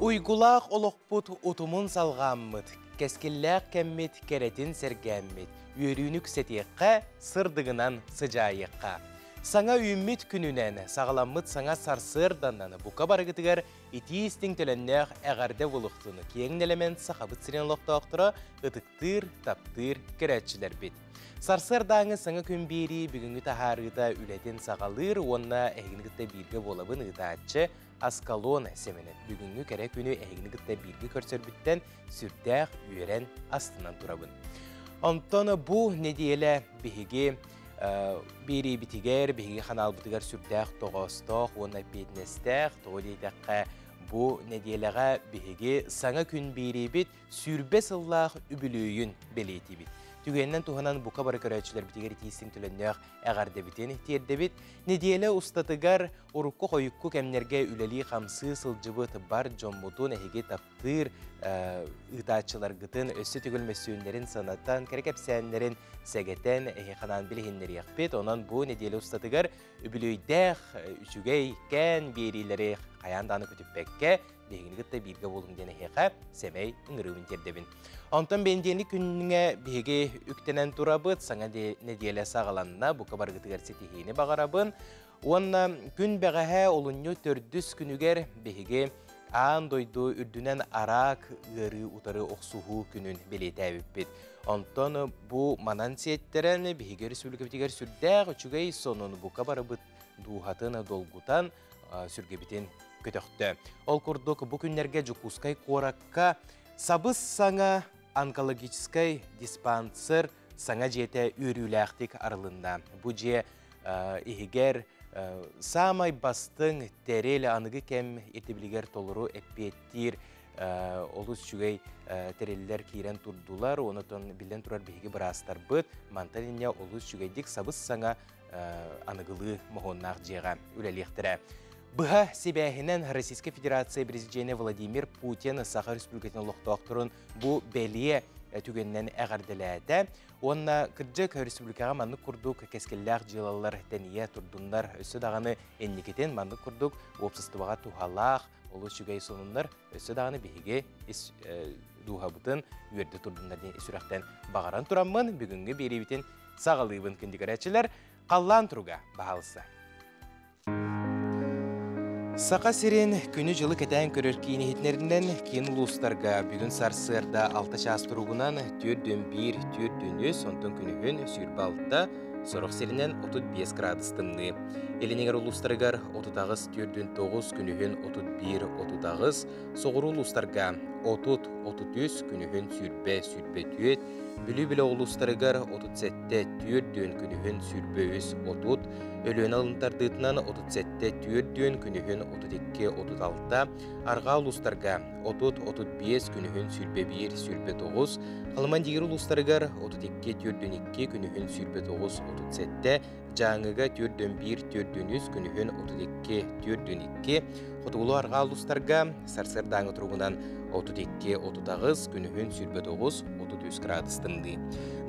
Uygulaq oloqput utumun salğammıt, keskillaq kemmit keretin sergemmit, yörünük setiqqa, sırdıgınan sıcayıqqa. Sana ümmit gününen sağlammıt sana sarsırdandan buka barıgıtıgar iti istin tölennaq əğarda vuluqtunu kiyen element saxabıt siren loqtaqtıra ıtıqtır, taptır, keretçiler bit. Sarsırdanı sana kümbiri bugünkü taharıda ületin sağalır, onna eğinigitde birge bolabın ıtaatçı askalon semenet. Bugünkü kere günü eğinigitde birge körsörbütten sürtaq üyeren astından turabın. Ondan bu nediyele bihigi biri bitiger, bihigi kanal bitiger sürtaq toğostaq, onna betnestaq, toğudeytaqqa bu nediyeleğe bihigi sana gün biri bit sürbe sıllah übülüyün beleti bit. Tügenden tuhanan buka barı körəçilər bitiger itisin tülennəq əğarda bitin ihtiyarda bit. Nediyele ustatıgar urukku koyukku kemnerge üleli xamsı sılcıbı tıbbar jommudun ehige taptır ıtaçılar gıtın össü tügülmesüğünlerin sanattan kerekepsənlerin segeten eheqanan bilihinleri yakbet. Onan bu nediyele ustatıgar übülüydəq üçügey ken birileri qayandanı kütüpbekke değinigitde birge bolun dene heqa semey ıngırıvın terdebin. Ondan bendenlik gününe bihege üktenen turabıt, sana nediyele sağalanına bu kabar gıtıgar setihini bağarabın. Onna gün beğehe olunyu tördüs günüger bihege ağın doydu ürdünen arak ıgırı utarı oksuhu günün belete evipbit. Ondan bu manansiyetlerin bihege Respublika bitiger sürdağ üçügey sonun bu kabarabıt duhatına dolgutan sürgebitin kötöktü. Ol kurduk bu günlerge Jukuskay Korakka sabız sana onkologический dispanser sana jete ürüləktik aralında. Bu je ihiger samay bastın tereli anıgı kem etibliger toluru epettir olus şügey tereliler kiren turdular. Onutun bilen turar bihigi brastar bıt mantalinya olus şügeydik sabız sana anıgılı mohonnaq jega üleliktire. Bıha sebehinen Российская Федерация Президенті Владимир Путин Саха Республикасының лоқтуақтырын bu beliye tügeninden əğardiləді. Onna kırcık Respublikaға manlık kurduk, keskellək jilalar teniye turdunlar. Össü dağını enniketen manlık kurduk, opsıstıbağa tuhalaq, olu şügey sonunlar. Össü dağını bihige duhabıtın üyerde turdunlar diye sürəkten bağaran turamın. Bugünkü beri bitin sağalığın kündigarətçiler qallan turuga bahalısı. Saqa sirin günü жылы кәтән көрер кейінетінерінен кейін ұлыстарға бүгін сарсырда 6 час тұруғынан түрден 1, түрден 3, сонтын күнігін сүйірбі 6-та, сорық серінен 35 градыстымды. Елінегер ұлыстарғар 30-тағыз түрден 9 күнігін 31, 30-тағыз, соғыр ұлыстарға 30-33 күнігін сүйірбе түйет, Бүлі-білі ұлыстарығар 37-те түрден күнігін сүрбе 30, өліен алынтардытынан 37-те түрден күнігін 32-36, арға ұлыстарға 30-35 күнігін сүрбе 1, сүрбе 9, қалыман дегер ұлыстарығар 32-те түрден 2 күнігін сүрбе 9-37-те, жаңыға түрден 1, түрден 3 күнігін 32 түрден 2, Құтығылы арға ұлыстарға сарсырдаңы тұрғынан 32-39 күнігін сүрбе 9-33 градыстымды.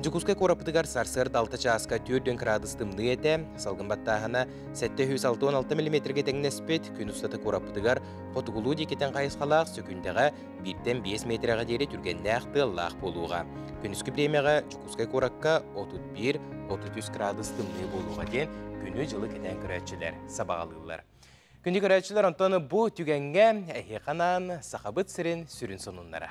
Жукускай корапытыгар сарсырд 6 часка түрден градыстымды еті, салғымбаттағына 716 мм-ге тәңнеспет, күн ұстаты корапытыгар Құтығылы декетен қайысқалақ сөкіндіға 1-5 метрға дері түргенді ақты лақ болуға. Күніскі премияға Жукускай коракка 31-33 градыстымды болуға ден күні жылы кетен көрәтшілер сабағалылар. Күнді көрәтшілер онтаны бұ түгенге әйеқанан сақабыт сірін сүрін сонынлара.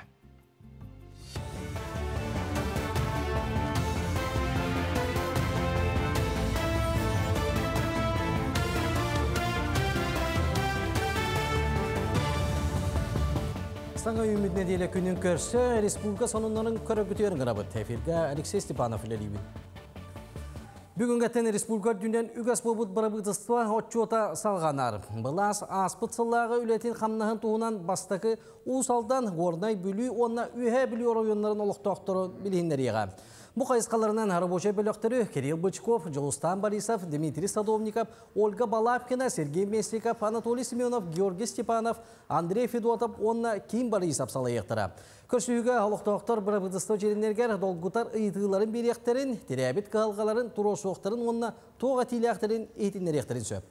Саңа үміт неделе күнін көрсі, республика сонынларын көрі күтерін ғырабыт. Эфирге Алексей Степанов үлелейбін. Бүгін ғаттен республика дүнен үгас болбыт барабытыства отчота салғанар. Бұлас аспыт сыллағы үлетін қамнағын туғынан бастақы ұсалдан ғорнай бүлі, онна үйе бүлі орайонларын олықтақтыры білінлер еға. Бұл қайысқаларынан рабочий бөліқтері Кирилл Бычков, Жолустан Борисов, Дмитрий Садовников, Ольга Балапкина, Сергей Месников, Анатолий Семенов, Георгий Степанов, Андрей Федотов, онна Ким Борисов салайықтыра. Көрсүйігі алықтақтар барабытысты жерінергер долгутар ұйытығыларын беректерін, теребет қағалғаларын, туросуқтарын, онна тоға тилияқтарын, етінеректерін сөп.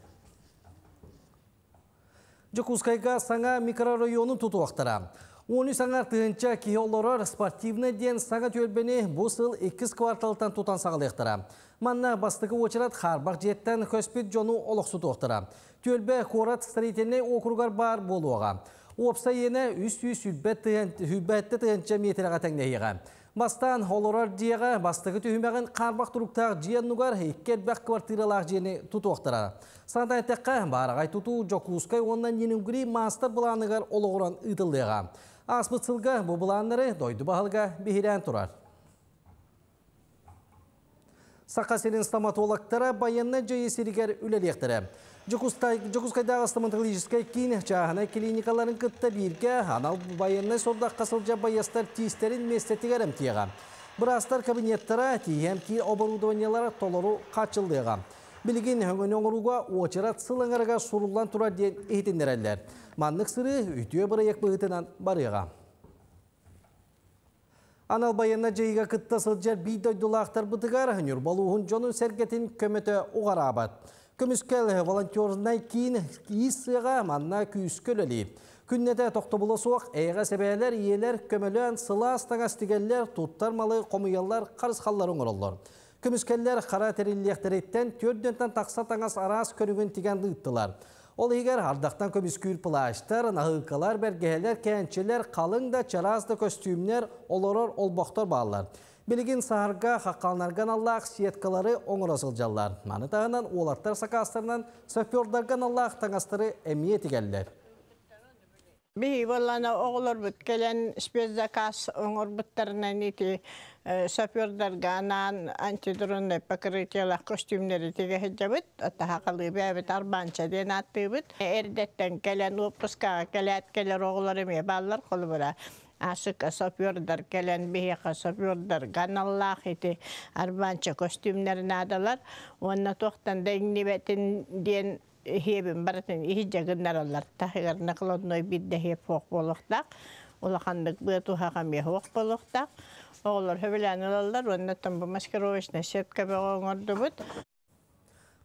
Жокускайга саңа микрорайонын тутуақтара. Оны саңар тыгынча киолорор спортивный ден саңа төлбені бұсыл 2 кварталтан тутан сағалықтара. Манна бастығы очырат харбақ жеттен көспет жону олықсу туақтара. Төлбе қорат строительный округар бар болуға. Опса ені үс-үс хүббәтті тыгынча метрға тәңнейіға. Бастан олорар жиыға бастығы түйімәғін қарбақ тұруқтақ жияннуғар 2 квартиралақ жиыны тутуақтара. Саңдай тәққа барағай тұту Жокускай оннан еніңгірі мастар бұланығар олығыран ұйтылдыға. Аспытсылға бұл бұланыры дойды бағылға бейірен тұрар. Сақасерін стоматологтара баянна жайесерігер үлелектірі. Жокускайдағы стоматологическай кейін чағына клиникаларын күтті бірге анал баянна сордақ қасылжа баястар тиістерін местетігер әмтеға. Бұрастар кабинеттара тием ки оборудованиялары толыру қачылдыға. Білген өңін оңыруға очырат сылыңарға сұрулан тұрар ден ейтіндер әлілер. Маннық сыры үйтіе бұрайық бұғытынан барыға. Анал баянна жайға күтті сылжар бейдойдылақтар бұтығар үнір болуғын жонын сәргетін көметі оғар абад. Көміскәл волонтернай кейін кейсіға манна күйіскөл әлі. Күннеті тоқты бұлы суақ әйға сәбәлер, иелер, көмілен, сыла астаңас тігелер, туттармалы, қомыялар, қарысқалларын ұрылыр. Көміскәлер қара тәрелілектіреттен төрдентен тақса таңас арас көрігін тигенді ұттылар. Ол егер ардақтан көміскүйір пылаштар, нағылқалар, бәргелер, кәнчелер, қалыңда, чаразды көстюмнер, олорор, олбоқтар бағалар. Білген сағырға қаққалынарған Аллах сеткалары оңыр асылжалар. Маны тағынан олаттар сақастарынан сөппөрдарған Аллах таңастары әмиет егелдер. Бейі болана оғылыр бұт келен спецзаказ оңыр бұттарынан еті сөппөрдарғанан антидронный покрытиялық костюмдері теге хеджа бұт. Отта хақылы бәбіт арбанча ден атты бұт. Әрдеттен келен ұппысқаға келер оғылар еме балылар қолы бұра. Асык сопёрдар келен бейеқа сопёрдар ганаллах ити арбанча костюмнерін адалар. Онна тоқтан дәңнебетін ден хебін баратын ихи жағындар алар. Тахығар нақылодной бидді хеп хоқ болуқтақ. Олақандық бұйту хақаме хоқ болуқтақ. Оғылар хөбілән алалар. Онна тымбы маскировочна сетка бәғоңырды бұд.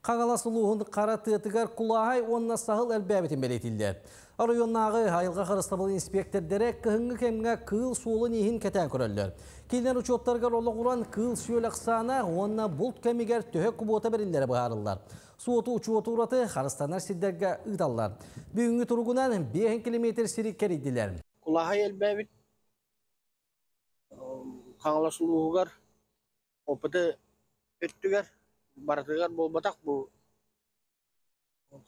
Қағаласылуғын қара тұйтығар құлағай онна сағыл әлбәбетін бәлетілдер. Арайоннағы айылға қарыстабыл инспектордері кіхіңгі кемге кыл суылын ехін кәтен көрілдер. Келден ұчоттарға ролы құран кыл сүйел ақсана онна бұлт кәмегер төхі күбота бірілдері бұғарылар. Суоты ұчуоты ұраты қарыстанар сиддерге ұйталар. Бүгінгі тұрғынан 5 километр сирик кәрейділер. Құлағай әлбәбіт қағаласылуғығар опыты өттігер бардығар бол батақ бұл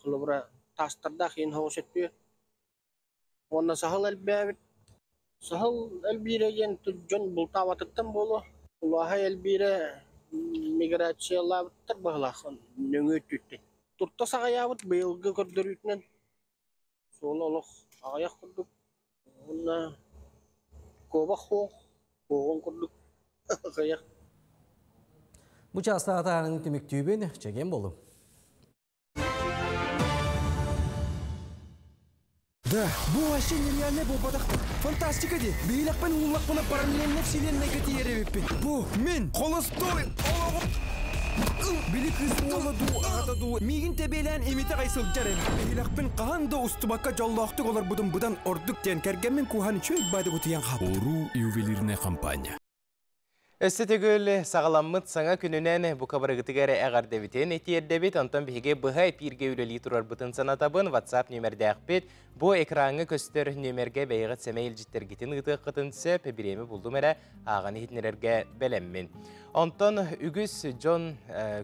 қылыбыра тастарда кейін хоғыс өттігер. Онна сахал әлбәбіт. Сахал әлбейреген түджон бұлтаватыттан болу. Құлағай әлбейре миграциялабыттар бағылақын нөңі өттікті. Тұртта сағаябыт бұйылғы көрдір үйтінен. Сол олық ағаяқ көрдік. Онна көбақ қоғын көрдік. Ағаяқ. Бұча астағатағының түмік түйбен чеген болу. Да, bu вообще нереально bu badak. Фантастика де. Бейлақпен улақпына параллельно вселенной кәтиеребеппен. Бұл мен холостой. Білік ұстығы ду, ағата ду. Мегін тебелән еметі қайсыл жарен. Бейлақпен қағанда ұстыбаққа жаллақтық олар бұдан ордық ден кәргенмен куғаны чөй бады бұтыян қап. Ору ювелирная компания. Өстетігіл сағаламмыт саңа күнінен бұқабырығытығары әғар дәбітен етиердебет, онтан бігі бұғай пирге үлелі тұрар бұтын санатабын WhatsApp нөмірді әқпет, бұ экраңы көстер нөмерге бәйіғыт сәмейл жіттергетін ұтық қытынсы пәбіремі бұлдым әрі ағаны хетнерерге бәлеммен. Онтан үгіз Джон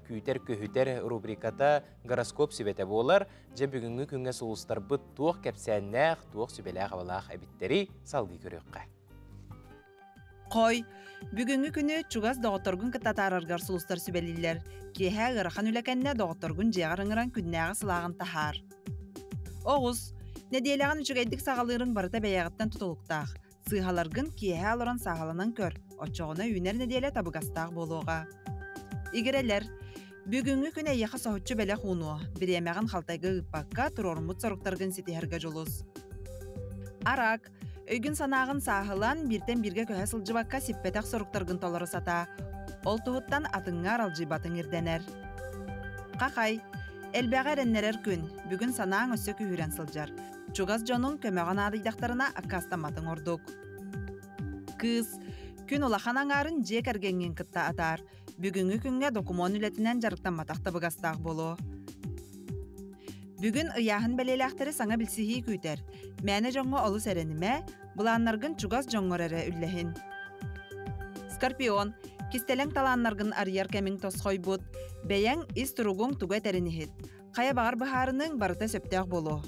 күйтер-көхітер рубриката гороскоп сөбеті болар, жа бүгінгі күнге сұлыстар бұт туық кәпсәннәқ, туық сөбелі ағавалақ әбіттері салғы көріққа. Қой, бүгінгі күні чугас доғыторгын кытатараргар сұлыстар сөбелілер. Кеһә ғырхан үләкәнне доғыторгын жеғарыңыран күннәғі сылағын тахар. Оғыз, неделяған үчігайдік сағалырың барыта бәйәғіттен тұтылықтақ. Сыйхаларгын кеһә алыран сағалынан көр. Очоғына үйнер неделя табығастақ болуға. Игерелер, бүгінгі күні яқа соғытчы бәлі құну. Біремәғін қалтайғы ұппаққа тұрормұт сұрықтарғын сетихерге жолыз. Арак, өйгін санағын сағылан бірден бірге көһә сылжыбаққа сиппетақ сұрықтарғын толыры сата. Ол тұғыттан атыңар алжибатын ерденер. Қақай, әлбәғар әннерер күн, бүгін санаң өсі күйірен сылжар. чугас жонун көмөгөн адыйдактарына аккастаматын ордук. Кыз, күн улахан аңарын жек әргенген кытта атар, бүгүнгү күнгө документ үлетинен жарыктанматакта быгастаак болу. Бүгүн ыяхын белелактары саңа билсихи күйтер, мәне жоңго олу сәрениме, бұланнаргын чугас жоңгор әрі үллехин. Скорпион, кистелең таланнаргын арьяр кәмің тосхой бұд, бәйәң ис тұруғың туға тәрінихет, қая бағар бұхарының барыта сөптәқ болу.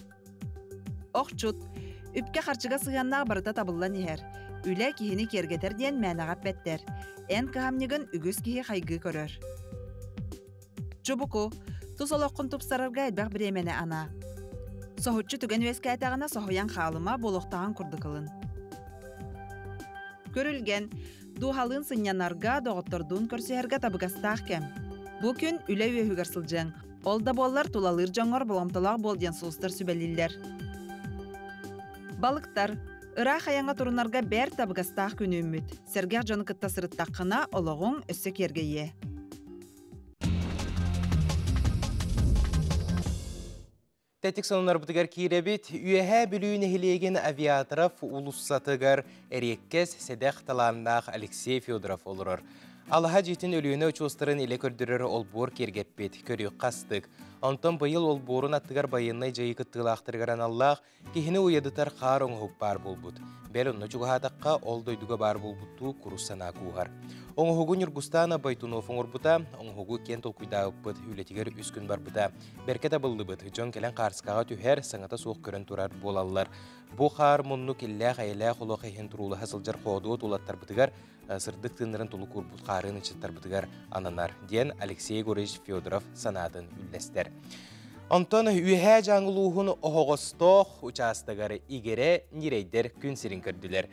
Оқчут, үпке қарчыға сығаннақ барыта табылан ехер, үлі кихini кергетер ден мәнағап бәттер, ән кығамнығын үгіз кихи қайғы көрір. Чубуку, тус олоққын тупсарарға әдбәқ біремені ана. Соғытчы түген өске әтағына соғыян қалыма болуқтаған күрді қылын. Көрілген, дуғалын сынянарға доғытырдуын көрсеерге табығастақ кәм. Бұ күн үлі өйігір сылжың, олда боллар тулалыр жоңғыр бұламтылақ болден сұлыстыр сүбәлілер. Балықтар, ырақ аяңа тұрынарға бәр табығастақ күн үміт, сәргәқ жоны кытта сырыттаққына олығың өссі кергейе. Тәтік сонынар бұтығар кейребет, үйәхә бүлуін әхілеген авиаторов улуссатығар әреккес седәқ таланнақ Алексей Федоров олырыр. Алыға жетін өліуіні ұчуыстырын еле көрдірір олбор кергеппет, көрі қастық. Онтан бұйыл олборын аттығар байыннай жайы күттілақтырғаран Аллах, кейіні уядытар қар оңғып бар болбуд. Бәл онны чуғатаққа ол дойдуға бар болбутту күріссана куғар. Оңғығу Нұргустана Байтуновың орбута, оңғығу кен толкуйдағып бұд, үлетігер үскін бар бұда. Беркеті бұлды бұд, жон келен қарсқаға түхер, саңата соқ көрін тұрар болалылар. Бұ қар мұнны келләқ әйләқ олық әйін тұрулы хасылжар қоғдуы тулаттар бұдығар, сырдық тындырын тұлы көрбұт қарын ұчыттар бұдығар ананар, ден Алексей Горич Федоров санадын үлләстер. Онтон үйәхә жаңылуғын оғығыстоқ участығары игере нерейдер күн сирин көрділер.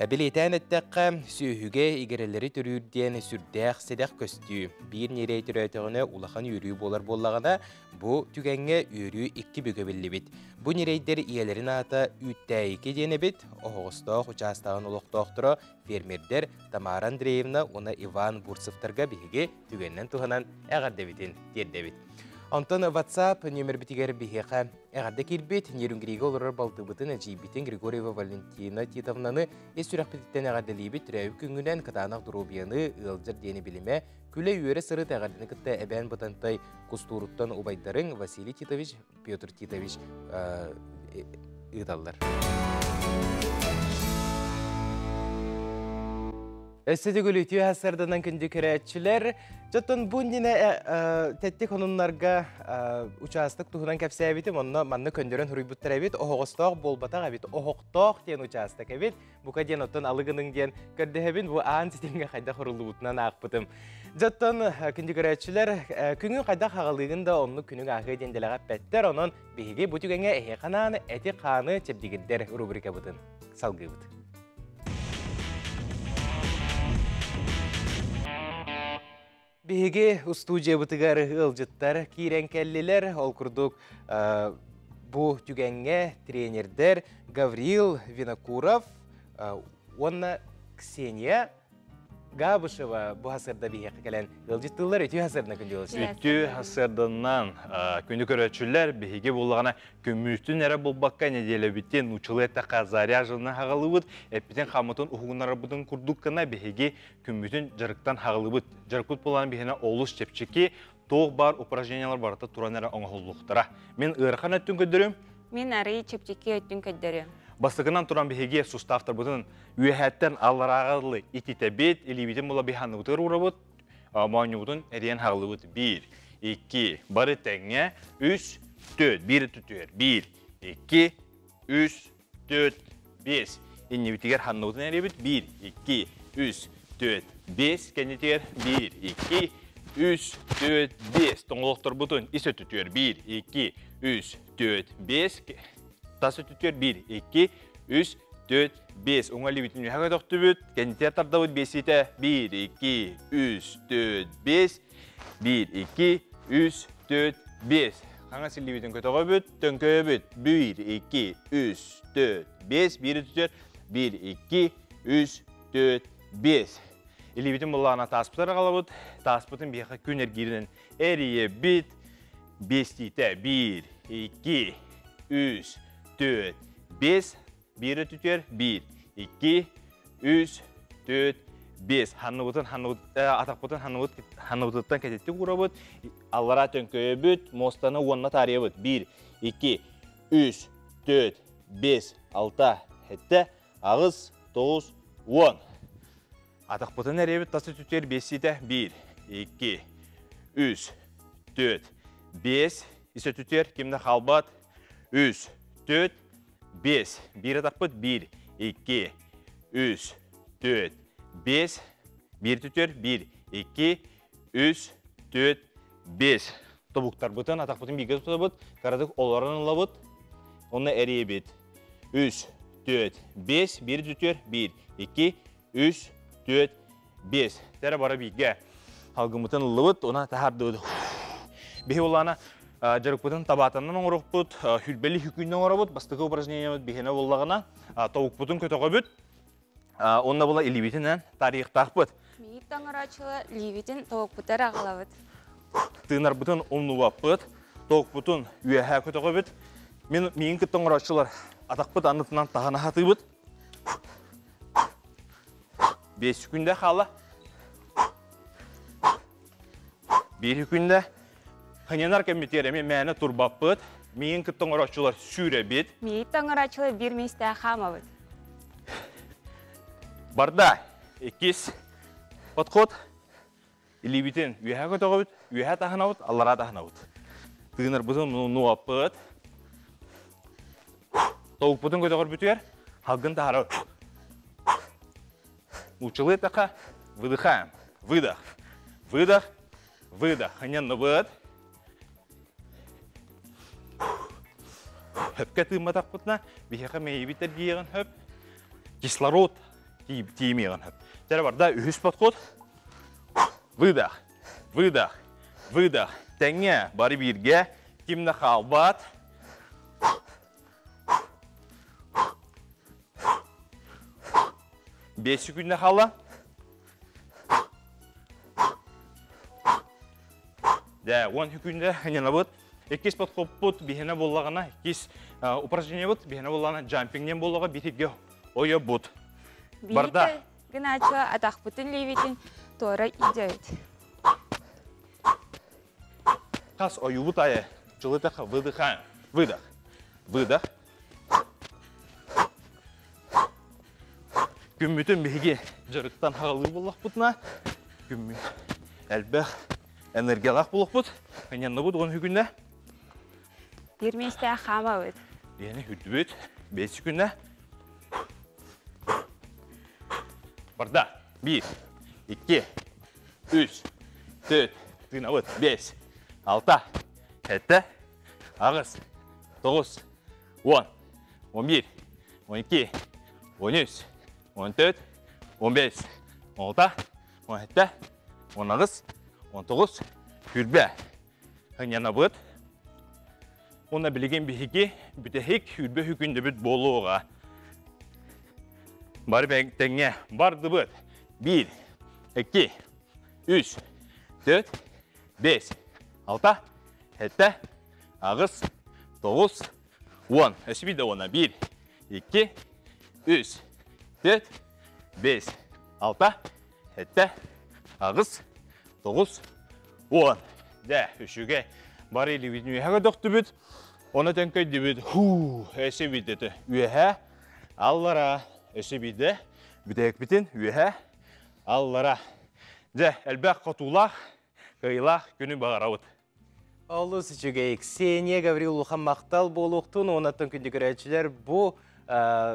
Білейтен әттәққа сүйіге игерелері түрірден сүрдәқ седәқ көстүү. Bir нерей түрәйтіғыны улахан үйрүү болар боллағына бұ түгенге үйрүү 2 бүгі білі бит. Бұ нерейдер иелерін ата үттәйкі дені бит, оғығыстоқ участығын ұлықтоқтыры фермердер Тамара Андреевна оны Иван Бурцевтарға бігі түгеннен тұғынан әғарды бітін дерді бит. Онтон WhatsApp нөмір бітігер бігеға әғарды келбет, нерүнгірегі олырыр балты бұтын әжейбітін Григорьева Валентина Титовнаны әсүрақ бітіттен әғарды лейбет түрәуі күнгінен кытанақ дұрубияны ұлжыр дені біліме күлі үйері сырыт әғардыны күтті әбән бұтантай құстуруттан ұбайдарын Василий Титович, Петр Титович ұйдалар. Өсседі көлітіу әсірдінен күнді көрәтшілер. Жоттан бұн діне тәттік онынларға участық тұғынан кәпсі әбетім, онына манны көндерін хүрейбіттір әбет, оғыстақ болбатақ әбет, оғықтақ ден участық әбет, бұқа ден оттан алығының ден көрді әбет, бұл аң сетенге қайда құрылы бұтынан ақпытым. Жоттан күнді көрәтшілер, күнгі қайда қағалығын да оны күнің ағы денделіға бәттер, оның бейге бұтігіңе әйе қананы, әті қаны чепдегіддер рубрика бұтын. Салғы бұт. Беге студия бұтығар ұлжыттар, кейрен кәлілер, ол күрдік бұ түгенге тренердер Гаврил Винокуров, онна Ксения Габышева бұ хасырда бейеқі кәлін ұлжыттылар өту хасырдына күнде олышы? Өту хасырдынан күнді көрәтшілер бейге болағына көмүстін әрі болбаққа неделі біттен ұчылы әтті қазария жылына хағалы бұд, әппетен қамытын ұғынары бұдың күрдіккіна бейге көмүстін жарықтан хағалы бұд. Жарықпыт болағын бейгені олыс чепчеке тоқ бар упражнениялар барыта туран әрі оңғылдықтыра. Мен ұрқан өттін көддірім? Мен әрі чепчеке өттін көддірім. Бастығынан тұран бейге сұстафтар бұдың үйәттен алларағылы итті бет, елебетін бола бейханы ұтыр ұра бұд, маңы бұдың әрен хағылы бұд. 1, 2, бары тәңе, 3, 4, 1 түтер, 1, 2, 3, 4, 5. Енне бітігер ханны бұдың әрі бұд, 1, 2, 3, 4, 5. Кәнетігер 1, 2, 3, 4, 5. Тоңғылықтар бұдың ісі түтер, 1, 2, 3, 4, 5. Тасы түтер 1, 2, 3, 4, 5. Оңғалы бүтін үйәға тоқты бүт. Кәнетер тарда бұд 5 еті. 1, 2, 3, 4, 5. 1, 2, 3, 4, 5. Қаңа сілі бүтін көтіға бүт. Төнкі бүт. 1, 2, 3, 4, 5. 1 түтер. 1, 2, 3, 4, 5. Елі бүтін болағына таспытар қала бұд. Таспытын бейқа көнер керінен әрие бүт. 5 еті. 1, 2, 3, 4, 5, 1 tütür, 1, 2, 3, 4, 5. Ataqbutun hanıbıtıttan ketettik urabıt. Allara tönköye büt, mostana uanna tariye büt. 1, 2, 3, 4, 5, 6, 7, ağız, 9, 10. Ataqbutun ereye büt, tası tütür, 5 site, 1, 2, 3, 4, 5, ise tütür, kimde kalbat, 3, 4, 5. 1 ataqbut, 1, 2, 3, 4, 5. 1 tütür, 1, 2, 3, 4, 5. Tobuktar butun, ataqbutun bir göz tutabut, karadık olarının labut, onunla ereye bit. 3, 4, 5, 1 tütür, 1, 2, 3, 4, 5. Tere bara bilge. Halgımıtın labut, ona tahardığı. Behi olana jarıkputun tabatandan oğrukput, hülbeli hükünden oğrabut, bastığı упражнениямыт bihine bollağına, tavukputun kötüqöbüt, onunla bola ilibitinden tarih taqpıt. Мейт таңырачылы ливитин тоғықпытар ағылабыт. Tığınar butun omnuvapıt, tavukputun üyehe kötüqöbüt. Meyin kıttın oğraçılar ataqpıt anıtından tağına hatıbıt. 5 günde xala. 1 günde. Hınyanar kemiteremin məni turbapıt. Meyin kıttın oğraçılar sürebit. Мейт таңырачылы бір месте қамабыт. Barda 2 подход. Илибитин üyehe kötüqöbüt, üyehe tağınabıt, allara tağınabıt. Tığınar butun nuvapıt. Tavukputun kötüqöbüt yer, halgın tağırabıt. Училы тақа, выдыхаем, выдох, выдох, выдох. Ханянны быт. Höpke tığıma taqpıtna, biheqa meyibitler giyeğin höp. Кислород тиемеğin höp. Tere barda ühüs podxod. Выдох, выдох, выдох. Тәңе бары birge, kimde xalbat. Beş günde xala. Да, 10 günde hanyana bud. 2 podxod bud, bihine bollağına, 2 упражнение bud, bihine bollağına jumping'den bollağa birge oya bud. Barda. Гыначылы атақпытын ливитин тора идеет. Kas oyubut aya. Жылы тақа выдыхаем. Выдох, выдох. Күммүтін беге жарықтан хағылы болақ бұтына. Күммүт әлбәқ энергиялақ болақ бұт. Қанянны бұд 10 күнде. Бір месте қамабыт. Дені хүдді бүт. 5 күнде. Барда. 1, 2, 3, 4, тығына бұд. 5, 6, 7, ağız, 9, 10, 11, 12, 13, 14, 15, 16, 17, 19, 19, hülbe. Hınyana bıt. Ona bilegen bihiki, bütehik hülbe hükünde büt boluğa. Bari bektenge, bardı bıt. 1, 2, 3, 4, 5, 6, 7, ağız, 9, 10. Eşbi de ona 1, 2, 3, 4, 5, 6, 7, ağız, 9, 10. De, üçüge, bari ili bitini üyehe döktü büt. Ona tenkaydı büt. Eşbi dedi. Üyehe, allara. Eşbi de, bütek bitin, üyehe, allara. De, elbək qatulaq, qıylaq, günü bağıravut. Олы сүчігейік, Ксения Гаврилуха мақтал болуқтың, онаттың күндігірәтшілер бұ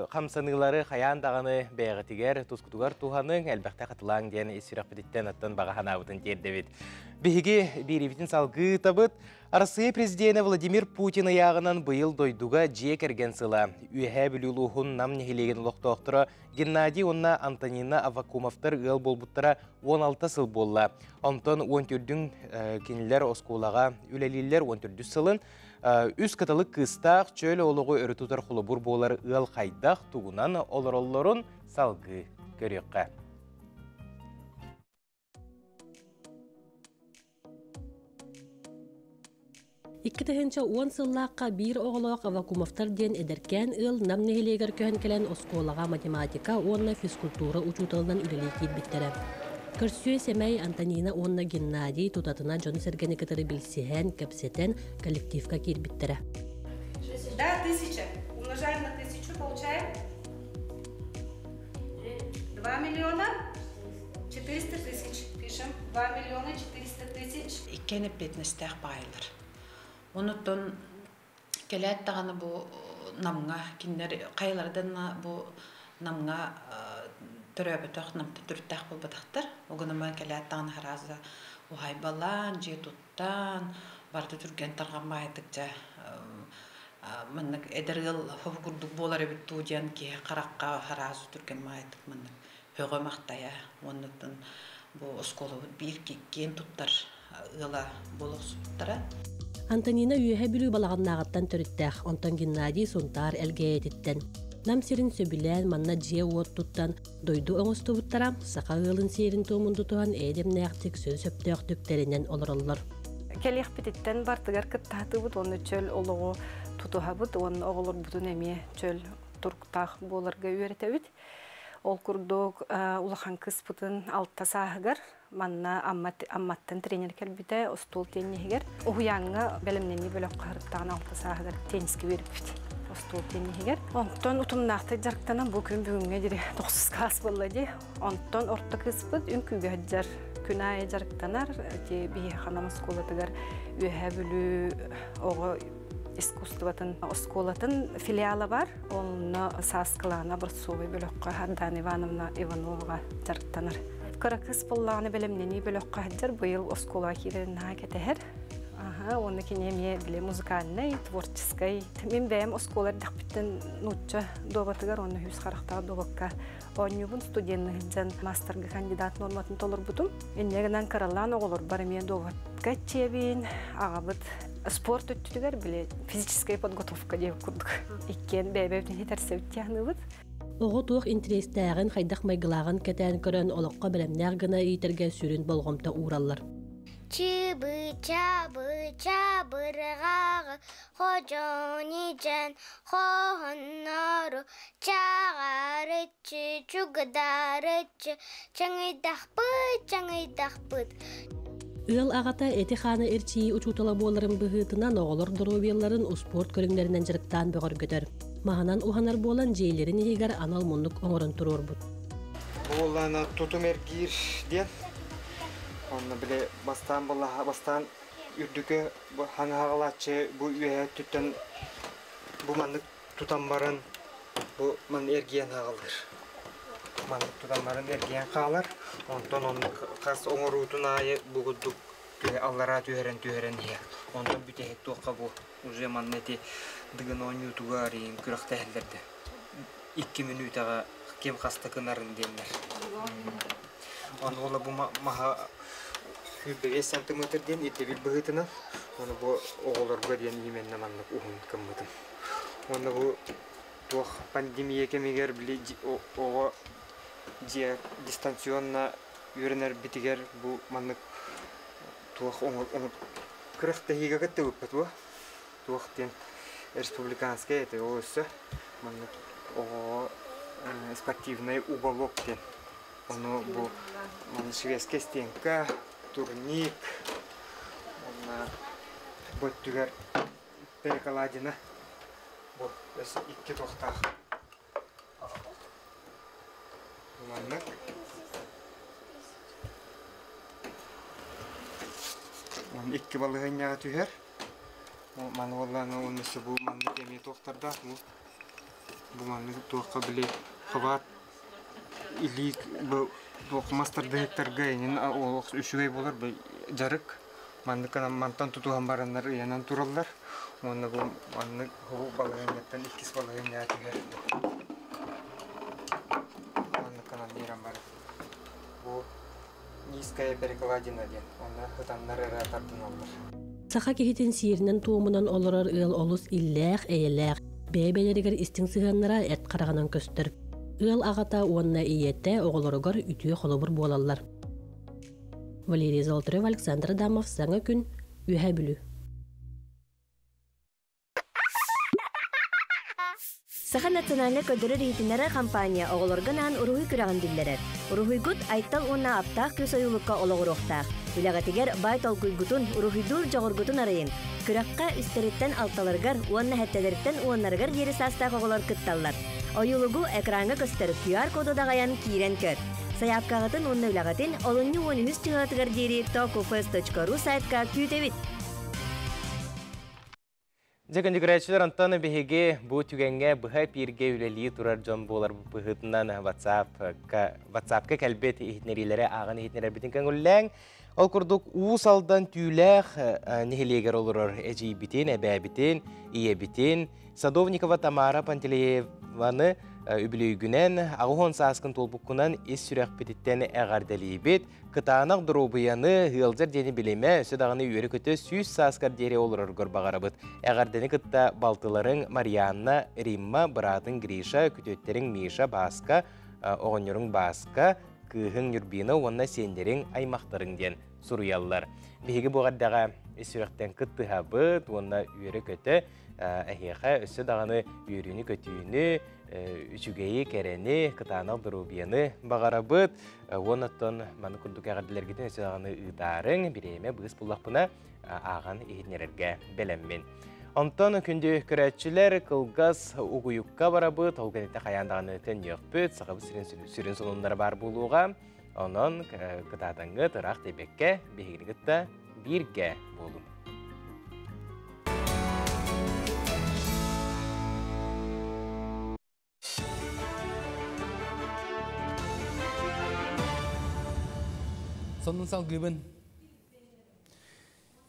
қамсанылары қаяндағаны бәйғітігер, тұскутуғар туғаның, әлбәқті қатылаң дейін есірек бідеттен аттан баға ханабытын дердевет. Беге беребетін салғы табыт, Арсыя президенті Владимир Путин аяғынан бұйыл дойдуға жие кәрген сыла. Үйәе білулуғын нам нехелеген лоқтоқтыра Геннадий онна Антонина Авакумовтар ұл болбуттара 16 сыл болла. Онтон 14-дің кенілер осколаға үләлілер 14 сылын. Үз катылық кыстақ чөлі олығы өрітутар құлыбур болар ұл қайдақ туғынан олар-оларын салғы көріққа. 2 тыһынча 10 сыллааққа бир оғылоқ Авакумовтар ден эдеркен ыл нам нехилегер көһөн келен осколага математика, онна физкультура учутылынан үлелей киирбиттере. Көрсүе семей Антонина онна Геннадий тутатына Джон Сергени кытыры билсиһэн, кепсетен коллективка киирбиттере. Да, 1000. Умножаем на 1000, получаем 2 миллиона 400 тысяч. Пишем 2 миллиона 400 тысяч. Иккені бетнестәқ байылыр. Онуттон келәт тағаны бұл намға, кендер қайлардан бұл намға түрөбітіқ, намты түрттәқ бұл бұдықтыр. Оғынымы келәт тағаны харазы ұғай балан, же тұттан, барды түрген тарған байытық жа. Мұнық әдіргіл ғұрдық болар өбіт тұудиян ке қараққа харазы түрген байытық мұнық. Högö maqtaya, ondan bu oskolu bir kekкен tutar ıla boluqsuttara. Antonina üyehe bülü balağannağıttan törüttəq, ondan Gennadий suntar elgeyetitten. Nam serin söbülen manna jiye uot tuttan doydu oңostu buttara, saqa ığılın serin tuğmundu tuğan edem näqtik söz öptök tökterinden olurulur. Kelek bititten bartıgar kıttahtı bud, onu çöl oluğu tutuha bud, onu oğulur budun emiye çöl turktaq bolarga üyeretebit. Ol kurduk ulahan kız putun altta sahıgar, manna ammatten trener kelbide ostul tennihiger. Uhuyanga belimneni bölök qarıttağın altta sahıgar tenniski veripit. Ostul tennihiger. Ondan utumnaqta jarktanan bu gün bugünge diri 9 kas bolladı. Ondan orta kız put ünküge hajjar künay jarktanar bir hanamız kolatıgar ühe bülü oğu искусствотын осколатын филиалы бар. Оны саскалана бір суы бөлөккө Хардан Ивановна Ивановага жарыктаныр. Кыракыс болланы белемнени бөлөккө хаджар быйыл оскола кирен кетер. Оны кинеме биле музыкальный, творческий. Мен бем осколар дакпиттен нучча добатыгар оны хүс карактагы добакка. Онюбун студентнын мастерге кандидат норматын толур бутум. Эннегенен каралан оголор бар мен добатка чебин агабыт спорт өттүгөр биле физическая подготовка деп курдук. Иккен бебебден хетерсептяхныбыт. Оғы туық интерестәғін қайдақ майгылағын кәтән көрін олыққа білімнәр гына үйтерге сүрін болғымта уралар. Чыбы, чабы, чабырғағы, хожони жән, хонару, чағарычы, чугдарычы, чаңайдақпыт. Ыл ағата әті қаны әрчейі ұчутала боларын бұғытынан оғылыр дұровелларын спорт көріңдерінен жырықтан бұғыр көтір. Мағанан ұғанар болан жейлерін егер анал мұндық оңырын тұрор бұд. Оланы тұтым әргейір ден. Оны біле бастан үрдігі хаңы ағалатшы бұл үйе түттен бұл маңдық тұтан барын бұл мән әргейен ағалыр. Маңдық тұтан барын әргейен қағалар. Ondan onun kas oңorutun ayı buğudduk allara tüheren ye. Ondan bütehek toqa bu uze manneti dıgın on yutuğa arayın kürek tehellerde. 2 minutağa kem hasta kınarın denler. Onu bu maha 5 santimetre den etebil bıgıtına. Onu bu oğullar gadiyen yemenle manlık uhun kımmıdın. Onu bu toq pandemiye kemeger bile oğa дистанционно үйренер битигер бу маннык туох оңор кырыкта хигагатты өппөт бу туохтен республиканский это осы маннык о спортивный уголок ден оно бу ман шведский стенка турник она боттугар перекаладина бу эс 2 тохтах Mannak. Man iki balığın yağı tüher. Man vallahi onu bu manlık yemeği tohtarda bu manlık tohka bile kavat ilik bu tohmastır da hektar gayinin o üşüvey bolar bu jarık manlık kanam mantan tutuhan baranlar yanan turallar. Onu bu manlık bu balığın yağtan ikis balığın yağı tüher. Bu низкая перекладина ден. Оны хытаннар эратардын алдар. Саха кехитин сиеринен туумунан олорор ыл олус иллээх эйлээх бэбелеригер истин сыганнара эт караганан көстөр. Ыл агата уонна ийетте оголорогор үтүө холобур буолаллар. Валерий Золотарев, Александр Адамов, Саңа күн, Үһэ бүлү. Саха национальный көдөрөр ихтинері компания оғылырғынан ұруғый күрағын диллерер. Ұруғыйгут айттал онна аптақ көз ойылыққа олығыроқтақ. Үләғатигер бай толгуйгутун ұруғыйдур жоғыргутун арайын. Күраққа үстереттен алталаргар, уанна хәттелерттен уаннаргар ері састақ оғылар кытталлар. Ойылығу экранға көстері QR коду дағаян киирен көр. Саяпқағытын онна үләғатын олынны 13 чығатығар дері tokufest.ru сайтқа күйтевит. Жакын жүгірәтшілер Антоны бігеге бұл түгенге бұға пирге үлелі тұрар жон болар бұғытынан WhatsApp-ка кәлбет ихтнерилері ағын ихтнерер бітін көңілләң. Ол күрдік уыс алдан түйіләқ нехелегер олырыр әжей бітін, әбә бітін, ие бітін. Садовникова Тамара Пантелееваны үбілейгінен ағухон саскын толбуккунан ес сүрәқ бітіттен әғардәлей бет. Кытанақ дұрубияны ғылзар дені білеме, сөдағыны үйері көті сүйіз саскар дере олырыр ғырбағарабыт. Әғардәні кытта балтыларың Марианна, Римма, Быратың Гриша, күтеттерің Миша, Баска, оғынырың Баска, күйің үрбейіні онына сендерің аймақтарың ден сұруялар. Беге бұғардаға сүрәқтен кытты ғабыт, онына үйері көті әхеға өсі дағыны үйеріні көтүйіні, үчүгейі кәрені, кытанақ дұрубияны бағарабыт. Онаттан маны күрдік әғарділергетін өсі дағыны ұйдарың, біреме бұғыз бұлақпына аған ехінерерге бәлеммен. Онтан күнді көрәтшілер қылғас ұғыюққа барабыт, олғанетті қаяндағыны тән еқпіт, сақабы сүрін сонынлары бар болуға, онын кытатаңғы тұрақ дебекке, бейгілігітті бірге болу. Сонун салгыбын.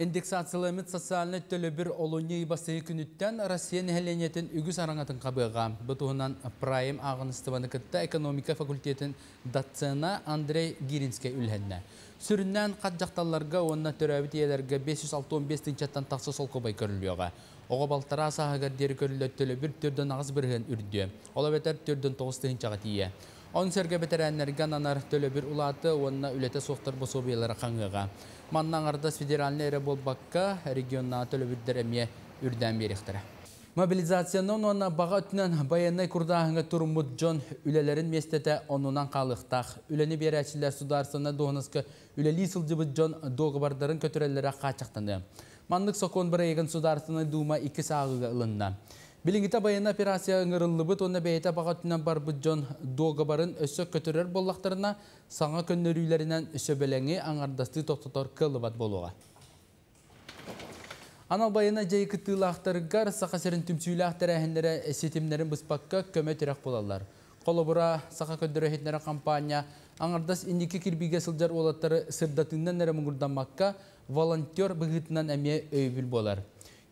Индексациялымыт социальный төлі бір олуны басығы күніттен Россия нәхеленетін үгіз араңатын қабыға. Бұтуғынан Прайм ағыныстываны кітті экономика факультетін доцена Андрей Гиринский үлхенне. Сүріннен қат жақталарға онына төрәбіт елерге 565 чаттан тақсы сол көбай көрілуіға. Оға балтара сағығар дері көрілі төлі бір түрдің ағыз бірген үрді. Ола бәтер түрдің 9 чаға тие. Он сәрге бәтәрәнлерге анар төлі бір ұлаты онына үлеті соқтар бособиялары қаңғыға. Маннан ардас федеральный әрі болбаққа регионна төлі бірдер әме үрден беріктірі. Мобилизацияның онына баға өтінен баяннай күрдағыңға тұрмыд жон үлелерін местеті онынан қалықтақ. Үлені берәтшілер сударсына доғынысқы үлелі сылжыбыд жон доғыбардарын көтірелері қачақтанды. Мандық сокон бір егін сударсына дума 2 сағыға ылынна. Билингита баян операция ыңырылыбыт, оны бәйті бағатынан бар бұд жон доғабарын өсі көтірер боллақтарына саңа көннөрүйлерінен өсі бәләңе аңардасты тоқтатор кылыбат болуға. Анал баяна жай кыттылақтарығар сақа сәрін түмсүйлі ақтар әхіндері сетімдерін бұспаққа көмет ирақ болалар. Қолы бұра сақа көндірі әхетнері компания аңардас индекі кірбіге сылжар олаттары сырдатыңнан әрі мұңырданмаққа волонтер бұғытынан әме өйбіл болар.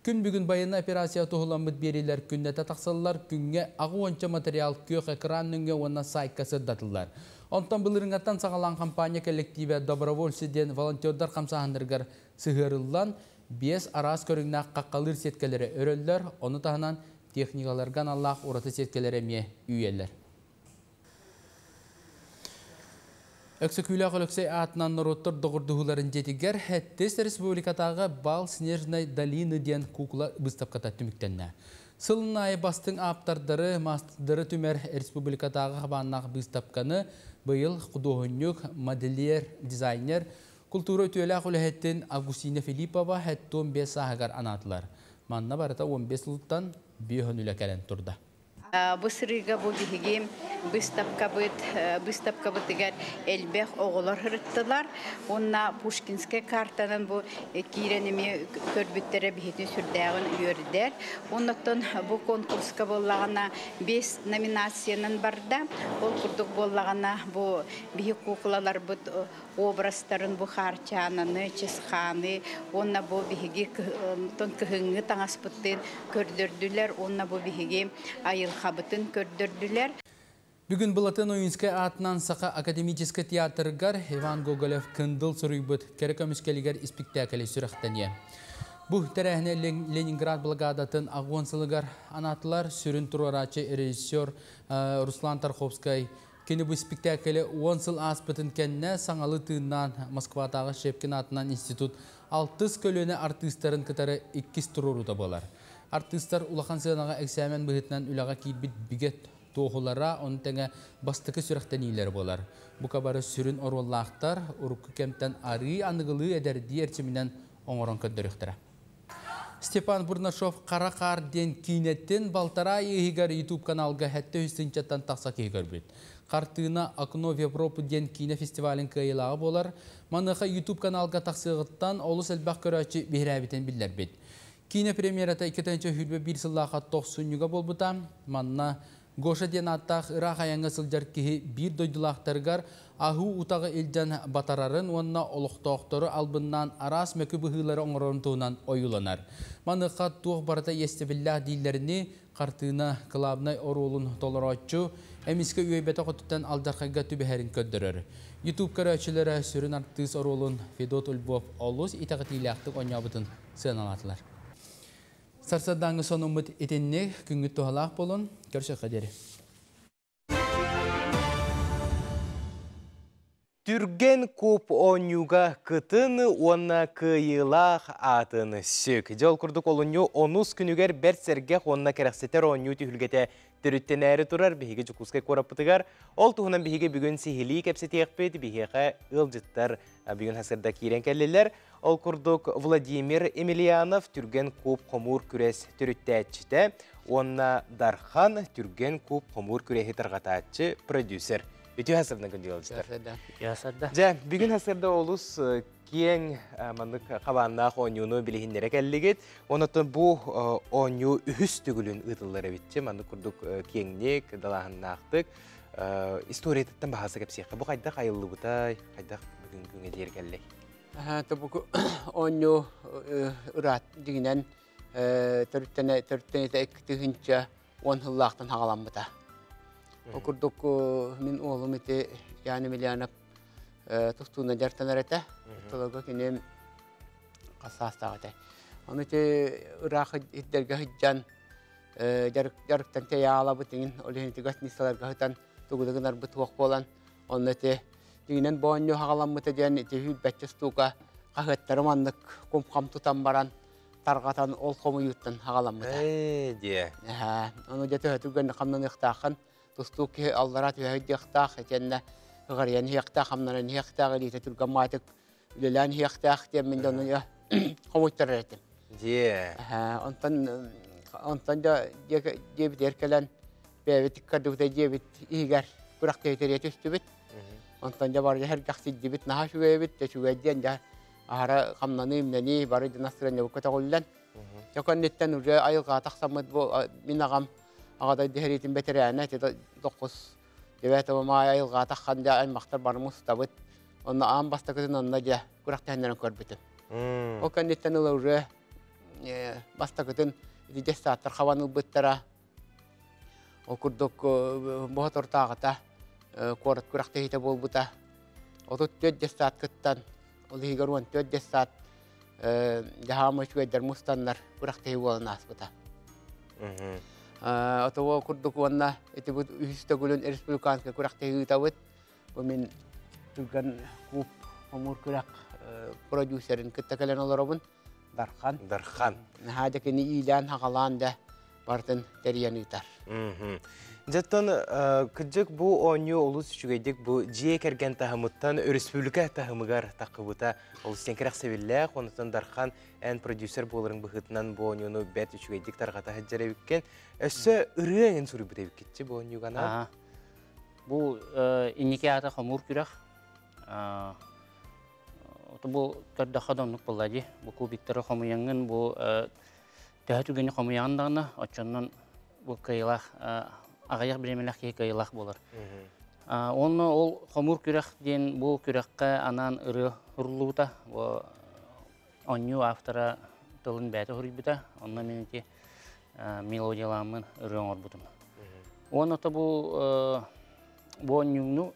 Күн бүгін баяна операция тұғыламыд берілер күннеті тақсалылар күнге ағы онча материал көк экран нүнге онна сайқа сырдатылар. Онтан бұлырыңаттан сағалан компания коллективе добровольседен волонтердар қамсағандырғар сығырылдан 5 арас көріңнақ қаққалыр сеткелері өрелдер, оны тағынан техникаларған Аллах ұраты сеткелері ме үйелер. Өксөкүйлі ағылықсай атынан нұроттыр доғырдығыларын жетігер, әттес республикатағы бал снежной долины ден кукла бұстапқата түміктенне. Сылын айы бастың аптардары, мастырдары түмер республикатағы қабаннақ бұстапқаны бұйыл құдоғынюк, модельер, дизайнер, культура өтуелі ағылы Августина Филиппова әтті 15 сағығар анатылар. Манна барыта 15 ұлттан бүйхін үлі кәрін тұрды. Бысырыга бу бихиги выставка быт дигәр элбех оголор хырыттылар. Онна Пушкинская картанын бу киренеме көрбүттере бихитин сүрдәгын үйөрдер. Оннан бу конкурска боллагана 5 номинациянын барда. Ол курдук боллагана бу бихи куклалар бу образтарын бу харчананы, чесханы, онна бу бихиги тон кыһыңы таңаспыттын көрдөрдүләр. Онна бу бихиги айыл қабытын көрдірділер. Бүгін бұлатын ойынскай атынан сақа академический театргар Иван Гоголев кындыл сұрыйбыт керекөміскелігер спектаклі сүріқтәне. Бұл тәрәхіне Ленинград благадатын ағуансылығар анатылар сүрін тұрарачы режиссер Руслан Тарховскай кені бұл спектаклі 10 сыл аспытын кәнне саңалы тыыннан Москвадағы Шепкин атынан институт 6 көлөне артистарын кітары 2 тұрурута болар. Артистар улахан сынаға экзамен быһытынан үлаға кийбит бигет тоохулара онтеңе бастыкы сүрәхтәниләр болар. Бу кабары сүрүн ороллахтар урукку кемтен ары аныгылы эдерди эрчиминен оңорон көндөрүктөрө. Степан Бурнашов Каракар ден кинеттен Балтара егер YouTube каналга хәтте үстенчаттан тақса кейгер бит. Картына Окно в Европу ден кине фестивален кыйлагы болар. Маныха YouTube каналга тақсыгыттан олус элбак көрәчи бирәбитен билләр бит. Кине премьерата 2-нче хүлбе 1 сыллаха 90-юга болбута. Манна Гоша ден аттақ Ирақ аяңы сылжар кеһи бир дойдулақтаргар аху утағы елден батарарын онна олықтоқтары албыннан арас мәкі бұхылары оңырынтуынан ойыланар. Манықа туық барыта естебілләқ дейлеріне қартына қылабынай орулын толыратчу әміскі өйбеті құттықтан алдарқайға түбәхәрін көддірір. YouTube көрәчілері сүрін артыс орулын Федот Ульбов олыс итағытиләқтік оңябытын сыналатылар. Сарсадаңы сон ұмыт етенне күнгіт туғалақ болын, көрші қадері. Түрген көп онюга кытын онна кыйылақ атын сөк. Жол күрдік олыню 10 күнігер бәртсерге онна керексетер оню түйілгеті түріттен әрі тұрар, бігеге жүкускай кораппытығар. Ол туғынан бігеге бүгін сихили кәпсеті еқпет, бігеге ұлжыттар бүгін хасырда кейрен кәлелер. Ол күрдік Владимир Емельянов түрген көп қомур күрес түріттәтчіті, онна Дархан түрген көп қомур күрехи тарғататчы продюсер. Bütün hasırına gönderiyorlar. Ja, bugün hasırda olus kiyen manık kavanlaq oyunu bilihinlere geldik. Ondan bu oyunu üstügülün ıtılları bitti. Manık kurduk kiyenlik, dalahanlaqtık. İstoriyetten bahasa kapsiyaka. Bu kayda kayıllı butay, kayda bugün güne diğer geldik. Tabii oyunu ırat diginen törtene ektihince 10 yıllıqtan hağalanmıda. Okurduk min oğlum iti yani milyanap tutuğuna dertler ete. Tulaga kinem kasasta ete. Onu iti Irak dergah hiccan jarıktan teyala butingin oleh iti gat nisalar gahitan tuğudagınar butuğuk bolan. Onu iti diginen boğanyo hağalanmıta diyen iti hübbetçes tuğga kahıttarım anlık kumkam tutan baran targatan ol komu yuttan hağalanmıta. Diye. Onu jatı hütügen kamdan iqtaqan Dostuk ki Allah'at ve hüccaqtaq etenne gariyan hiyaqtaq hamnaran hiyaqtaq li tetulgamatik lilan hiyaqtaq diye onu ya komutlar etti. Diye. Ondan da cebit erkelen bevetik kadukta cebit igar kurak tehteriyet üstübit. Ondan da var ya her gaqsi cebit naha şu evit de şu ediyen da ahara kamnanı nani barı nasran ya kota kullan. Yakan netten urja ayılqa taqsamad bu minagam Ağada dehriyetin beterene te dokuz devlet ama ayılga taxanda ay maktar barmus tabıt onu am basta kızın onunla ja kurak tehenlerin körbütü. O kandetten olurdu basta kızın diye saatler havanı bittara o kurduk bohat ortağıta kurat kurak tehite bol buta o tut diye saat kıttan o ligarwan diye saat jahamış ve dermustanlar kurak tehi olnas buta. Atau kurduk wanna itu but istagulun respublikanska kurak tehi tawet pemin tugan kup umur kurak produserin kita kalian olorobun Darhan. Nah ada kini ilan hakalanda parten terian itar. Zaten küçük bu oyunu olus şügedik bu ciye kergen tahamuttan respublika tahamıgar takıbuta olusten kerek sevillah ondan Darhan en producer boların bıhıtından bu oyunu bet şügedik targata hacere bikken esse ırığın sürü bide bikkici bu oyunu gana. Bu inikiyata hamur kürak. Bu kadakadamlık bulaji bu kubitleri hamuyangın bu tehatügeni hamuyangandağına açandan bu kıyılaq ağayak biremelak kıyılaq bolar. Onu ol hamur kürak den bu kürakka anan ırı hurlubuta bu onyu aftara tılın bәті huribita onunla meniki melodiyalamın ırı orbudum. Onu da bu onyunu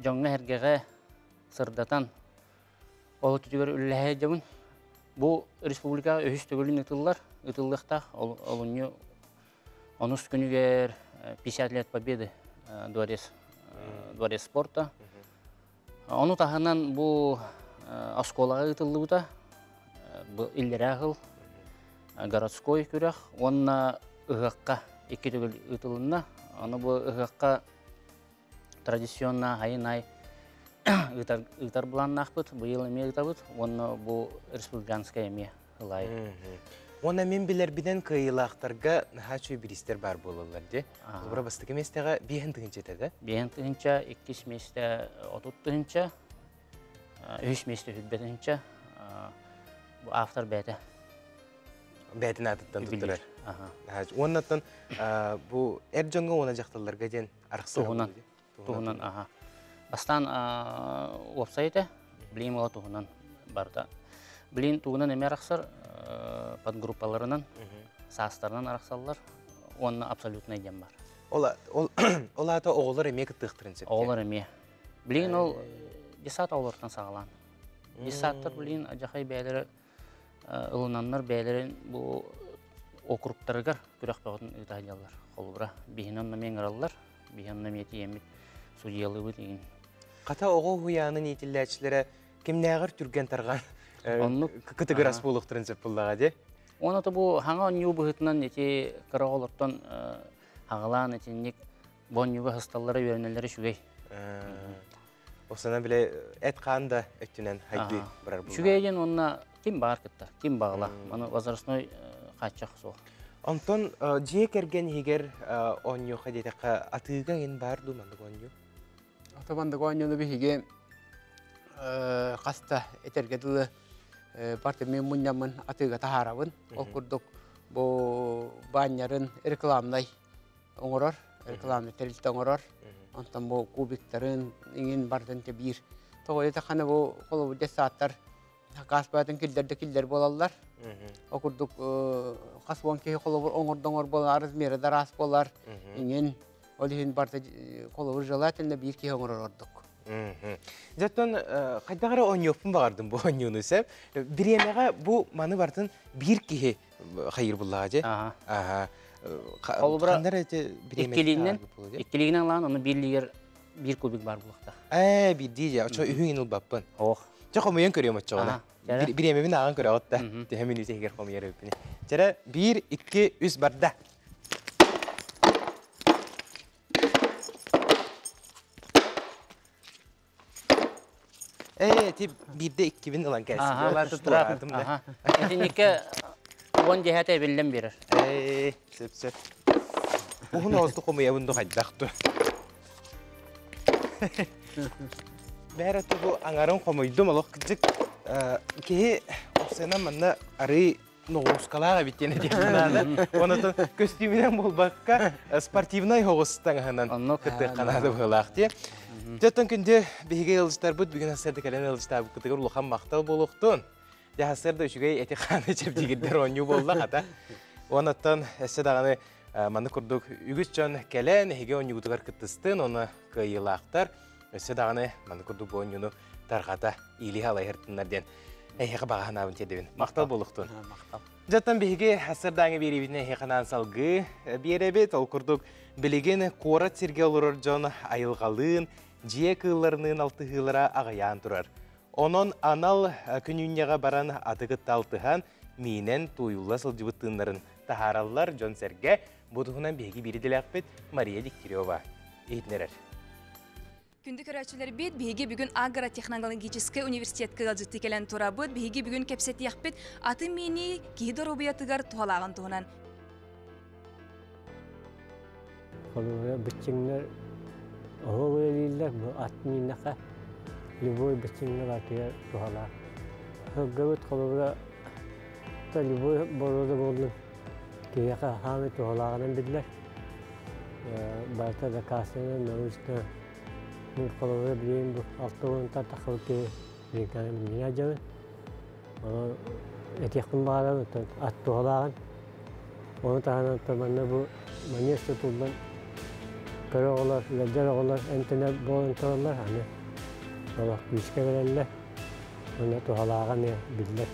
jonga hergege sırdatan Olu tütüger üllehe jamın bu respublika öhüstөгülün ıtıllar, ıtıllıqta olunyu 10 günüger 50 лет победы дворец спорта. Onu tahanan bu askolağa ıtıllı buta, bu illere ağıl, городской күрәк, онна ыгакка икки түгел ытылынна, аны бу ыгакка традиционна хайын-ай ытар буланнахпыт, быйыл эме ытабыт, онна бу республиканская эме ылай. Ona men bilen kıyılaqtarga haçu biristер бар болалар де. Бара бастыгы местеге биен тыгынча да? Биен тыгынча, 2 месте отут тыгынча, 3 месте хүтбетынча, бу автор бәті. Бәтін атыттан тұттырар. Оннаттан бу әржонға ona жақталарға ден арқсы Туғынан, Бастан веб-сайты, білейм ола туғынан барда. Білейм туғынан әме арақсар, подгруппаларынан, састарынан арақсалар, оны абсолютно еден бар. Ола ата оғылар әме кіттіқтірін сепке? Оғылар әме. Білейін ол десат оғылардан сағалан. Десаттар білейін ажақай бәлері, ылынанлар бәлерін бұл округтарығар күрек бағытын ұйтағылар. Қолыбыра бейінонна мен ғыралылар, бейінонна меті емет судиялы бұд еген. Қата оғы хуяның етілләтшілері кемнәғір түрген тарған күтігір ас болуқтырын сеп бұлдаға де? Оны бұл хаңа онью бұғытынан еті қыра олырттан хағылан етіннек бонюға хысталары өрінелері шүгей. Осына біле әт қағында өттінен хайды бірар бұлдаға? Шүгейден онына кем бағар кітті, кем бағыла. Оны возрастной қатшақ сол. Антон, жие керген егер онью қадетіқі атыға ен бар думандық онью? Атабандық онюны бігеге қаста етергеділі парты мен мұнямын атыға тахарабын. Ол күрдік бұл банярын рекламнай оңырар, рекламны тәрілті оңырар. Антон бұл кубиктарын еңін бардын тәбір. Тоғы еті қаны бұл қолы бұл десаттар Қаспаятын кілдер болалар. Оқырдық қасуан кей қолы бұр оңыр-доңыр болар, размері дарас болар. Еңен олығын барды қолы бұр желательно бір кей оңыр ордық. Жаттан қайдағыра оньопын бағардым бұл оньюны сәп. Бір емеға бұл маны бардың бір кей қайыр бұллаға же? Қолы бұра еккелігінен лаған оны бір кубик бар бұлықта. Bir deyce, o ühün il bappın. Oh. Çok omuyan görüyorum açıkçası. Bir yemeğin ağın görüyor hatta. Hemen yüzeye gel omuyan öpünü. Çare 1 2 3 barda. Bir de 2000 olan gelsin. Yolar tutturardım da. Etinlikle 10 cihete bildim bilir. Söp. Uğun oldu omuyan bunu haydaktı. Бәрі бұл аңарын қомойдым олық күдік кейі оқсайна манна ары ноғускалаға біттені деймінады. Онытын көстюмінен бұл баққа спортивнай оғыстан ғанан күтті қанады бұғылақ де. Жаттан күнде бейге елжістар бұд, бүгін асырды кәлен елжістар бұл күтігір ұлыған мақтал болуқтың. Де асырды үшігей әте қаны чеп дегендер оңю болды қата. Онытын әсі дағаны маны күрдік үгіс жон кәлен әйге оңю ұтығар күттістін, оны күйілақтар. Өсі дағаны маны күрдік бұл оңюны тарғата илі алай ғыртынларден әйеға бағаған абын тедебін. Мақтал болуқтың. Жаттан бейге асырдаңы беребіне әйеқанан салғы беребет, ол күрдік білеген қорат серге олырыр жон айылғалын, жие кылларының алты ғылыра ағаян тұрар. Onun anal күнүнняға баран атығыт алтыған мейнен туюлла сылжыбыттыңларын тахараллар Жон Серге бұдығынан бейгі береділі ақпет Мария Дегтярева. Ейтінерер. Күнді көрәтшілер бет бейге бүгін Агротехнологический университетке ғалжытты келен тұра бұд, бейге бүгін кәпсеті яқпет аты мені кейді робиятығар туғалағын тұғынан. Қолуға bütçünler oğul öyleydiler bu atminaka любой bütçünler atıya tuhala. Hıggavut kolubra da любой boroda boldun. Kiyaka hami tuhalağının bildiler. Barta da kasının navuşta bu kolubra bileyim bu altı onta takıl ki bilkanın bildiğine canı. Onu etiyakın bağlamı at tuhalağın. Onu tahanan tabanına bu manyasta tuldan kara olar, ledler olar, entene boğuntular hani. Ola güçke verenler, onu tuhalağa ne bildiler.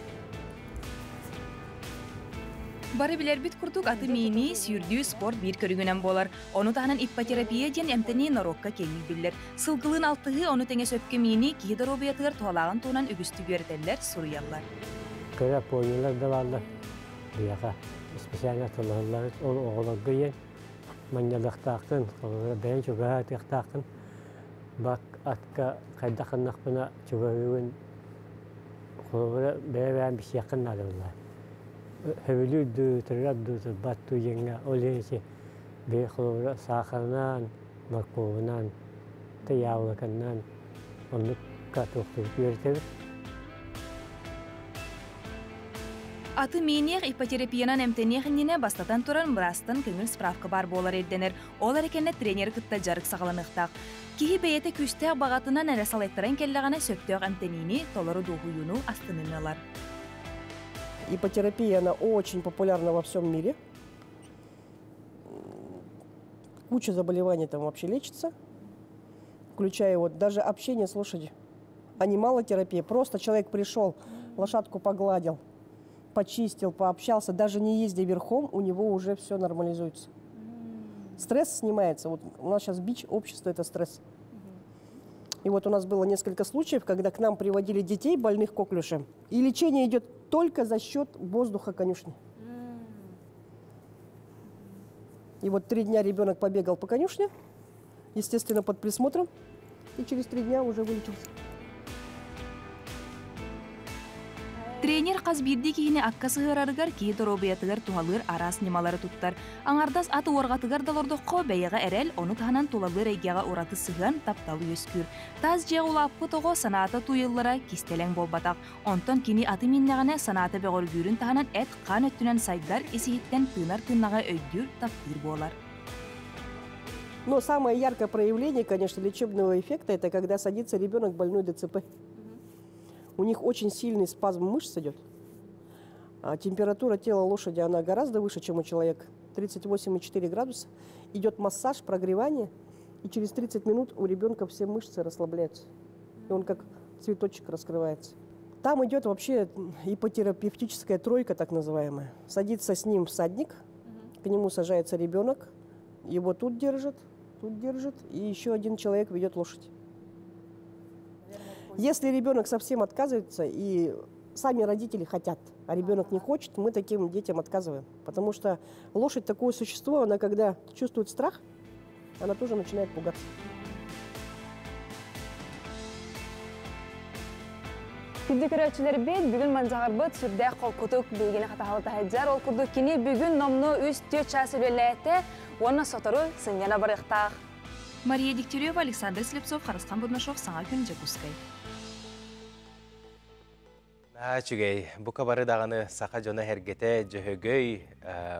Bari biler bit kurduk atı mini sürdüğü spor bir körügünen bolar. Onu tahanan ipoterapiya diyen emteni narokka kemik bildiler. Sılgılın altığı onu tenge söpke mini kihide robiyatığır tuhalağın tuğunan ügüstü görderler, suruyallar. Kara poğunlar da varlar. Buyağa spesial atılırlar, oğlan gıyen. Manyalıqtaqın, ben çugağa tiqtaqın. Bak atka qaydaqınaq buna çugağın qolura ben bir şey yakınladı bunlar. Hevlüdü, tırabdı, battı yenge, oleyse bir qolura sağanan, markovunan, teyavlakandan onu katoqtu yürütür. Аты мениях ипотерапиядан эмтенехинне бастатан туран брастан көңүл справка бар болар элденер. Ол эрекенне тренер кытта жарык сагаламыктак. Кихи бейете күстәк багатынан әрәсал еттірен келләгіне сөптөк әмтенини толору духуюну астыныналар. Ипотерапия, она очень популярна во всем мире. Куча заболеваний там вообще лечится, включая вот даже общение с лошадью. Анималотерапия. Просто человек пришел, лошадку погладил, почистил, пообщался, даже не ездя верхом, у него уже все нормализуется. Стресс снимается. Вот у нас сейчас бич общества – это стресс. И вот у нас было несколько случаев, когда к нам приводили детей, больных коклюшем, и лечение идет только за счет воздуха конюшни. И вот 3 дня ребенок побегал по конюшне, естественно, под присмотром, и через 3 дня уже вылечился. Тренер қаз бирди кийини акка сыгырарыгар кии торобиятыгар тухалыр арас немалары туттар. Аңардас аты оргатыгар далордоққо бәйеға әрел, оны таханан тулалыр әйгеға ораты сыган тапталы өскүр. Таз же улаппы тоғы санаата туйыллара кистелең болбатақ. Онтон кини аты миннағане санаата бәғоргүрін таханан әт қан өттінен сайдар есихиттен тынар-тыннаға өйдүр таптыр болар. Но самое яркое проявление, конечно, лечебного эффекта – это когда садится ребенок больной ДЦП. У них очень сильный спазм мышц идет. А температура тела лошади, она гораздо выше, чем у человека. 38,4 градуса. Идет массаж, прогревание. И через 30 минут у ребенка все мышцы расслабляются. И он как цветочек раскрывается. Там идет вообще ипотерапевтическая тройка, так называемая. Садится с ним всадник, к нему сажается ребенок, его тут держит, и еще один человек ведет лошадь. Если ребенок совсем отказывается, и сами родители хотят, а ребенок не хочет, мы таким детям отказываем. Потому что лошадь такое существо, она когда чувствует страх, она тоже начинает пугаться. Күрдікірәтшілер бет бүгін манжағарбыт сүрдәк қолқұтық білгені қатағалы тағайджар. Ол күрді кені бүгін номны үст төт часы өлеләйті, оны сотыру сыңгена барықтақ. Мария Дегтярева, Александр Слепцов, Харасхан Буднашов, Саңа күн Жекускай. Чүгей, бұқа бары дағаны сақа жона әргеті жөһөгөй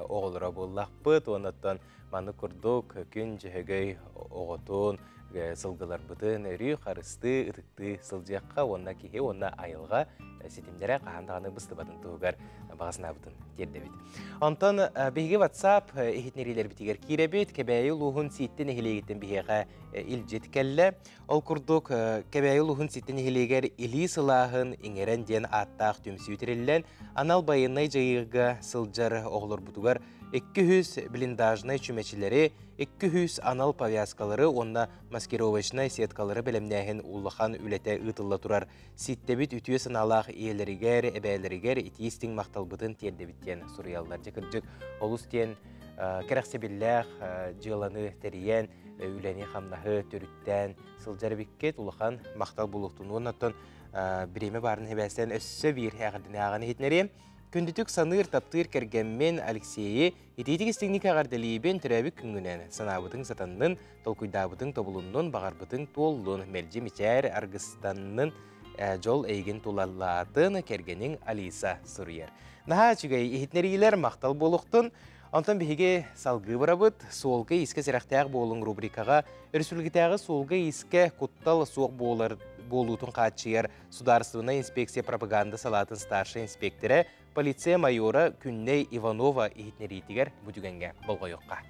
оғылыра боллақпыт, оныттан маны күрдік күн жөһөгөй оғытын, сылғылар бұтын, үрі, қарысты, ұтықты сылжаққа, онна кеге, онна айылға сетімдері қағандағаны бұсты батын тұғығар бағасына бұтын тердебет. Онтан бейге WhatsApp ехетнерелер бітігер кейребет, кәбәйі лұғын сейттен ехелегеттен бейге ил жеткәлі. Ол күрдік кәбәйі лұғын сейттен ехелегер илі сылағын еңерен ден аттақ түмсі өтерелілен, анал байынай жайыға сылжар оғылыр бұтығар 200 блиндажнай чүмәчілері, 200 анал повязкалары, онна маскировочнай сеткалары білімнәхін ұлыған үләті ұтылла тұрар. Ситтебіт үтіе сыналақ иелерігер, әбәлерігер, итейістің мақталбытын тердебіттен сұрыялар. Жекірджік олыстен кәрәқсебілләқ, жыланы тәріен, үләне қамнағы түріттен сылжар біккет ұлыған мақтал бұлықтың. Оннаттан біреме барын әбәстен өссі бір әғірдіне ағаны етнерем. Күндітік саныр таптыр кәргеммен Алексейі етейтік істігні қағардалейбен түрәбік күнгінен санабытың сатанның, толкуйдабытың тобылынның, бағарбытың толлың, мәлжі митер арғыстанның жол әйген толалатын кәргенің Алиса Сурьер. Наға чүгей ехетнерейлер мақтал болуқтың, онтан бейге салғы бұрабыт, солғы еске сәрақтағы болың рубрикаға, өрсілгітағы солғы еске құттал соқ болуытын қатшығыр Сударственная инспекция пропаганда салатын старший инспекторы полиция майора Күнней Иванова ехетнерейтігер бүдігенге болға yoqqa.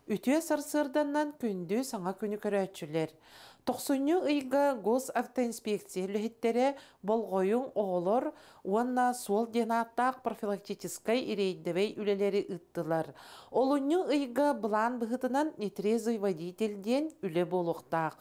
Үтіе сарсырданнан күнді саңа күні көрәтшілер. 90 ыйга госавтоинспекция лүхеттере болғойың оғылыр, уанна сол денаттақ профилактическай ирейдевей үлелері ыттылар. Олуңы ыйга бұлан бұғытынан нетрезвый водительден үле болуқтақ.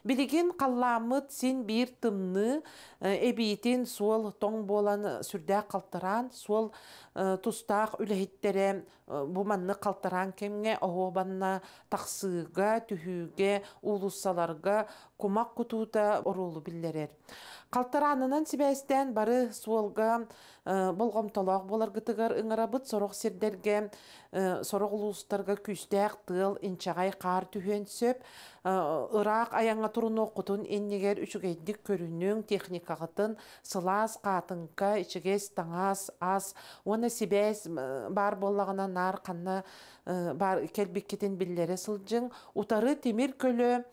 Билеген қалламыт сен бір тымны әбейтен сол тоң болан сүрдә қалтыран, сол тұстақ үлехеттере бұманны қалтыран кемге оғобанна тақсыға, түхіге, улуссаларға кумақ құтуыта орулы білдерер. Қалтыранынан себәстен бары суолға болғамталақ боларғытығар ұңырабыт сорық сердерге, сорық ұлыстарға күстәқ тыл, инчағай қар түхен сөп, ұрақ аяңа тұрын оқытын еннегер үшігейдік көрінің техникағытын сылас қатынқа, ішігес таңас, ас, оны себәс бар болағына нар қанна бар келбеккетін білдері сылжың, ұтары темір көлі,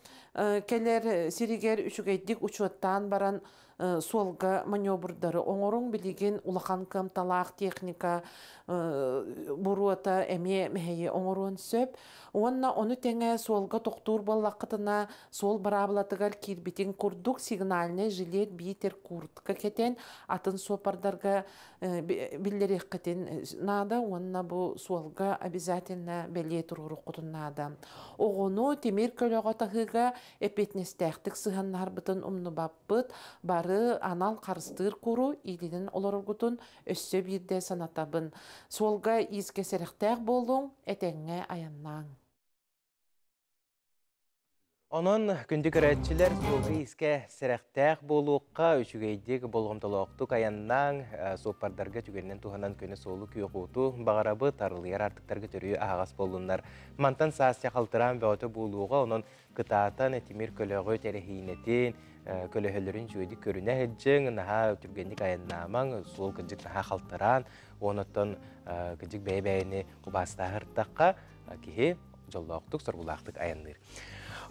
келер сиригер үшігейдік ұчуаттан баран солға маневрдары оңырың білеген улақан кымталақ техника бұруата әме мәйе оңырын сөп. Онна оны тәңе солға тоқтур болақытына сол барабылатығар кирбетін күрдік сигналіне жилет бейтер куртқа кетен атын сопардарға білдерек кетен нада, онна бұл солға обязательно бәле тұрғыры құтын нада. Оғыну темір көліға тағыға әпетнестәқтік сығаннар бұтын ұмны баппыт, бары анал қарыстыр құру, илінің оларғытын өссө бірде санатабын. Солға изге сәріқтәқ болуң, әтәңе аяннаң. Onun gündük öğretçiler solga iske serextaq boluqqa üçügeydik bolğamtaloqtuk ayandan sopardarga tügenen tuhanan köne solu kuyuqutu bağarabı tarılıyar artıktarga törüyü ağas bolunlar. Mantan saasya qaltıran bəotu boluğa onun qıtaatan etimir kölöğü terehinetin kölöhölörün jüydik körüne hecjin naha ötürgendik ayannaman sol kıncık naha qaltıran onutun kıncık bey-beyini qubastahırtaqqa kihi jolloqtuk sorgulaqtık ayandır.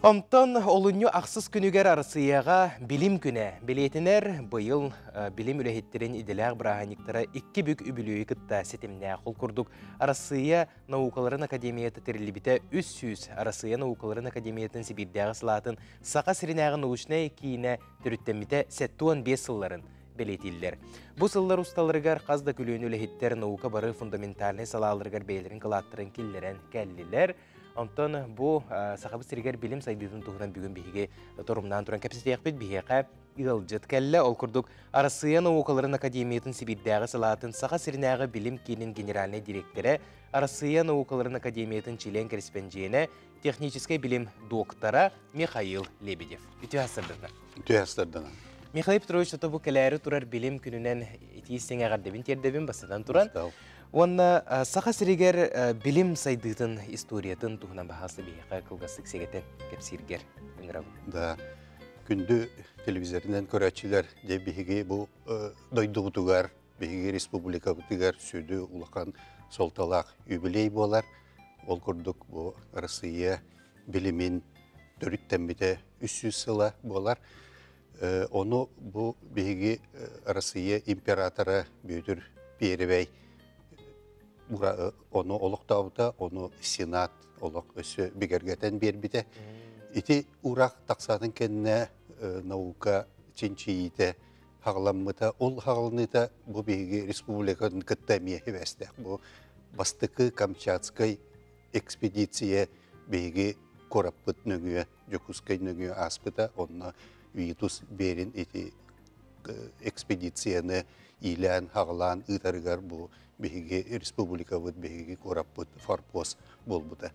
Omton olunyu aqsız günüger arasıyağa bilim güne. Biletiner bıyıl bilim ülehitlerin idilag brahaniktara 2 büyük übülüyü kıtta setimne akıl kurduk. Arasıya Naukaların Akademiyatı terilibite 300 Arasıya Naukaların Akademiyatın Sibirdağı sılatın saqa sirinağın uğuşna ekiyine türüttemite 75 yılların belirtildiler. Bu sıllar ustalarıgar qazda külüğün ülehitler nauka barı fundamentalini salalarıgar beylerin kılattırın killeren kelliler. Ondan bu sahabı siriger bilim saydıdın tuğunan bugün bihige torumdan turan kapsitiyaq bit bihiqa ılcıt kelle ol kurduk. Arasıya Naukaların Akademiyatın Sibirdağı salatın saqa sirinağı bilim kinin generaline direktore Arasıya Naukaların Akademiyatın Çilen korrespondiyene texnikiskay bilim doktora Mikhail Lebedev. Ütü hasırdana. Ütü hasırdana. Mikhail Petrovich bu keleri turar bilim gününen itiyisin ağardabin terdabin basıdan turan. Onda saqa siriger bilim saydıdın istoriyatın tuğunan bahası bihiqa kılgasık segeten kepsirger. Da gündü televizorinden köreçiler de bihige bu doyduğutugar bihige respublika bitigar südü ulaqan soltalaq übiley bolar. Ol kurduk bu Arasıya bilimin dörütten bite 300 yıla bolar. Onu bu bihige Arasıya imperatora büyüdür Pieribey onu oluqtauta, onu senat oluq ösü bigergeten berbite. İti uraq taqsadın kendine nauka çinçiyite hağlanmıta, ol hağlanıta bu bihige respublikanın kıttamiye hevestek. Bu bastıkı Kamçatskay ekspedisiye bihige korapıt nögüye, Jokuskay nögüye aspıta, onunla Vitus berin iti ekspedisiyene ilan hağlan ıtarıgar bu bihige respublika bud bihige koraput farpos bolbuta.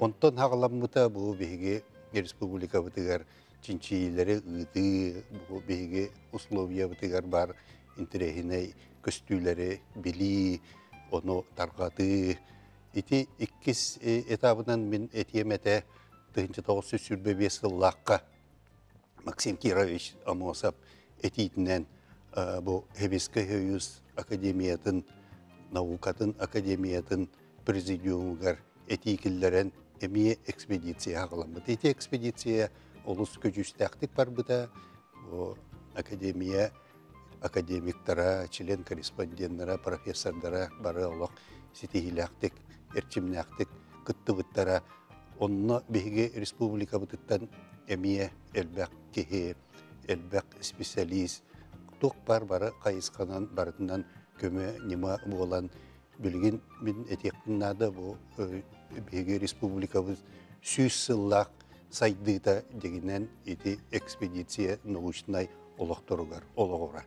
Ondan hağlanmıta bu bihige respublika budigar çinçileri ıdı bu bihige uslovya budigar bar interehine köstüleri bili onu tarqadı. İti ikkis etabından min etiyemete 1905 yıllıqqa Maksim Kirovich Amosov etitinden bu Hebiskay Höyüz Akademiyatın Naukatın Akademiyatın Prezidiumugar etikillerin emiye ekspedisiye hağlanmadı. Eti ekspedisiye olus köcüstaktik var bu da o akademiye akademiktara, çilen korrespondentlere, professorlara barı olaq sitihilaktik, erçimnaktik, kıttı bıttara onunla bihige respublika bıtıttan эмие элбек кеһи элбек специалист тук бары кайысканан барытынан көмө нима болан билген мен этекнада бу беге республикабыз 100 сыллак сайдыта дегенен эти экспедиция научный олохторугар ологора.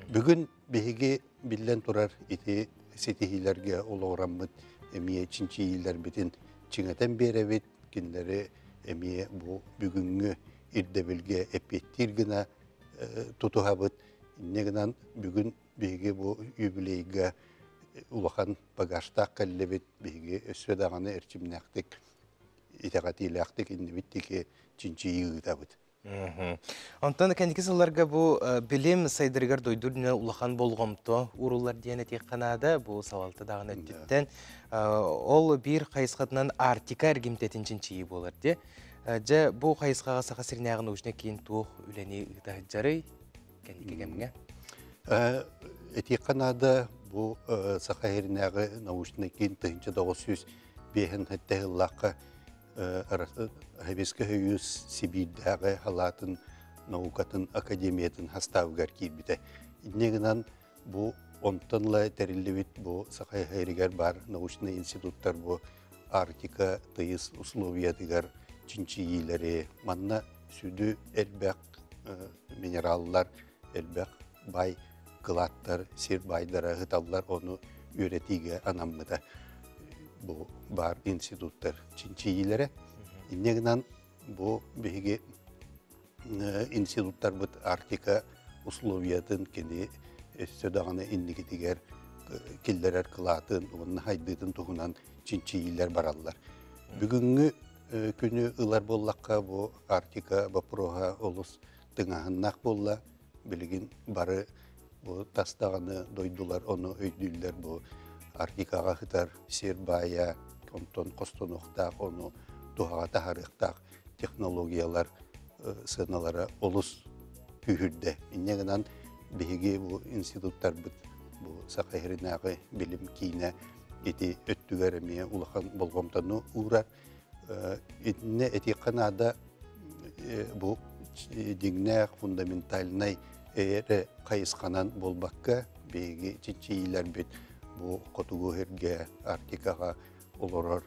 Бүгүн беге билен турар эти сетихилерге ологораммыт эмие чинчиилер битин чиңетен беребит киндери эмие бу бүгүнгү ирдебилге эпеттир гына тутухабыт негенан бүгүн беге бу юбилейге улахан багажта каллебит беге өсөдаганы эрчимнактык итагатилактык индибиттики чинчиигытабыт. Онтан кәндекі сылларға бұл білім сайдырғар дойдырына улахан болғымты урулар дейіне тек қанада бұл савалты дағын өттіттен. Ол бір қайысқатынан артика әргімтетін чинчиі болар де. Жа бұл қайысқаға сақа сірнағын ұшына кейін туық үләне ұйтағы жары кәндекі кәміңе? Тек қанада бұл сақа сірнағы наушына кейін 1900 бейін әттәғылаққа Хабеске хүйіз Сибирдағы халатын, наукатын, академиятын хастаугар кейбіті. Негінен бұл онтанла тәрілівет бұл сақай хайригар бар научный институттар бұл Арктика, тыйыз условиятыгар чинчиилері, манна сүді әлбәк минераллар, әлбәк бай кылаттар, сер байдара ғыталлар оны өретиге анаммыда. Bu бар институттар чинчиилері. Негнан bu беге институттар бұд Арктика условиятын кені сөдағаны иннигетігер келдерер қылатын, оның хайдыдың тұғынан чинчиилер баралар. Бүгінгі күні ылар боллаққа bu Арктика бапыроға олыс тыңағыннақ болла, білген бары bu тастағаны дойдулар, оны өйділер bu Арктикаға хытар Сербая, онтон Костоноқтақ, оны туғаға тахарықтақ технологиялар сыналары олыс күйірді. Иннегінен беге бұл институттар бұд, бұл сақайырынағы білім кейіне еті өттігер әме ұлақан болғамтаны ұғырар. Етіне әте қанада бұл деңнәқ фундаментальнай әрі қайысқанан болбаққа беге чинчиилер бет bu kotugu herge Арктикаға олорор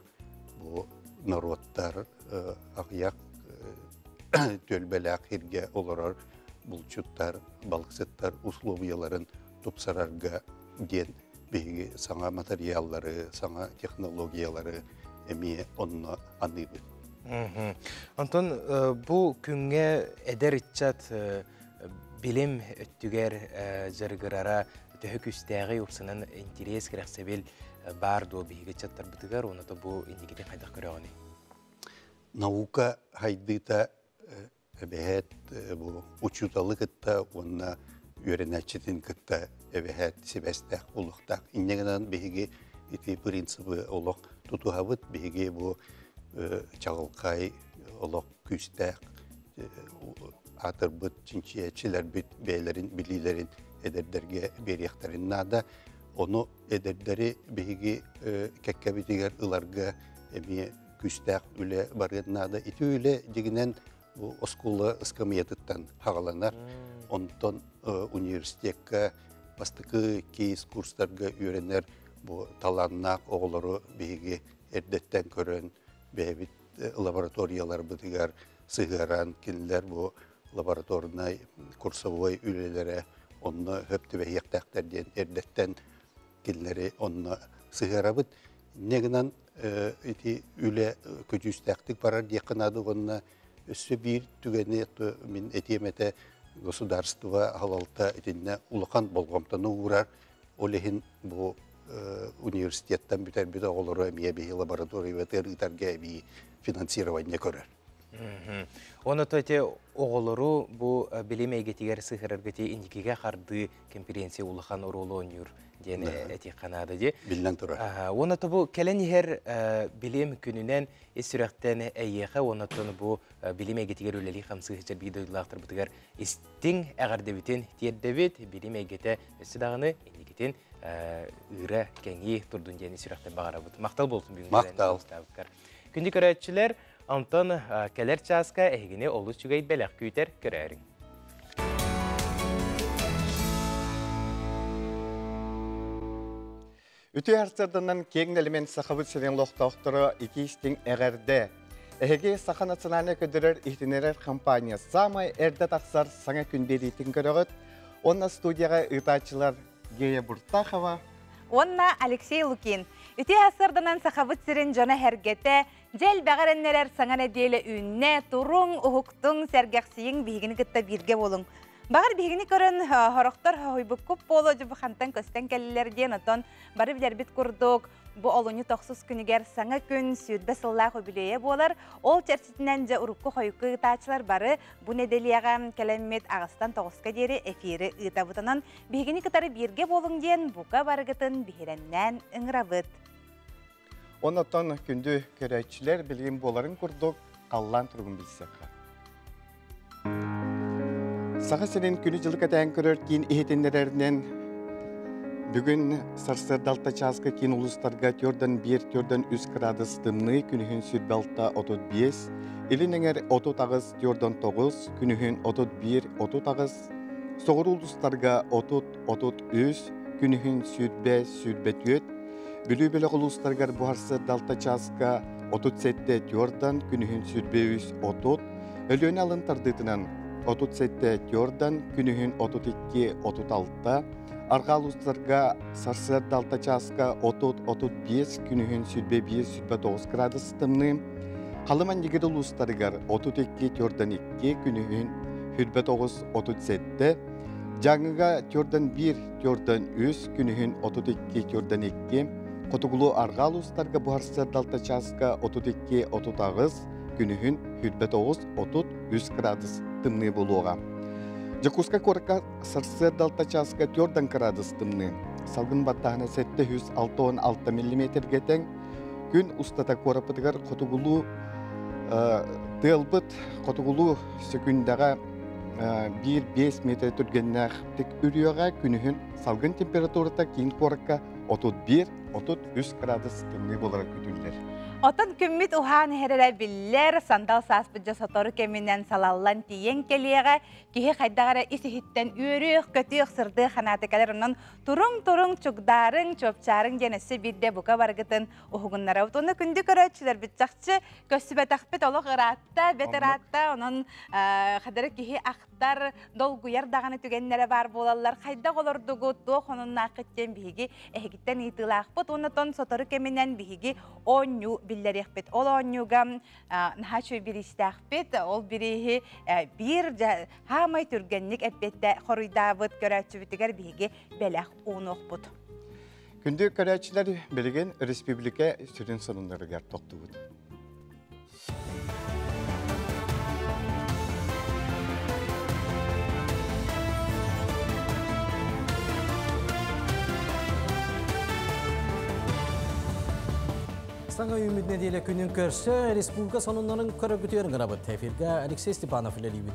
bu народтар aqyaq tölbelaq herge oloror bulçuttар, balıqsıttar условияларын тупсарарга ден беге саңа материаллары, саңа технологиялары эми онно аныбыт. Антон, bu күнгө эдер итчат билим өттүгер жаргырара төһөк үстәгы урсынан интерес керәксәбел бар до биге чаттар битгәр, оны да бу индигите кайда көрәгәни. Наука хайдыта бәһәт бу учуталыкта, онна үрәнәчетин кытта бәһәт себәстә улыкта. Иннегәнән биге ити принципы олык тутуһабыт биге бу чагылкай олык күстә атырбыт чинчиячиләр бит бәйләрен билиләрен ederdерге берияқтарыннада, onu ederderi bihi kekkebitiger ılarga emi küstaq üle barınnada iti üle diginen bu oskula ıskamiyatıttan hağalanar. Ondan üniversitekka bastıkı keyiz kurslarga öğrenler bu talannak oğulları bihi erdetten körön behbit laboratoriyalar bitiger sığıran kinler bu laboratoruna kursavoy ülelere onu höptü ve yaktaqtarden erdetten kinleri onu sığırabıt. Neginen iti üle köcüstaktık parar yakınadı onunla üstü bir tügeni min etiyemete государство халалта etine ulukan bolgamtanı uğrar. Olehin bu üniversitetten biter bir de olur emiye bir laboratuvarı ve territorge bir finansирование görer. Onu tete oğulları bu bilim eğitiger sıhırırgıtı indikige kardı konferansiya ulukan rolu oynuyor diye eti kanadı diye. Bilinen tura. Onu da bu kelen her bilim gününden sürekten eyyeğe onu da bu bilim eğitiger üleli hamsı hiçbir bir duyulaktır bu diğer istin eğer devitin diğer devit bilim eğite sıdağını indikitin ıra kengi turdun diye sürekten bağıra bu. Maktal bolsun bir Maktal. Günlük öğreticiler Антон келер часка әйгіне олы чүгей бәләк күйтер көрәрің. Үті әрсірдінен кең әлімен сақыбыт сирен лоқтауқтыры икештің әғәрді. Әге Саха национальный көдірер ихтенерер компания самай әрді тақсар саңа күнберейтін көрігіт. Онна студияға ұтачылар Гея Буртахова. Онна Алексей Лукин. Үті әрсірдінен сақыбыт сирен жона әргеті, жел бәғареннерер саңа нәделі үнне, тұрың, ұхықтың, сәргәқсейін бейгіні күтті бірге болың. Бағыр бейгіні көрін хорықтар хойбы көп болу жүбі қантан көстен кәлілерден отон бары білер бит күрдік. Бұ олуны тоқсыз күнігер саңа күн сүйдбі сыллақ өбілейе болар. Ол чәрсетінен жа ұрыққы қойыққы ұтачылар бары бұ неделияға кәлеммет ағыстан тоғысқа дері эфирі ұтабытынан бейгіні күтары бірге болың ден бұқа барығытын бейреннен ұңырабыт. Онотон күнді көрәтшілер білген боларын күрдік қаллан тұрғын білсеқі. Саға сенен күні жылы кәтән көрер кейін ехетендерерінен бүгін сарсыр далта часқа кейін ұлыстарға түрден 1-3 градус дымны күнігін сүрбалта 35, елініңер 30 түрден 9, күнігін 31-30, соғыр ұлыстарға 30-33, күнігін сүрбе-сүрбе-төт, бүлі-бөлі ұлыстарға бұғарсыр далта часқа 37 түрден күнігін сүрбе-30, өліні алын тардытынан 37 түрден күнігін 32-36, Арғал ұстарға сарсыр далта часқа 30-35 күнігін сүрбе-1-9 градус тымны. Қалыман егер ұлыстарығар 32-2 күнігін сүрбе-9-37. Жаңыға 4-1-3 күнігін 32-2. Қотығылу арғал ұстарға бұғарсыр далта часқа 32-30 күнігін сүрбе-9-33 градус тымны болуға. Жакуска корка сарсыр далта часқа 4 градус тымны. Салгын баттағына сәтті 106 мм гетен. Күн ұстата корапыдығар қотығылу тылбыт, қотығылу секундаға 1-5 метр түргеннәқ тек үріяға күнігін салгын температурата кейін корка 31-33 градус тымны болар күтілдер. Отын күммит ухан хереле биллер сандал саспыджа сотору кеминен салаллан тиен келеге кихи хайдагара исихиттен үрүх көтүх сырды ханатыкалар онон турун чугдарың чопчарың денеси бирде бука баргытын ухугуннара утуну күндү көрөчүлөр битчакчы көсүбетахпет олох ыраатта бетераатта онон хадары кихи ахтар долгуяр даганы түгеннере бар болалар хайда олордугу туох онун акыттен биги эхигиттен итылаакпыт онотон сотору кеминен биги онню биллерехпет ол оннюгам нахачу биристахпет ол бирихи бир хамай түргенник эппетте хоруйдабыт көрөчүбүтүгер биги белах уунуокпут. Күндү көрөчүлөр билген республика сүрүн сонундарыгар токтубут. Саңа үміт неделе күнін көрсі, республика сонунların көрігітерін ғырабыт. Эфирге Алексей Степанов үлелейбін.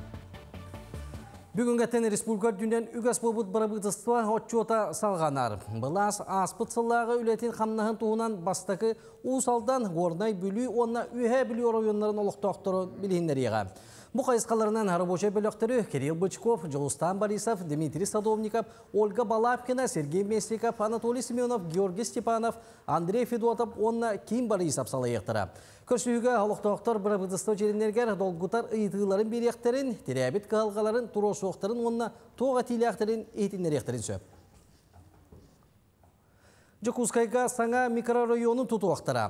Бүгінгі тән республика дүнен үгас болбыт барабытыства отчота салғанар. Бұлас аспыт сыллағы үлетін қамнағын туғынан бастықы ұсалдан ғорнай бүлі, онна үйе бүлі орайонларын олықтақтыры білейіндер еға. Бұл қайысқаларынан рабочий бөліктері Кирилл Бычков, Жолустан Борисов, Дмитрий Садовников, Ольга Балапкина, Сергей Месников, Анатолий Семенов, Георгий Степанов, Андрей Федотов, онна Ким Борисов салайықтыра. Көрсүйігі алықтақтар бірабыдысты жерінергер долгутар ұйытығыларын беректерін, теребет қағалғаларын, туросуқтарын, онна тоға тилияқтерін, ейтінеректерін сөп. Жокускайға саңа микрорайонын тұтуақтыра.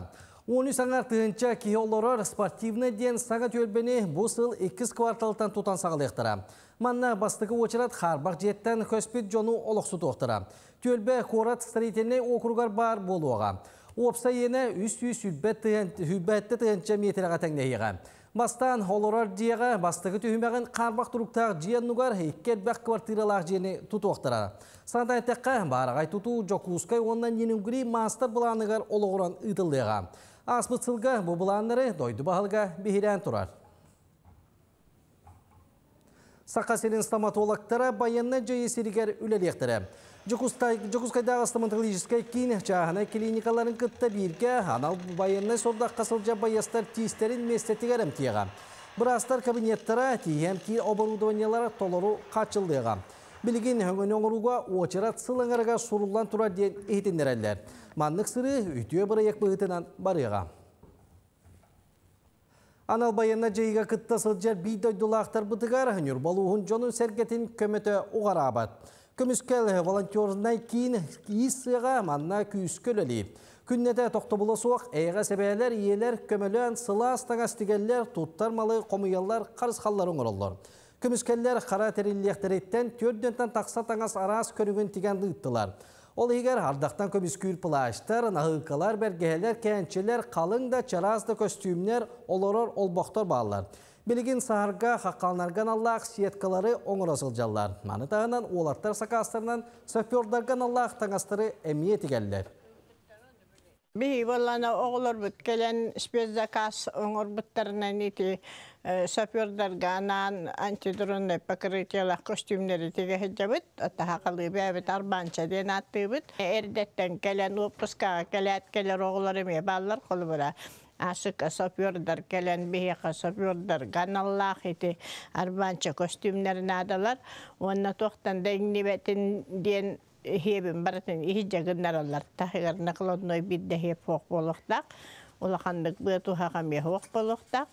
Оны саңар тығынча кейолларар спортивны ден саңа төлбені бұсыл 2 кварталтан тұтан сағылықтыра. Манна бастығы очырат харбақ жеттен көспет жону олықсы тоқтыра. Төлбе қорат строительный округар бар болуға. Опса ені үс-үс хүббәтті тығынча метріға тәңнейіға. Бастан оларар жиеға бастығы түйімәғін қарбақ тұрықтақ жиеннугар 2 квартиралақ жені тұтуқтыра. Саңдай тәққа барағай тұту Жокускай оннан еніңгірі мастар бұланығар олығыран ұйтылдыға. Аспыт сылға бұл бұланлары дойды бағылға бейірен тұрар. Сақасерін стоматологтара баянна жайы серігер үлелектірі. Жокускайдағы стоматологической кейін чағына клиникаларын кытта бірге анал байынны сордақ қасылжа байастар тиістерін местетігер әмтеға. Бірастар кабинеттара тием ки оборудованиялары толыру қачылдыға. Білген өңін оңыруға очырат сылыңарға сурулан тұра ден ехтендерәлер. Маннық сыры үйтіе бірайек бұғытынан барыға. Анал байынна жайға кытта сылжар бейдойдулақтар бұтығар үнір болуғын жонын сәргетін көметі ұғар абад. Көміскел волонтернай кейін киіссіға манна күйіскөл әлі. Күннеті тоқтобылы суақ әйға сәбәлер, иелер, көмілен, сыла астаңастигелер, туттармалы қомыялар, қарысқалларын ұрылыр. Көміскелер қара тәрелілектіреттен төрдентен тақса таңас арас көрігін тигенді ұттылар. Ол егер ардақтан көміскүйір пылаштар, нағықалар, бәргелер, кәнчелер, қалың да чаразды костюмнер, олорор, олбоқтар бағалар. Білген сағырға қаққалынарған Аллах сиеткалары оңыр асылжалар. Маны тағынан олаттар сақастарынан сөпөрдарған Аллах таңастары әмиет егелдер. Бейі болана оғылыр бұт келен спез заказ оңыр бұттарынан еті сөпөрдарғанан антидронный покрытиялық костюмдері теге хеджа бұт. Отта хақылы бәбіт арбанча ден атты бұт. Әрдеттен келен ұппысқаға келет келер оғылар еме балылар қолы бұра. Асык сопёрдар келен бейеқа сопёрдар ганаллах ити арбанча костюмнерін адалар. Онна тоқтан дәңні бәтін ден хебін баратын ихи жағындар алар. Тахығар нақылодной бидді хеп хоқ болуқтақ. Олақандық бұйту хақаме хоқ болуқтақ.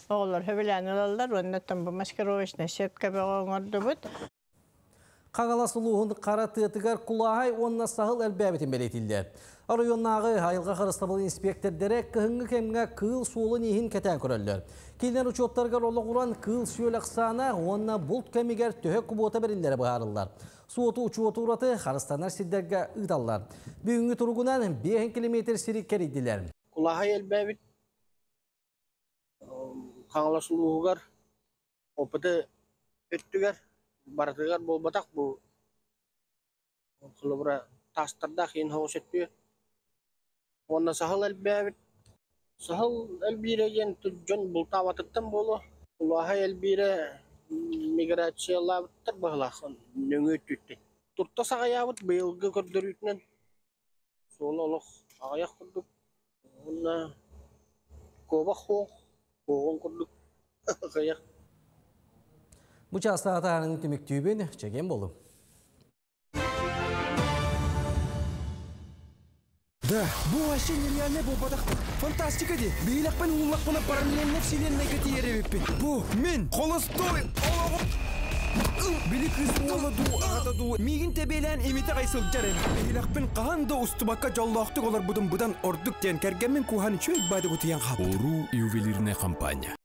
Оғылар хөбілән алалар. Онна тымбы маскировочна сетка бәғоңырды бұд. Қағаласылуғын қара тыетігер құлағай онна сағыл әлбәбетін бәлетілдер. Арайоннағы айылға қарыстабыл инспектордері кіхіңгі кемге кыл суылын ехін кәтен көрілдер. Келден учеттарға ролы құран кыл сүйел ақсана онна бұлт кәмігер төһе күбота бірілдері бағарылар. Суоты учуоты ұраты қарыстанар сиддерге ұйталар. Бүгінгі тұрғынан 5 километр сирик кәрейділер. Құлағай әлбәбіт қағаласылуғығар опыты өттігер бардығар бол батақ бұл қылыбыра тастарда кейін хоғыс өтті. Онна сахал әлбәбіт. Сахал әлбейреген түджон бұлтаватыттан болу. Құлағай әлбейре миграциялабыттар бағылақын нөңі өтті. Тұртта сағаябыт бұйылғы көрдір үйтінен. Сол олық ағаяқ көрдік. Онна көбақ қоғын көрдік. Ағаяқ. Бұча астағатағының түмік түйбен чеген болу. Да, бұл вообще нереальный бұл батақ. Фантастика де. Бейлақпен ұллақпына параллельно вселенной кәтиеребеппен. Бұл мен қолыстой. Білі кызын оладу, ағатаду. Мегін тәбейлән еметі қайсыл жарен. Бейлақпен қағанда ұстыбаққа жаллақтық олар бұдан ордық ден кәргенмен куғаны чөйт байды бұтыян қап. Ору ювелирная компания.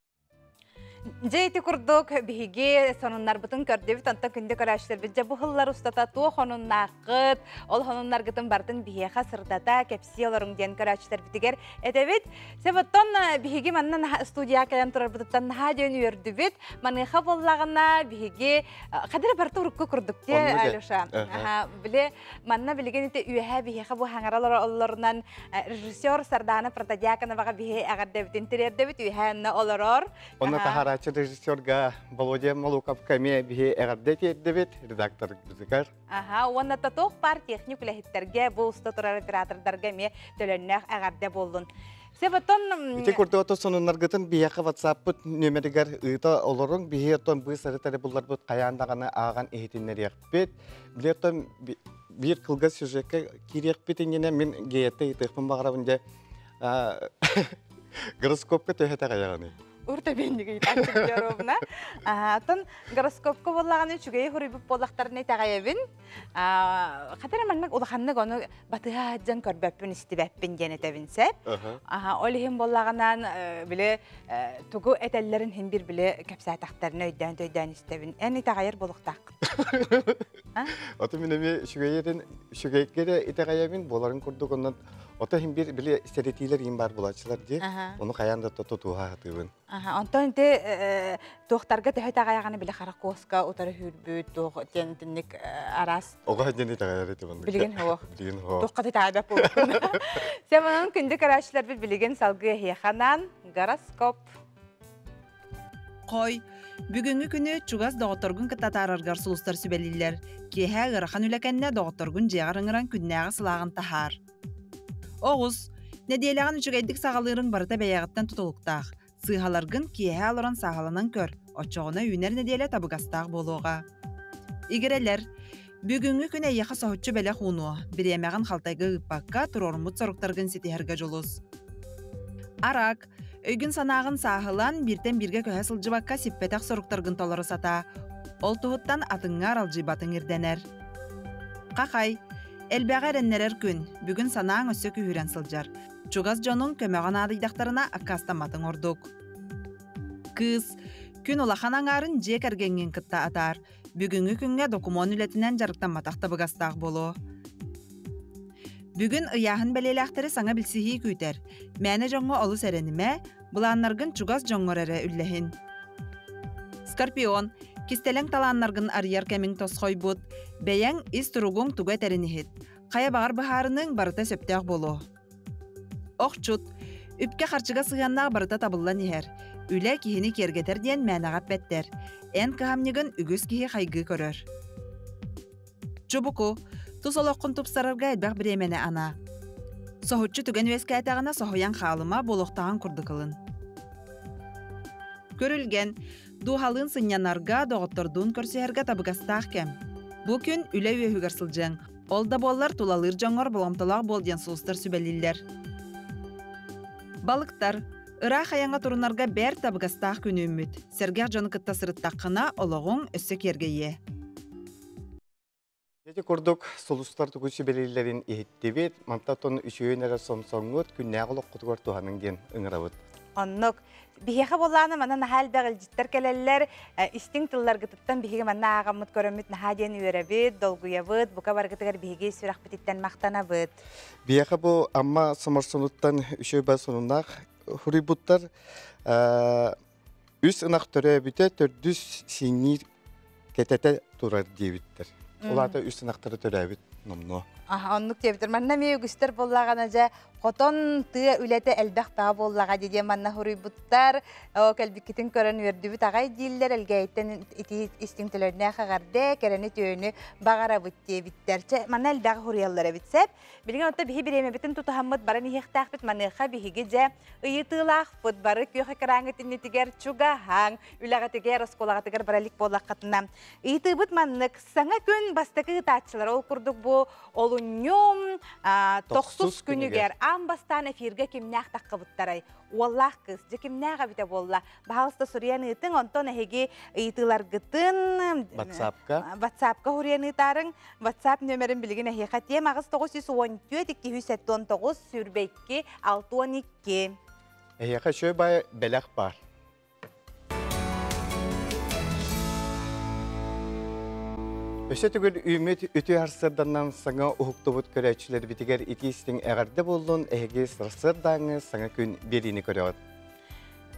Жейти курдук биһиги сонуннар бутун көрдөбүт анта күндө көрөштөр биже бу хыллар устата туу хонуннакыт ол хонуннар гытын бартын биһиха сырдата кепсияларың ден көрөштөр битигер этебит себоттон биһиги маннан студия келен турар бутуттан наха жөн үрдүбүт маныха боллагына биһиги кадыр барты урукку курдук те Алюша биле манна билеген ите үйе биһиха бу хаңаралар оллорунан режиссер Сардана Протодиаконова биһи агардебит интерьердебит үйе олорор режиссерга Володя Малуков каме бихе эгардет еддебет редактор бизгар. Онна татох пар техник лехиттерге бу статура оператордарга ме төлөннөх эгарде болдун. Себетон ите курдото сонуннар гытын бияка WhatsApp нөмеригер ыта олорун бихе тон бу саретаре буллар бут каяндаганы аган эхитиннер якпет. Билетон бир кылга сюжетке кирекпетине мен гете итепин багарабынча гороскопка төһөтө каяганы. Урта бендиге итачы ровна. Тон гороскопка боллаганы чугай хурибип боллактарны тагайбин. Катары маннак улаханны гону батыга жан көрбөппүн истибеппин денетебинсе. Олихим боллаганан биле тугу этеллерин хин бир биле кепсатактарны өйдөн истебин. Эни тагайыр болуктак. Аты менеме шугайкеде итагайбин боларын курдук ондан ота хин бир биле стереотиптер ин бар булачылар ди. Ону каянда тотуга хатыбын. Антон те тохтарга төһөтагайганы биле харакоска утары хүрбүт тох тентинник арас. Ога жени тагайры тебен. Билген хо. Билген хо. Тохкаты таада по. Семанын күндү карачлар билген салгы хеханан гороскоп. Қой, бүгінгі күні чугас доғыторгун кытатараргар сулустар сүбелилер. Кеһә ырахан үлекенне доғыторгун жеғарыңыран күннәғы сылағын тахар. Оғыз, неделяған үчігайдік сағалырың барыта бәяғыттан тұтылықтақ. Сыйхаларгын кеһә алыран сағалынан көр, очоғына үйнер неделя табыгастақ болуға. Игерелер, бүгінгі күн әйеқі соғытчы бәлі хуну, біремәғін қалтайғы ұппаққа тұрормұт сорықтарғын сетихерге жолыз. Арак, өйгін санағын сағылан бірден бірге көһә сылжыбаққа сиппетақ сорықтарғын толары сата, ол тұғыттан атыңар алжибатын ерденер. Қақай, әлбәғі әреннерер күн, бүгін санаң өсі күйірен сылжар. Чугас жонун көмөгөн адыйдактарына аккастаматын ордук. Кыз, күн улахан аңарын жек әргенген кытта атар. Бүгүнгү күнгө докумон үлетинен жарыктанматакта быгастаак болу. Бүгүн ыяхын белелектери саңа билсихи күйтер. Мәне жоңго олу сәрениме, буланнаргын чугас жоңгор эре үллехин. Скорпион, кистелең таланнаргын арьяр кемиң тосхой бут, бәйәң ис туругуң туга теринихит. Кая багар бахарының барыта сөптәк болу. Оқчут, үпке қарчыға сығаннағы барыта табылан ехер. Үлі кихini кергетер ден мәнағап бәттер. Ән кығамнығын үгіз кихи қайғы көрір. Чубуку, тұс олыққын тұпсарарға әдбәқ біремені ана. Соғытчы түген өске әтағына соғыян қалыма болуқтаған күрді қылын. Көрілген, дуғалын сынянарға доғыттырдуын көрсеерге табығастақ кәм. Бұл күн үлі өйігір сылжың. Олда боллар тулалыр жоңғыр боламтылақ болден сұлыстар сүбәлілер. Балықтар, ыра хаяңа турунарға бәр табығастақ күні үміт. Сәргәқ жоны кытта сырыттаққына олығың өссі кергейе. Жеде көрдік сұлыстар түгісі белелерін ехеттебет, мантатон үшеуін әрі сомсоңғыт күннәғылық құтығыр туғаның ден ұңырауыт. Оннық, бихеға боланы манан хәл бәғіл життер келелер, истің тыллар гытыттан бихеге манна ағамыт көріміт наға ден үйеребет, долгуябыт, бұқа барғытығар бихеге сүрақ бітіттен мақтанабыт. Бихеға бұл амма сымырсынуттан үшеу ба сонунақ хұрибуттар үс ынақ түрі біте түрдүс сиңир кетете тұрар дейбіттер. Олата үс ынақтары түрі бит номно. Оннық дебітір. Манна мей үгістер боллағана жа қотон тыя үлеті әлбәқ таға боллаға деде манна хұрибуттар, кәлбіккетін көрін өрдібіт ағай дейілдер әлгәйттен истіңтілеріне қағарды, кәрені түйіні бағара бұт дебіттер. Манна әлбәғы хұриялары бітсеп, білген отта біхи біреме бітін тұтахамыд барын ехтақ біт, манныға біхиге жа ұйытылақ бұт бары күйіқі қараңытын етігер чуға хаң, үләғатігер, осколағатығар баралік болақ қатына. Ұйыты бұт маннық саңа күн бастықы ұтатшылар ол күрдік бұ олуньум 90 күнігер амбастан эфирге кимнях таққыбыттарай. Уаллах кыз, же кимняға біте болла. Бағалыста сұриян ұйтын, онтон әхеге ұйтылар ғытын WhatsApp-қа хұриян ұйтарын. WhatsApp нөмерін білген әхе қатем ағыз 914-279 сүрбекке 612. Әхеға шөй бай бәләқ бар. Өсі түгіл үмет үті арсырданнан саңа ұхықтыбыт көрәтшілер бітігер итістің әғарды болуын әйге сырсырдаңы саңа күн беріні көрәуіт.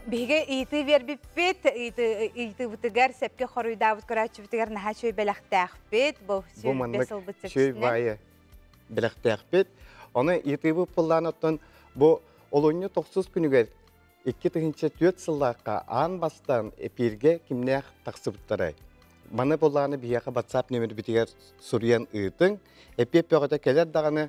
Бігі үйті вербіппет, үйті бұтығар сәпке қоруйдабыт көрәтші бітігер наға шөй бәләқтәқпет, бұл шөй байы бәләқтәқпет. Оны үйті бұп бұллан оттын бұл олуыны 90 күнігер 2-4 сыллаққа аң бастан эпирге кімнәқ тақсыбыттарай. Маны боланы бияқа WhatsApp нөмір бітігер сұриян ұйтың. Әпеп бөғіті келер дағаны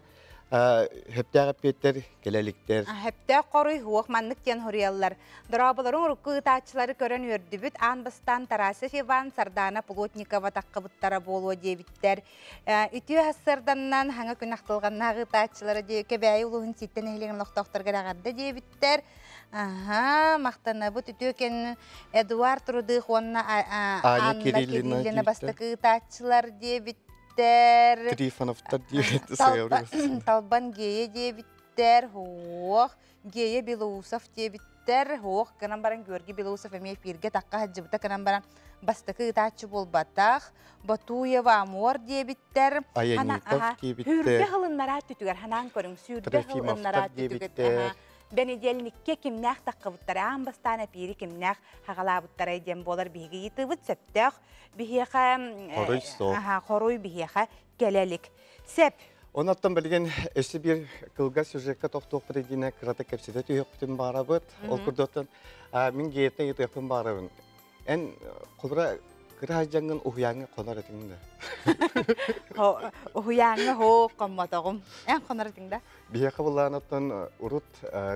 хөптәғіп беттер, келеліктер. Хөптәғ қорый хуақ маннық кен хұриялар. Дұрабыларын ұрқы ұтачылары көрін өрдібіт, Анбастан, Тарасов Иван, Сардана, Плотникова таққыбыттара болуы дебіттер. Үті ғасырданнан хаңа күн ақтылғаннағы ұтачылары кебәйі ұлығын сеттен әйлеген лоқтақтарға ағарды дебіттер. Мақтаны бұт үтөкен Эдуард Рудых, онна Анна Кириллина бастықы ұтачылар дебіттер. Трифоновтар дебітті сайырыз. Талбан Гея дебіттер, хоқ, Гея Белоусов дебіттер, хоқ, кінан баран Георгий Белоусов әмей фирге таққа хаджыбыта кінан баран бастықы ұтачы бол батақ, Батуева Амор дебіттер. Аянитов дебіттер. Хүрбе ғылыннара түтігер, ханан көрің, сүрбе ғылыннара түтігер. Бенедельникке кимнях таққыбыттары, амбастана пири кимнях хағалабыттары дем болар биге етібіт сәптәқ, бігеға қоруй бігеға келелік. Сәп. Онаттан білген өсі бір қылға сюжетқа тоқтуқ бірегіне қыраты кәпсеті түйіқтің бары бұд. Ол күрдіқтен мен гейеттен етіқтің бары бұд. En kolora kıracağın uhuyanı konar etinde. Uhuyanı ho kommatağım. En konar etinde. Bir yaka bulanattan urut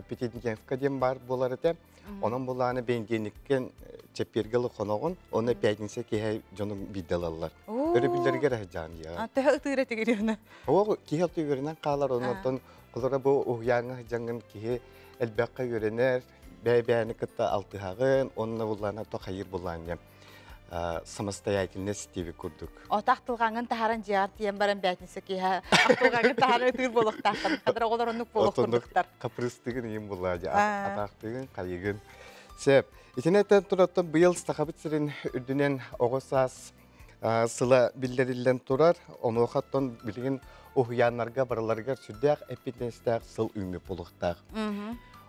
Petitnikenska diyen var bular etem. Onun bulanı bengenlikken çepirgeli konuğun, onu peytinse ki canım vidalalar. Öyle bildirge rahacan ya. Tehe ıtırete giriyorsun. O ki hatı görünen kalar ondan kolora bu uhuyanı hacangın ki elbette görünür. Beybeğini kıtta altı hağın, onunla bulanı to hayır bulanı. Самостоятельность gibi kurduk. O tahtılğanın taharan cihar diyen baran beytinse ki tahtılğanın taharan ıtır boluk tahtım. Kadar oğlar onluk boluk kurduklar. Kaprıstığın iyim buladı. Ataktığın kayıgın. Sep. İçinetten turattan bu yıl stakabıtsırın ürdünen oğusaz sıla bildirilden turar. Onu oxattan bilgin uhuyanlarga baralarga sürdüğük epidenstak sıl ümü buluqtaq.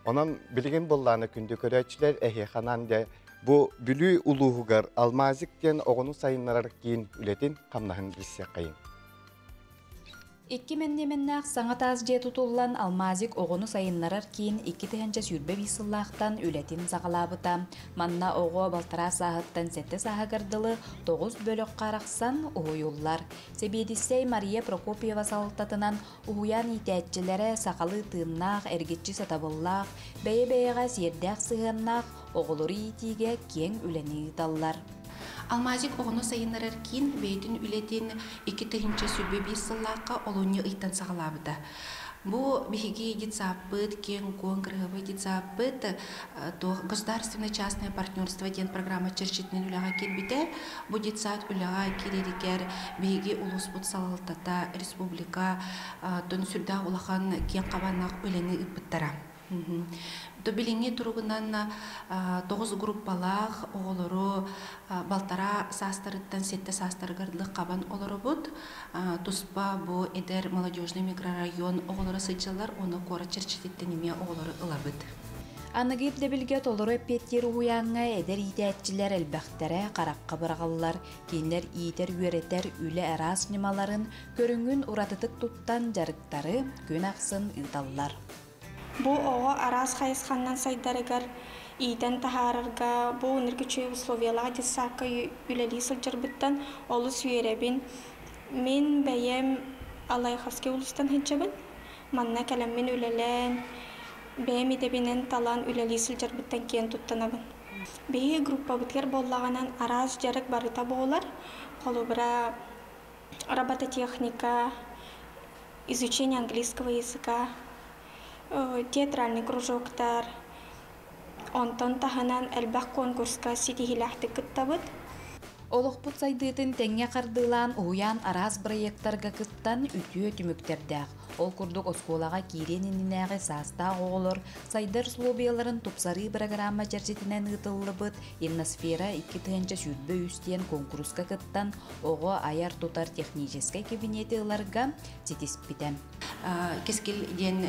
Onun bilgin bullağını kündü köreçler ehexanan de bu bülü uluğugar almazikten oğunu sayınlararak giyin ületin kamnahın bilse kayın. 2000 sağa taz je tutullan almazik oğunu sayınlarar kiin 2 təhəncə sürbe bisillahtan ületin sağalabıta. Manna oğu baltara sahıttan sette sahagırdılı 9 bölük qaraqsan uhuyullar. Sebedissey Maria Prokopyeva saltatınan uhuyan itəətçilere saqalı tığınnaq, ergitçi satabıllaq, beye-beyeğe serdəq sığınnaq, oğuluru itiге keng üleni itallar. Almazik oğunu sayınlarar kiin beytin ületin 2 təhəncə sürbe bisillahqa olunyu ıйтан sağalabıda. Bu бихиги дитсапыт, кен конкурсовый дитсапыт, то государственно-частное партнерство ден программа черчитнен үлага келбите, бу дитсат үлага келерикер бихиги улуспут салалтата республика тон сүрда улахан кен кабанак үлени ыппыттара. То билинге туругунан 9 группалах оголору балтара састырыттан сетте састыргардылык кабан олоробут. Туспа бу эдер молодежный микрорайон оголору сычалар, оны кора черчитеттен име оголору ылабыт. Аныгып дебилге толору эппеттер уянга эдер итәтчилер элбәхтәре каракка быргаллар, кинлер итер үеретер үле арас нималарын көрүнгүн уратытык туттан жарыктары күн аксын ыталлар. Бу оға арас хайысқаннан сайдарыгар иден тахарырга, бу ныргычы условиялар дисака үлели сылжырбыттан олы сүйеребин. Мен бәйем Алайховский улыстан хеджабын. Манна кәлеммен үлелен, бәйем идебинен талан үлели сылжырбыттан кен туттанабын. Бәйе группа бүткер боллағанан арас жарык барыта болар. Қолыбыра робототехника, изучение английского языка, театральный кружоктар, онтон таханан әлбәк конкурска ситихиләхті кыттабыт. Олықпут сайдыытын тәңе қардылан уян арас проекттарға кыттан үтіе түміктердәк. Ол күрдік осколаға киренінінәғі саста оғылыр, сайдар слобияларын тупсары программа жерсетінен ұтылыбыт, инносфера 2 тәңчә сүрбе үстен конкурска кыттан оғы аяр тутар техническай кабинеті ыларға жетеспітен. Кескел ден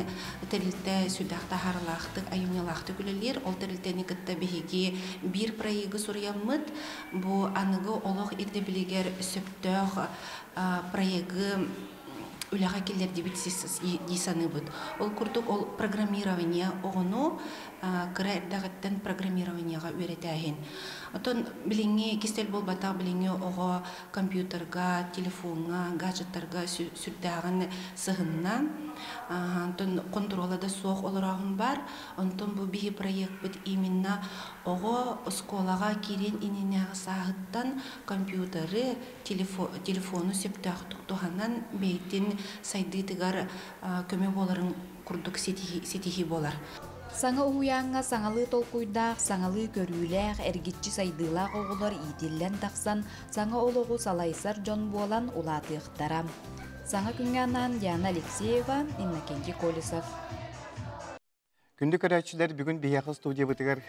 тәрілті сүдақта харылақтық, аюнялақтық үлелер, ол тәрілтені кытта бігеге бір проегі сұрыяммыд, бұ анығы олық ерді білігер сөптөғ проегі үліға келдер дебетсіз дейсаны бұд. Ол күрдік ол программирование оғыну кіра әрдіғіттен программированияға өретәйін. Отын біліңе, кестел бол бата біліңе оғы компьютерға, телефонға, гаджеттарға сүрдәғын сығынна. Отын контролада соқ олырағын бар. Отын бұл бігі проект бұд именно оғы сколаға керен иненеғі сағыттан компьютері, телефону сөптәғ тұқтуғанан бейтін сайдытыгар көме боларын күрдік сетихи болар. Саңа уянга саңалы толкуйдақ, саңалы көрүләқ, әргетчі сайдылақ оғылар итиллен тақсан, саңа олығы салайсар жон болан улатықтарам. Саңа күнганан Диана Алексеева, Иннокентий Колесов. Күнді көрәтшілер бүгін бияқы студия бұтығар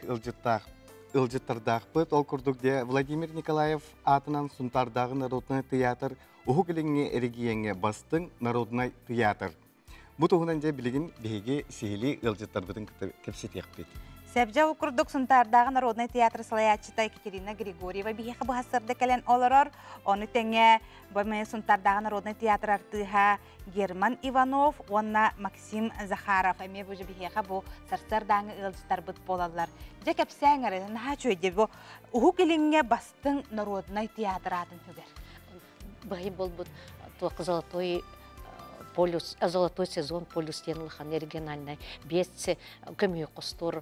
ылжыттардақ бұд, ол күрдік де Владимир Николаев атынан сұнтардағы народный театр, ұху кіліңе әрігиенге бастың народный театр. Бұл тұғынан же білігін бейге сейлі ылжыттар бұдың кепсет еқпет. Сәбжа укурдук сунтардағы Народный театр салаячыта Екатерина Григорьева бейхі бұхасырды кәлен оларар. Оны тәңе бөмі сунтардағы Народный театр артыға Герман Иванов, онна Максим Захаров. Әме бұжы бейхі бұл сарсардағы ұлжытар бұд болалар. Жа кәпсәңір, наға чөйде бұл ұғы келіңе бастың Народный театр атын хүгер. Бұғы бол бұд тоқы золотой полюс, золотой сезон полюс енлыхан региональный бесце көмүй қостор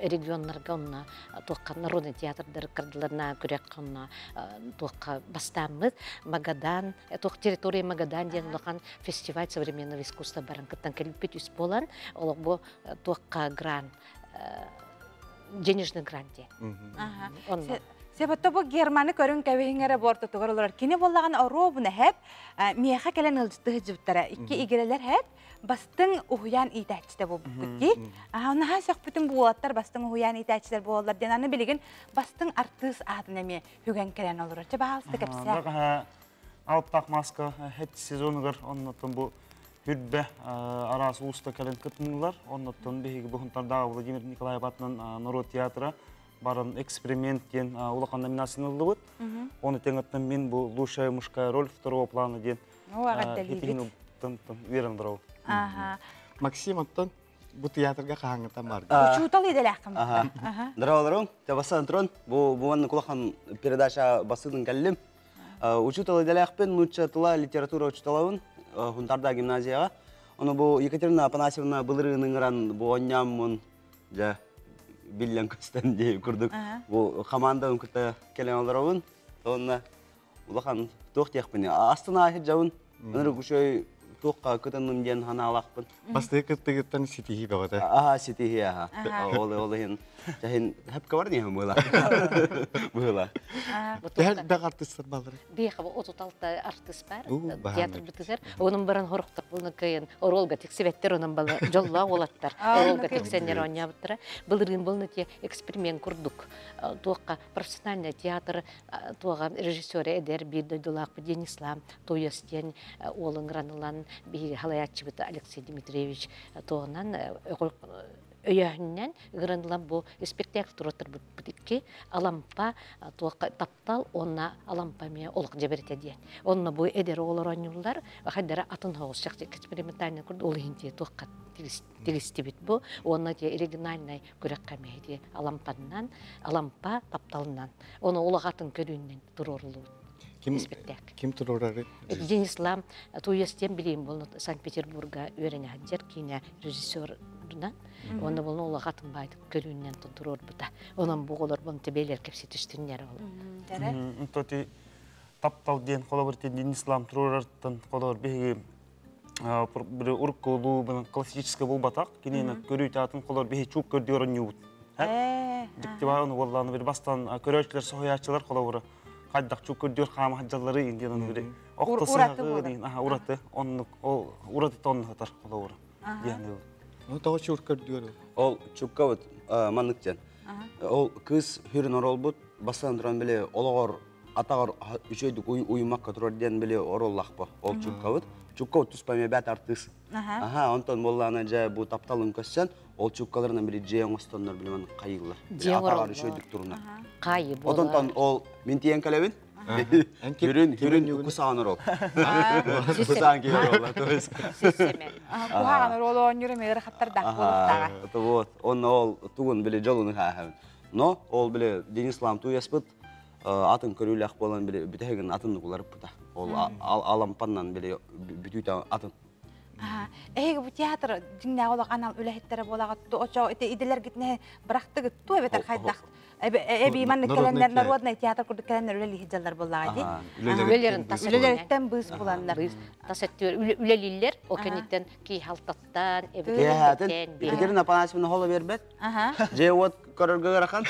регионларға онна тоққа Народный театрдар кырдыларына күрек онна тоққа бастамыз Магадан, тоқ территория Магадан енлыхан фестиваль современного искусства баран кыттан келіппет үс болан, ол бұл тоққа грант, денежный гранте. Себетті бұл Германы көрін кәвейіңері борты тұғыр олар. Кені болаған ору бұны әп, мияқа кәлін ұлжыттығы жүптара. Икі игерелер әп, бастың ұхуян итәчті бұл бүккі. Оныға сөк бүтін бұлаттар бастың ұхуян итәчтер болалар. Ден аны білеген бастың артыс адын әме хүген кәлін олар. Чаба алысты кәпсі? Алыптақ маска әт сезонығыр. Оннатын бұл хүрбе арасы ұлысты кәлін күтінілер. Оннатын бейгі бұхынтардағы Владимир Николаев атынан Народ театры барын эксперимент ден улақан номинацияны ұлды бұд. Оны теңіттен мен бұл лучшая мужская роль второго плана ден веріңдір ол. Максим аттан бұл театрға қағаңыттан барды. Учутал едел ақым. Здраволарым, Табасан Трон. Бұғанны құлақан передача басының кәлім. Учутал едел ақпен лучшая тыла литература учуталауын Хунтарда гимназияға. Оны бұл Екатерина Апанасьевна бұлырының ұран бұл оннямын Биллен көстен дейіп күрдік. Бұл команда үмкітті келен оларауын. Онына ұлақан тоқ тияқпын. Астына ахет жауын. Өнірі күшөй тоққа күтінім ден хана алақпын. Басты күттігіттен сетихи бағыды? Сетихи, Олы хен. Жахен хәпкі бар нейім бұйла. Бұйла. Дәл бәқ артыстар балыры? Бейхі бұл 36 артыст бар. Театр бүтігер. Оның бірін ғұрықтар бұлны көйін. Оролға тексебеттер оның балы жолла олаттар. Оролға тексенер оңя бұттыра. Бұлырын бұлны те эксперимент күрдік. Тоққа профессиональный театр, тоға режиссері әдер бейді дұлақ Денислам, Тойостен, олың ғранылан бейгі халаятчы бұты Алексей Дмитриевич тоғынан өйәхіннен ғранылан бұл спектакль тұраттыр бұтықке алампа таптал, онна алампа мен олық жаберет әден. Онна бұл әдері олар ойнулар, қайдары атын хоғыз шақты экспериментальный күрді олығын те тоққа тегісті біт бұл. Онна те оригинальный көрек қамейді алампаннан, алампа тапталынан. Оны олық атын көріннен тұрорылуы. Ким тұрорары? Денислам Туестен білейін болны Санкт-Петербурга өріне әдер кейіне режиссердынан. Оны болны олы қатын байды көріннен тұрор бұта. Онын бұғылыр бұны тебейлер кепсе түштінер олы. Тоти таптал ден қолабыртен Денислам тұрорартын қолабыр бейгі бір ұрық қолу классический бұл батақ. Кенені көрі театын қолабыр бейгі чук көрді орын еуіт. Диктива оны болланы бір бастан көрәчілер, соғаячылар қолабыры. Қайдақ чук көрдер қамы хаджалары енден оны бірі. Ураты, ураты тонны ғатар қолабыры. Оны тағы чук көрдер? Ол чукка бұд маннықтен. Ол кыз хүрін орол бұд, бастан тұран біле олағыр атағыр үшөйдік ұйымаққа тұрарден біле ороллақ бұ. Ол чукка бұд. Чукка бұд тұспаме бәт артыс. Онтан болланы жа бұ тапталын көссен, ол чуккаларынан біле жең остандар білемен қайығылар. Атағыр үшөйдік тұрына. Қайы болар. Отантан ол мен тиен кәлебін? Хүрін күсағаныр ол. Күсаған кейбір ол. Күхағаныр ол оңыры мегір қаттарда болықтаға. Оны ол туғын біле жолыны қағын. Но ол біле Денислам Туяс бұд, атын көрілі ақ болан біле бүтәген атынны құларып бұта. Ол алампаннан біле бүтүйті атын. Эйге бу театр динне олак анал үлехеттері болагатты, очо иделер гитне быракты гытту эбетер хайдак. Эби манны келеннер народный театр курды келеннер үлели хиджалар болагади. Үлелерден быз буланнар. Тасеттер үлелилер, окенеттен ки халтаттан, эбетен. Екатерина Апанасьевна холы бербет. Же вот көрөргө рахан.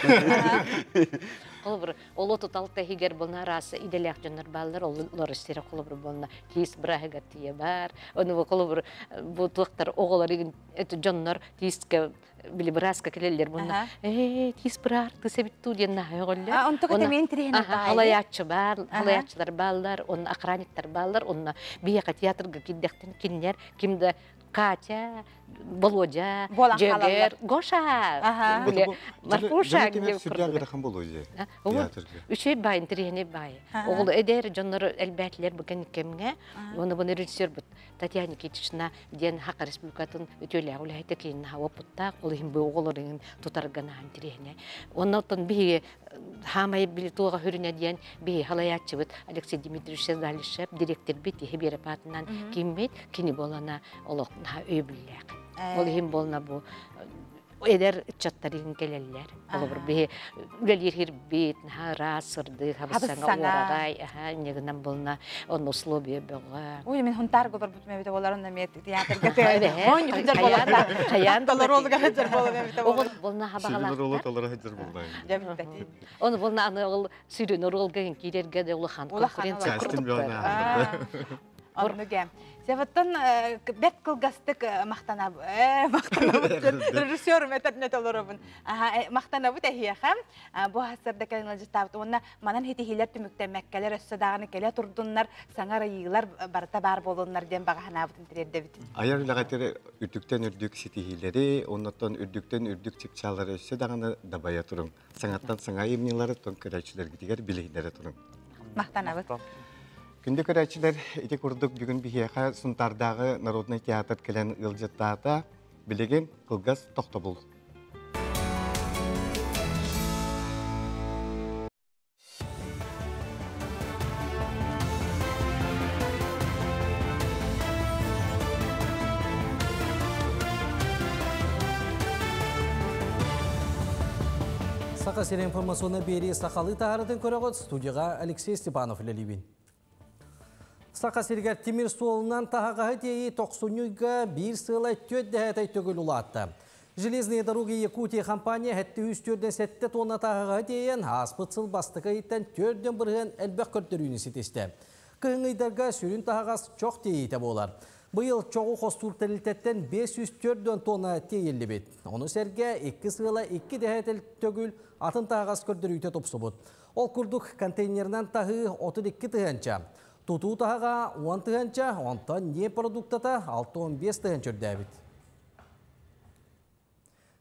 Қолыбыр, ол отуталты хигер болна расы иделек жонар балдар, олар істері қолыбыр болна тиіс бірағыға тие бар. Оны қолыбыр, бұл туақтар оғылар еген жонар тиіске білі біразға келелер болна. Тиіс бірағыр тісебітту ден нағай оғылы. Оны тұқыты мен тірейін халаятчылар балдар, оны ақраниктар балдар, оны бияқа театрға кеддектен келінер, кімді Катя, Володя, Болан Жегер, халалар. Гоша, Марфуша деп көрдү. Үшөй байын тирехне бай. Оғыл эдер жоннор элбәтлер бүген кемге, оны бұны режиссер бұд. Татьяна Никитична ден Хаққа Республикатын өтөлі әуләйті кейін опыттақ, ол ең бұл оғылырын тұтарғанаған тирехне. Оннан бігі хамай билетуға хүріне ден бігі халаятчы бұд Алексей Дмитриевич Сезалишев, директор біт, ехебері патынан кеммейд, кені болана олықна өйбілләқ. Ол ең болна бұл эдер чаттарын келелер. Ол бір бе үлелер бит, рас сырды, хабысаңа орағай, негінен болна оны условия бұға. Ой, мен хунтар көбір бұтмай біті оларын мет театрға тәйді. Ойын хүндер болатар. Қаян Толар олыға хүндер болатар. Оғыл болна хабағалақтар. Оны болна аны сүйрен орғылғын кейлерге де ұлыған конкуренция құрдық. Орныгем. Севаттан бет кылгастык мактанабы. Режиссер методне толорубун. Мактанабы тахияхам. Бу хасырда калыжтабыт. Онна манан хитихилер түмүктен Меккелер өссөдаганы келе турдуннар, саңара йыйлар барта бар болуннар ден баганабытын тирердебит. Аяр лагатер үтүктен үрдүк ситихилери, оннотон үрдүктен үрдүк чипчалары өссөдаганы дабая турун. Саңаттан саңа эмнелери тон көрөчүлөргө тигер билейлери турун. Мактанабыт. Күнде көрәчілер ете күрдік бүгін бігеға сұнтардағы Народный театр келен ұлжыттағыда білеген қылғас тоқты бұл. Сақа сері информационы бері сақалы тағарытын көріғыт студияға Алексей Степанов үлелейбін. Сақа сергер темір столынан тағағағы дейі 90-ға бір сылай төт дәйтай төгіл ұлатты. Железные дороги Якутия компания әтті 3-4 тонна тағағағы дейін аспытсыл бастықы еттен 4-ден бірген әлбәқ көрттірүйіні сетесті. Күйіңайдарға сүрін тағағас чоқ дейіті болар. Бұйыл чоғы қостур тәлілтеттен 504 тонна тейелі бет. Оны сәрге 2 сыла 2 дәйтай төгіл атын тағағас көрттірүйті топсы бұд. Ол күрдік контейнернан тағы 32 тығанча. Туту тағаға 10 тығанча, онтан не продуктата 6-15 тығанча өрдәбіт.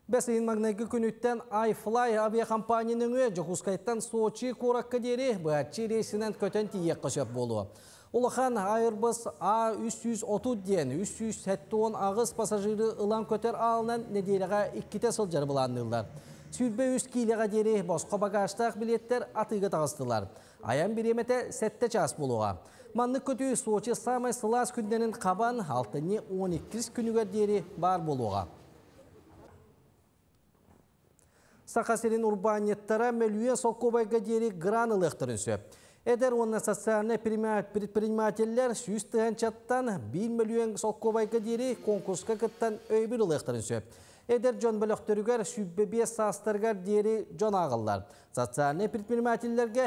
Бәсейін магнайғы күніттен iFly авиакомпанияның өй Жохускайттан Сочи қораққа дері бұғатчы рейсінен көтен тиек қышып болу. Улахан Airbus A330 ден 370 ағыз пассажиры ұлан көтер алынан неделіға 2 сылжар бұланылар. Сүрбе 3 кейліға дері босқа багаштақ билеттер атыға тағыстылар. Аян биреметі сәтті час болуға. Манны көті Сочи самай сылас күнденін қабан 6-12 күніге дері бар болуға. Сақасерин урбанеттара мөлуен солқобайға дері гран ылықтырын сөп. Эдер онна социальный предпринимателлер 100 тығанчаттан 1 мөлуен солқобайға дері конкурсқа кіттан өйбір ылықтырын сөп. Эдер жон бөліқтірігер сүббебе састырғар дері жон ағылар. Социальный предпринимателлерге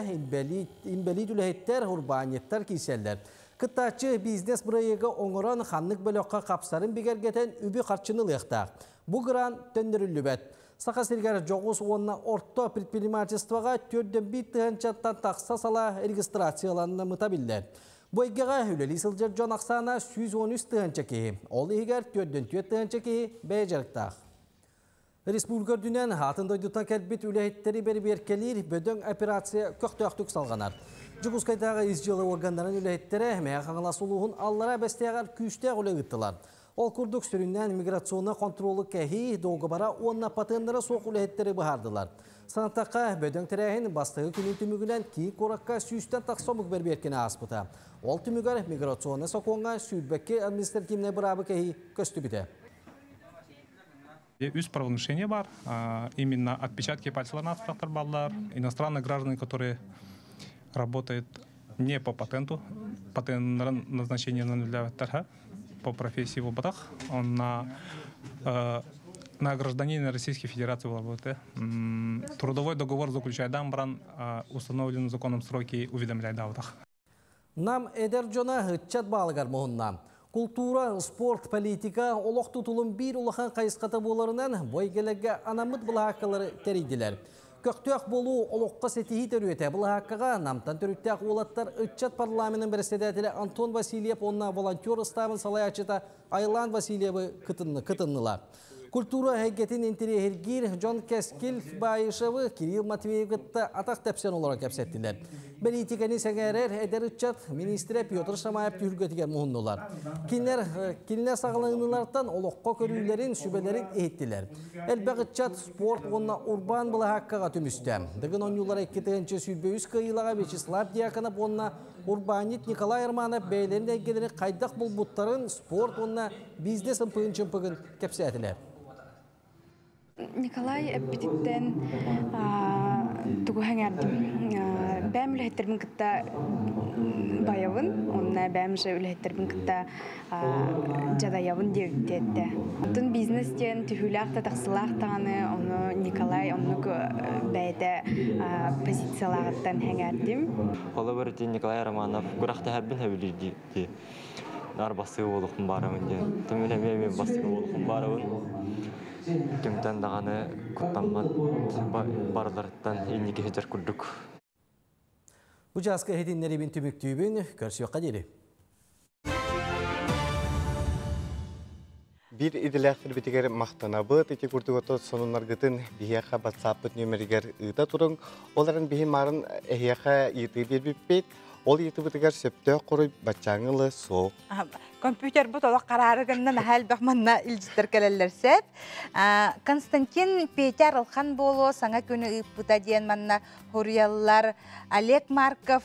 инбелид үләйттер урбанеттар кейселдер. Кыттачы бизнес бұрайығы оңыран ханнық бөліққа қапсарын бігергетен үбі қарчыны лықтақ. Бұ гран төндірілі бәт. Сақа сергер жоғыз онна орто предпринимательствоға 4-1 тығанчаттан тақса сала регистрацияланына мұтабілдер. Бойгеға үлелі сылжыр жон ақсана 113 тығанча кейі. Ол егер 4-4 тығанча кейі бәйжарықтақ. Республика дүнен атын дойдутан кәлбет үләйттері бері-беркелер бөдің операция көқтөқтік салғанар. Жүгізқайдағы изжылы органдарын үләйттері мәе қаңыла сұлуғын аллара бәстеғар күйістеғ үлі ұттылар. Ол күрдік сүрінен миграционы контролы кәхи доғы бара онна патындары соқ үләйттері бұхардылар. Санаттаққа бөдің тірәйін бастығы күнін түмігінен кей қораққа сүйістен тақсомық бәрберкені аспыта. Ол түмігер миграционы соқуынға сүйірбәкке административне бұрабы кәхи көсті біті. Есть правонарушения бар, именно отпечатки пальцев на автор баллар, иностранные граждане, которые работают не по патенту, патент назначения для торга, по профессии в оботах, он на гражданина Российской Федерации работает. Трудовой договор заключает дамбран, установлены законом сроки уведомляет даватах. Нам эдер жона хытчат балыгар мұғынна. Культура, спорт, политика, олық тұтылым бір ұлақан қайысқаты боларынан бойгелерге анамыт бұл хаққалары тәрейділер. Көктөк болу олыққа сетихи төрүете. Бұл хаққаға намтан төрүттәк олаттар Итчат парламентінің председателі Антон Васильев онна волонтер ұстабын салаячыта Айлан Васильевы кытынныла. Культура хәйгетін интерьергир Джон Кескил Байышевы Кирилл Матвеевгітті атақ тәпсен оларға кәпсеттілер. Бәлитикәні сәгәрер әдер Итчат министрі Петр Шамаев түргетігер мұхыннылар. Кинлер сағылыңылардан олыққа көрүйлерін, сүбелерін ехеттілер. Әлбәқ Итчат спорт онна урбан бұла хаққаға түмісті. Дығын онюлар 2-ші сүрбеуіз қиылаға Вячеслав Дьяконов онна урбанит Николай Арманов бәйлерін әйгелері қайдақ бұл бұттарын спорт онна бизнес ұмпығын кәпсәтілер. Николай әппетиттен тугу хәңәрдім. Бәм үләхеттербін кітта байавын, онна бәмші үләхеттербін кітта жадаявын деуттетті. Отын бизнестен түхіләқті тақсылақтағаны, оны Николай оны бәйді позициялағыттан хәңәрдім. Қолы бірді Николай Романов құрақты әбін әбілерді. Нар басы олықын барымын де. Түмін әмемен басы олықын барымын. Кемтен дағаны құттанмат барларыттан елнеге хеджер күрдік. Бұл жасқы хединлері бен түміктүйбін көрсіуаққа дері. Bir idilәқтір бітігер мақтанабы, тәте күрдігіті сонынарғытын бейеқа батсапыт нөмірігер ұйта тұрың. Оларын бейін марын әйеқа еті бербеппет, ол еті бітігер сөпті қоры батчаңылы соқ. Компьютер bu tolak kararıgından hal bakmanna ilgiler kellerset. Konstantin Peter Alhan bolo sana günü ıpıta diyen manna huriyallar. Oleg Markov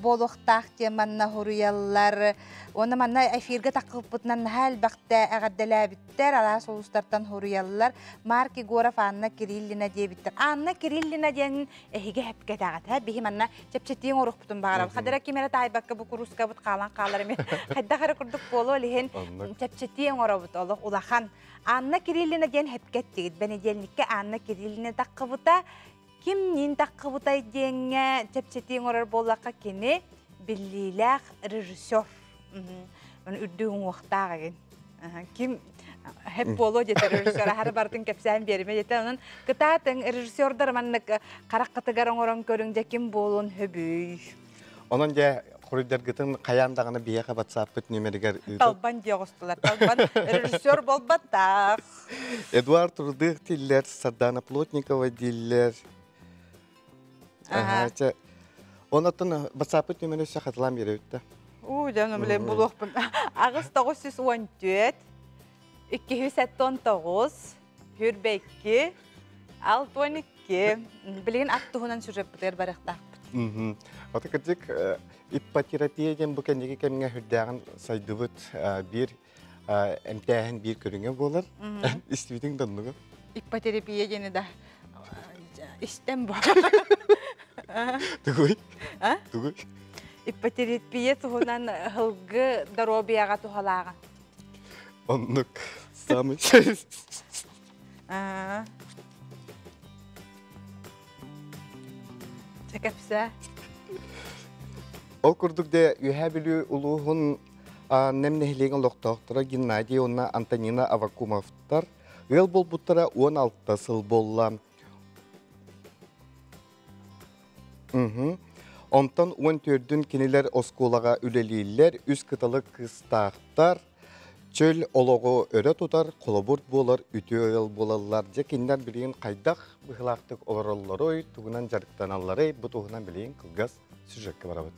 boluqtaq diyen manna huriyallar. Ona manna efirge takıpıtnan hal bakta ağaddala bitter. Ala solustartan huriyallar. Mark Igorov Anna Kirillina diye bitter. Anna Kirillina diyen ehige hep ketağat. Bihi manna çepçetiğin oruq butun bağırab. Xadara kimere taybakka bu kuruska but qalan qalarım. Hadda xara kurduk bolo lihen çepçetiğin oruq olur. Ulahan Anna Kirillina diyen hep kettiğit. Beni diyenlikke Anna Kirillina takıbıta kim nin takıbıta diyenge çepçetiğin oruq bolaka kini billiler rejissör. Ben ürdüğün vaxtağın. Kim hep bolo jeter rejissör har bartın kepsen berime jeter onun kıtatın rejissördür manlık qarakqıtıgaran oran körünce kim bolun höbüy. Onun ja Құрыдар гытын қаяндағыны бияға батсапыт нөмерігер ұйды. Талбан диоғыстылар, талбан режиссер болбаттақ. Эдуард Рудых диллер, Сардана Плотникова диллер. Онатын батсапыт нөмері шақатылам ері өтті. Жаным білем бұл оқпын. Ағыз 914, 279, Хүрбекки, 612. Білген аттығынан сүреп бұтыр барықтақ. Ота кірдік иппотерапия ден бұл кәндегі кәміңе хүрдәғын сайдыбыт бір әмтәғін бір көріңе болыр. Істеудің дұнлығы? Иппотерапия дені да істен бар. Түгіл? Түгіл? Иппотерапия тұғынан ғылғы даробияға тұғалаған. Онлық самый. Çekepse. Ол күрдікде үйә білі ұлығын немнехілеген лоқтауқтыра Геннадий онна Антонина Авакумовтар. Ғыл бол бұттыра 16 сыл болла. Онтан 14-дүн кенелер осколаға үлелейлер, үз кытылы қыстақтар, чөл олығы өрі тұтар, қолыбұрт болар, үті өйіл болалар. Жекендер білейін қайдақ бұғылақтық оларылары ой, тұғынан жарықтан аллары, бұ тұғынан білейін қылғас сүржекке барабыд.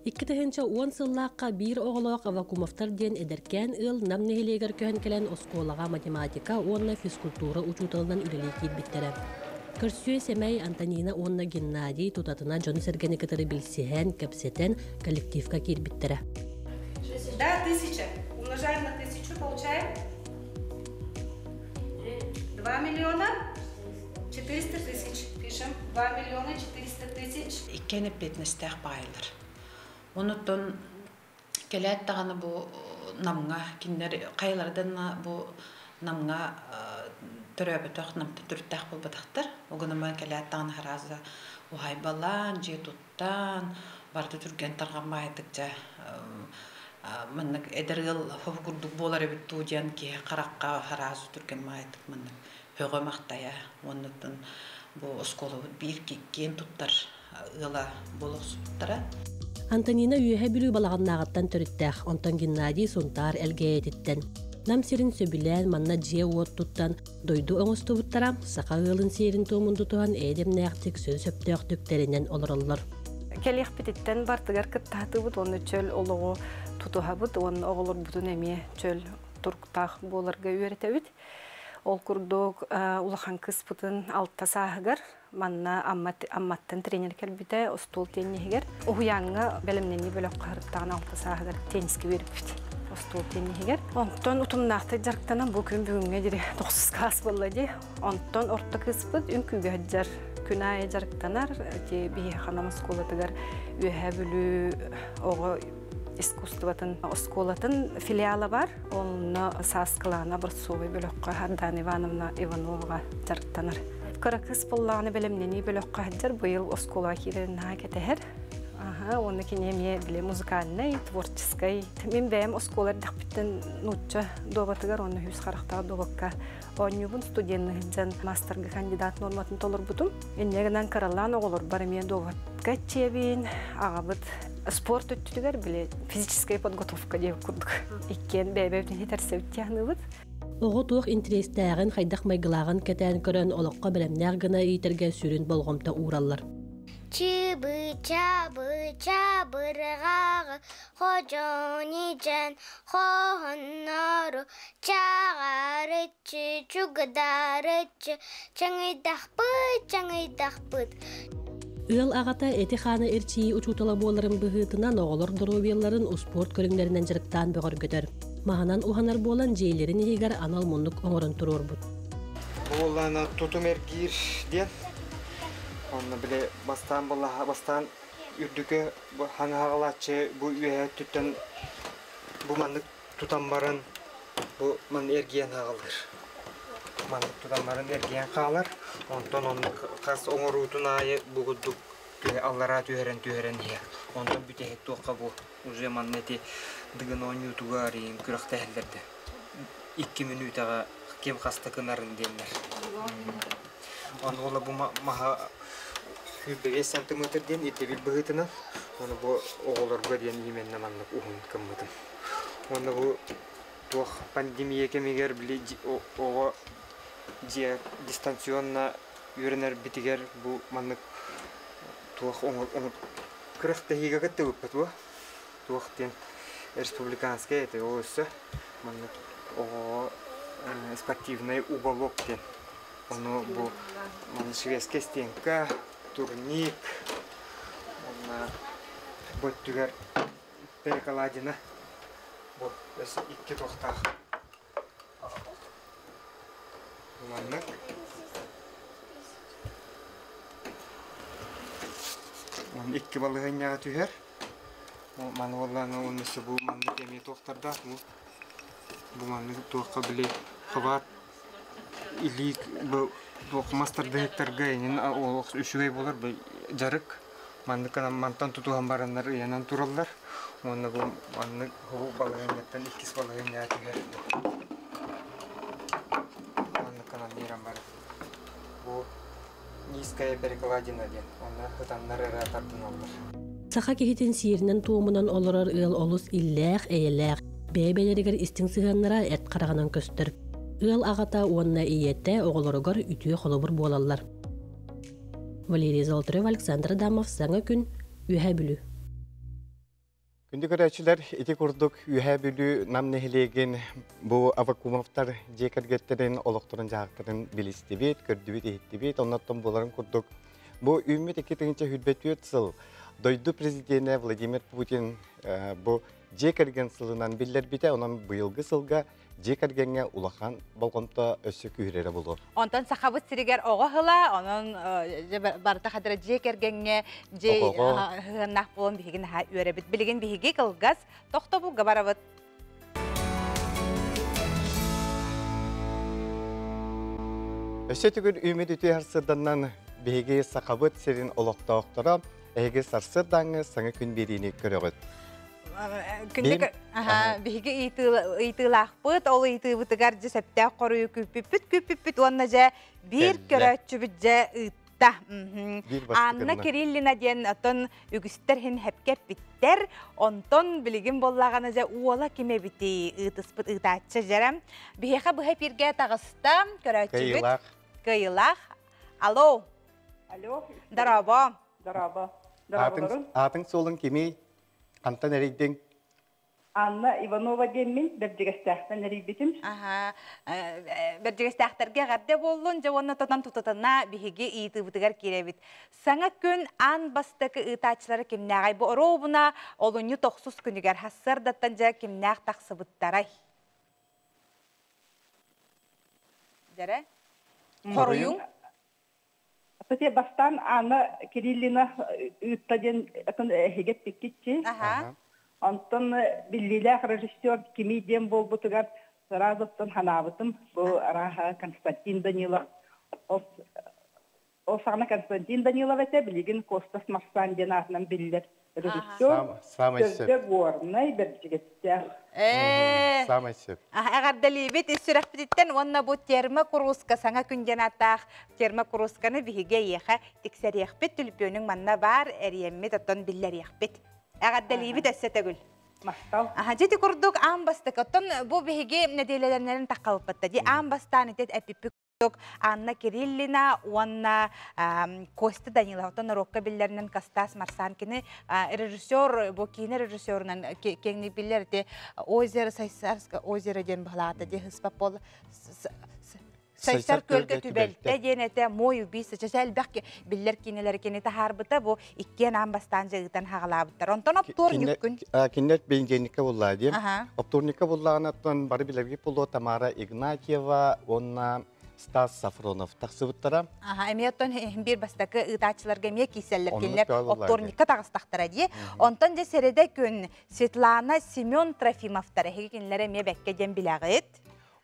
Икки тыһынча 10 сыллааққа бир оғылоқ Авакумовтар ден эдеркен ыл намнехилегер көһөн келен осколага математика, онна физкультура учутылынан үлелей киирбиттере. Көрсүе семей Антонина онна Геннадий тутатына жоны сергени кытыры билсиһэн, кепсетен коллективка киирбиттере. Да, 1000. Умножаем на 1000, получаем 2 миллиона 400 тысяч. Пишем 2 миллиона 400 тысяч. Иккені петнестәқ байылыр. Онуттон келәт тағаны бұл намға, кендер қайлардан бұл намға түрөбітіқ, намты түрттәқ бұл бұдақтыр. Оғынымы келәт тағаны харазы ұғай балан, же тұттан, барды түрген тарған байытық жа маннык эдергел ховгурдук болар эбит туудян ки каракка харазы түркен маайтык маннык хөгө мактая оннуттан бу осколу бир киккен туттар ыла болосуттара. Антонина үйөһө бүлүү балаганнаагаттан төрүттэх онтон Геннадий Сунтар элгеетиттен. Нам сирин сөбүлэн манна жие уоттуттан дойду оңостубуттара сака ылын сирин туумунду туан эдемнээхтик сөз сөптөөктүктеринен олороллор. Келиэхпититтен бартыгар кыттаатыбыт оны чөл олого тутухабыт оны оголор бутун эме чөл турктах боларга үйрөтөбүт. Ол курдук улахан кыспытын алтта саагар манна амматтан тренер келбите остул теннигер уянга белемнени бөлөк карыттаган алтта саагар тенниски бериппит. Остул теннигер. Онтон утумнакты жарктанан бу күн бүгүнгө дири 9 класс болду. Онтон орто кыспыт үңкүгө жар күнай жарктанар те бие ханамыз школатыгар үйөһө бүлүү ого искусствотын осколатын филиалы бар. Оны Саскалана Борцовой бөлөккө Хандан Ивановна Ивановага жарктанар. Каракыс боллаганы белемнени бөлөккө жар быйыл оскола кирен кетер. Оны кинеме биле музыкальный, творческий. Мен бэм осколар дахпиттен нучча добатыгар оны хүс характагы добакка. Онюбун студентнигин мастерга кандидат норматын толор бутум. Эннегенен каралан оголор бар мен добатка чебин агабыт спорт өттүгөр биле физическая подготовка деп курдук. Иккен бэбэбин хетерсептяхныбыт. Ого туох интерестагын хайдах майгылагын кетен көрөн олокко белемнер гына ийтерге сүрүн болгомто ураллар. Чыбы чабы чабыргагы хожонижен хоннору чагарычы чугадарычы чаңыйдахпыт. Ыл агата эти ханы эрчи учутала боларын быһытынан оголор доробияларын спорт көрүңдөрүнөн жырыктан бөгөргөтөр. Маханан уханар болан жейлерин игер анал мундук оңорун турурбут. Болана тутумергир ден. Онна биле бастан үрдүкө хаңагалачы бу үйө түттөн бу мандык тутамбарын бу ман эрген агалыр. Мандык тутамбарын эрген калар. Онтон оны кас оңорутун айы бугудук аллара түйөрен ие. Онтон бүтехет тоққа бу уже маннети дыгын онютуга арин күрактәһләрдә. 2 минутага кем хастакынарын деннер. Оны бу маха 5 сантиметрден итебил быгытына. Оны бу оголорга ден именне манлык ухун кыммытын. Оны бу тох пандемия кемегер биле ого же дистанционно юренер битигер бу манлык тох оңор кырыкта хига көтөп бу. Тох ден республиканская это осы манлык ого спортивный уголок ден. Оны бу ман шведская стенка турник, вот тюгер перекладина, вот это 2 тохтах. Маннак. Он 2 балыгыня тюгер. Ман олланы онысы бу маннак эми тохтарда бу маннак тохка биле хават илик бу мастер директорга энен ол үшүгөй болор бу жарык мандыкана мантан тутуган барандар янан тураллар. Оны бу манны ху балыгыняттан 2 балыгыня тигер. Мандыкана нерам бар. Бу низкая перекладина ден. Оны хытаннар эратардын алдар. Саха кехитин сиринен туумунан олорор ыл олус иллэх эйлэх бэбелеригер истин сыганнара эт караганан көстөр. Ыл агата уонна иетте оголорогор үтүө холобур болаллар. Валерий Золотарев, Александр Адамов, Саңа күн, үйә бүлүү. Күнді көрәчілер, еті күрдік үйә бүлүү намнехилеген бұл авакумовтар жекергеттерін, олықтырын жағықтырын білістебет, көрдібет, ехеттебет, оннаттан боларын күрдік. Бұл үймет 2-тіңінші хүлбет сыл. Дойду президенті Владимир Путин бұл жекерген сылынан білдер біте, онан бұйылғы сылға жекергенге улахан болғымта өсі күйрері болу. Онтан сақабыт сиригер оға хыла, онан барыта қадыра жекергенге нақ болын бігін өребіт. Білген бігі кылгас, тоқта бұл ғабарабыт. Өсі түгір үмет үті әрсырданнан бігі сақабыт сирин олықта оқтыра, әйгі сарсырдаңы саңы күн беріне көрігіт. биһиги ыйтылаахпыт, ол ыйтыбытыгар же септää корую күппүт, онна же бир көрөчүбүт же ытта. Анна Кириллина ден отон үгүстер хин хепкеп биттер, онтон билигин боллагана же уола киме бити ытыспыт ытачы жерем. Биһиха быһа пирге тагыста көрөчүбүт. Кыйлах. Алло. Алло. Дараба. Атын солын кими антан эрейден. Анна Иванова демин бердигестахтан эрейбитим. Бердигестахтарга гадде боллун же онна тотан тутатана биһиги ыйтыбытыгар киребит. Саңа күн ан бастакы ытачлары кимнагай бу оробуна олуню 9 күнүгөр хассардаттан же кимнаг таксыбыттарай. Жаре? Коруюң? Пете бастан Анна Кириллина ыттаден хегет пиккитчи. Антон биллилах режиссер комедиям болбутугар сразуттан ханабытым. Бу араха Константин Данилов. Ол сагына Константин Данилов эте билигин Костас Марсан ден атынан биллер. Режиссер. Сözde горный берчигеттер. Самый сеп. Агардалибит исүрәппиттен онна бу терма куруска саңа күнҗанатах терма курусканы биһиге яха тиксәриякпит түлпөнүң манна бар эриемме тотон билләриякпит. Агардалибит әссәтәгүл. Мактал. Жети курдук амбастык оттон бу биһиге неделелернен такалпытта. Ди амбастан итет әпипик Анна Кириллина, онна Костя Данилов, оттон рокка биллернен Костас Марсанкины режиссер, бу кине режиссернан кеңни биллер де озеро Сайсарска озеро ден бахлата де хыспапол Сайсар көлгө түбелте денете мой убийство часел бакки биллер кинелер кенете харбыта бу иккен амбастан жыгытан хагалабыттар. Онтон оптурник күн. Кинет бенженика буллади. Оптурника булланаттан бары билерги було Тамара Игнатьева, онна Стас Сафронов таксыбыттара. Эмиоттон бир бастакы ытачыларга эмие киселлер келлер оптурникка тагыстактара ди. Онтон же середе күн Светлана Семен Трофимовтар хегинлер эмие бекке ден билагыт.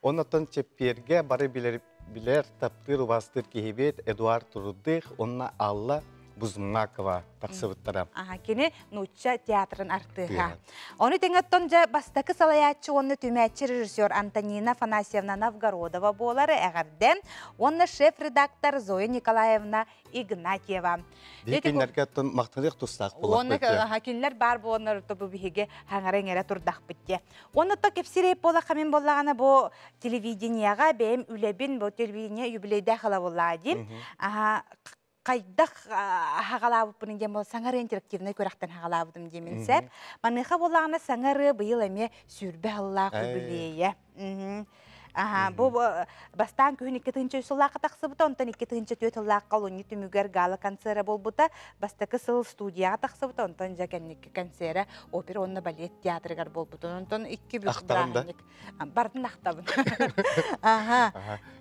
Оннан чепперге бары билер таптыр бастыр кихибет Эдуард Рудых, онна Алла Бузмакова таксыбыттара. Кини Нучча театрын артыга. Оны теңеттон же бастакы салаячы онны түмәтчі режиссер Антонина Афанасьевна Новгородова болары әгәрден, онны шеф-редактор Зоя Николаевна Игнатьева. Декенлерге тон мақтанық тұстақ болақ бітті. Онны кинлер бар bu onları topu bihiге хаңарен эре турдақ бітті. Онны то кепсирейп бола қамен болағаны bu телевиденияға бәйім үлебін bu телевидения юбилейді қала болади. Кайдах хагалабыппын дем бол саңар интерактивный көрәктен хагалабыдым деменсәп. Маныха болағына саңары быйыл әме сүрбе аллақ үбілейе. Бу бастан күн 2-нче сыллакка таксыбыта, онтан 2-нче төтыллакка луни түмүгөр гала концерты болбута, бастакы сыл студияга таксыбыта, онтан жакенник концерты, опера, онна балет театрыгар болбута, онтан 2 бүк браник. Бардын актабын.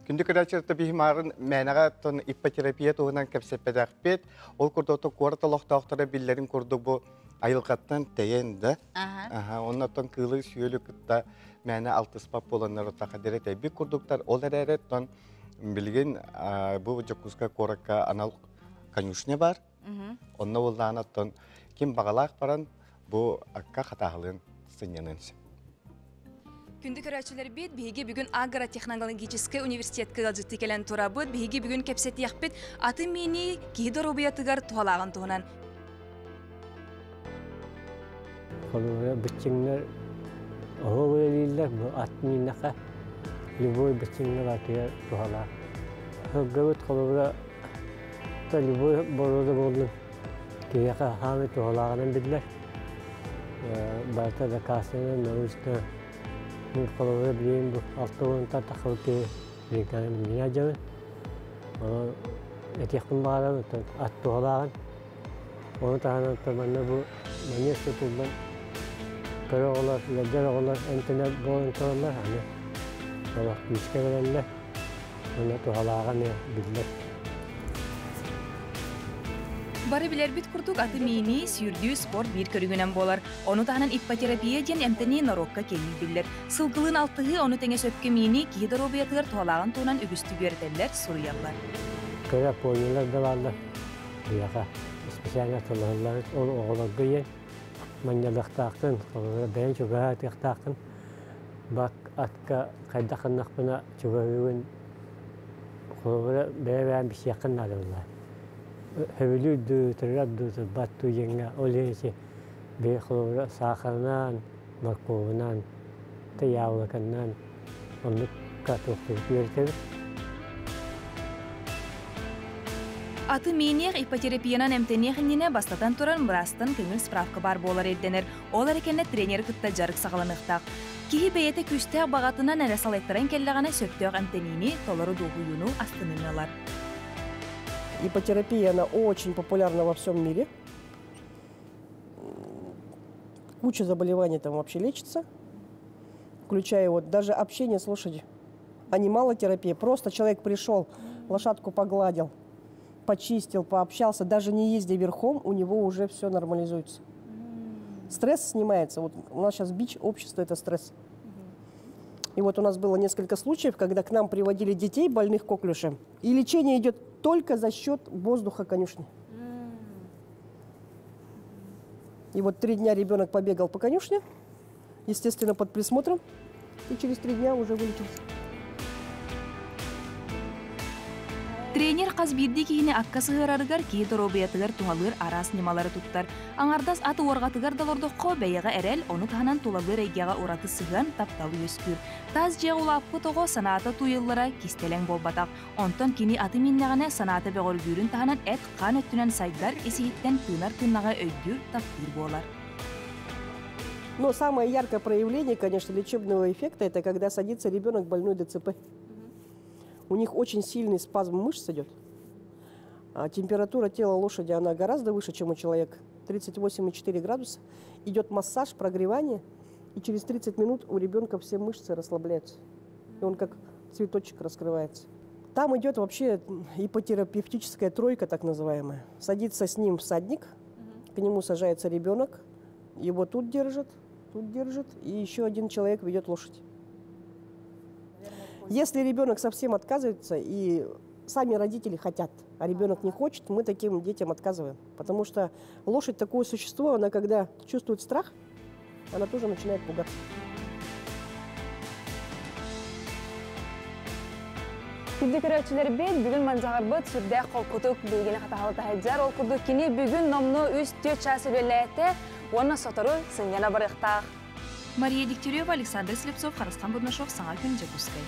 Күндү көрәчерте бихмарын мәнәгә тон иппотерапия тугынан кепсепедәкпет, ол курдото корталоктоктора биллерин курдук бу айылгаттан тәйенде. Оннан тон кылы сүйөлү кытта мәне алтыспап боланнар отақа дерет бик курдуктар ол әрет тон билген бу жокуска коракка анал конюшня бар. Онна уллана тон ким багалак баран бу акка хатаһылын сынянынсы. Күнді көрәчілер бет, бігі бүгін агротехнологический университетке ғалжытты келен тұра бұд, бігі бүгін кепсеті яқпет, аты мені кейді робиятығар туғалағын туғынан. Қолуға bütçinler oğul eliyle bu atminaka любой bütçinler atıyor tuğala. Gavut koluvra da любой boruda boldum. Kiyaka hamit tuğalağının bildiler. Barta da kasene navuşta bu koluvra bileyim bu altı onta takıl ki bir tane minacağım. Onu etiyakın bağlam at tuğalağın. Onu tahanan tabanna bu maniyası tuğlan. Karaoğlar, Ledderoğlar, internet boyuntuğlar hani sonra müşkelelerle onu tuğalağa ne bildiler. Bari biler bit kurduk adı mini sürdüğü spor bir körügünen bolar. Onu tahanan ipoterapiya jen emteni narokka kelil bildiler. Sılgılın altığı onu tenge söpke mini kihidar obiyatığır tuğalağın tuğunan ügüstü görderler, suruyarlar. Kırap oyunlar da varlar. Diyaka, ispisayna tuğlarlar, onu oğlar gıyen. маньялықтақтын, бәйін чуға тектақтын, бак атка қайдақыннақпына чуғағығын бәйін бішеқін надылар. Хөвілуді, тұррадды, батту еңі, олесі бей құлығы сақырынан, морковынан, таяулықынан, онлық қатуқтығы көртеді. Аты менех ипотерапиянан эмтенехинне бастатан туран мұрастан көңіл справка бар болар едденер. Ол әрекенне тренер кытта жарық сағаланықтақ. Кихи бейеті күстәк бағатынан әрі салайттыран келлағана сөптеуқ эмтенини толыры дұғыюну астынынылар. Ипотерапия, она очень популярна во всем мире. Куча заболеваний там вообще лечится, включая вот даже общение с лошадью. Анималотерапия. Просто человек пришел, лошадку погладил, почистил, пообщался, даже не ездя верхом, у него уже все нормализуется. Стресс снимается. Вот у нас сейчас бич общества – это стресс. И вот у нас было несколько случаев, когда к нам приводили детей, больных коклюшем, и лечение идет только за счет воздуха конюшни. И вот 3 дня ребенок побегал по конюшне, естественно, под присмотром, и через 3 дня уже вылечился. Тренер қазбирді кейіне аққа сығырарығар кей дұробиятығар туғалыр арас немалары тұттар. Аңардас аты орғатығар далордыққа бәйіға әрәл, оны тағанан толалыр әйгеға ораты сыған тапталы өскүр. Таз жеғ ұлапқы тоғы санаты туйыллара кистелен болбатақ. Онтон кені аты миннағана санаты бәғыр гүрін тағанан әт қан өттінен сайдар есігіттен тынар-тыннаға өйдүр таптыр болар. Но самое яркое проявление, конечно, лечебного эффекта – это когда садится ребенок больной ДЦП. У них очень сильный спазм мышц идет. А температура тела лошади, она гораздо выше, чем у человека. 38,4 градуса. Идет массаж, прогревание. И через 30 минут у ребенка все мышцы расслабляются. И он как цветочек раскрывается. Там идет вообще ипотерапевтическая тройка, так называемая. Садится с ним всадник, к нему сажается ребенок, его тут держит, и еще один человек ведет лошадь. Если ребенок совсем отказывается, и сами родители хотят, а ребенок не хочет, мы таким детям отказываем. Потому что лошадь такое существо, она когда чувствует страх, она тоже начинает пугаться. Күнді көрәтшілер бел, бүгін манзағарбыт сүрдәй қолқытық бейгені қатағалы тағайджар. Ол күрді кені бүгін номны үз төт часы бөләйті, оны сотыру сыңгена барықтақ. Мария Дегтярева, Александр Слепцов, Харасхан Буднашов, Саңа күн Жекускай.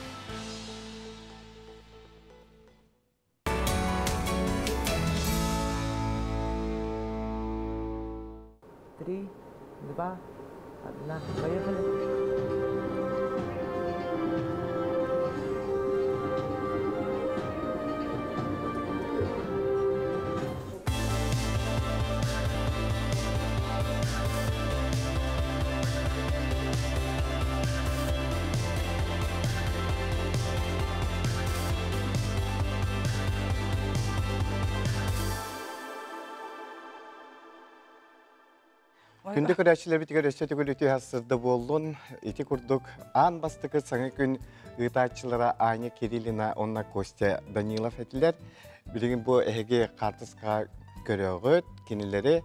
Три, два, одна. Поехали. Күнді көрәшілер бітігер өсеті көліті асырды болуын, еті күрдік аң бастықы саңы күн ұйтатшылара Аня Кириллина, онна Костя Данилов әтілер. Білігін бұл әйге қартысқа көріғыт, кенелері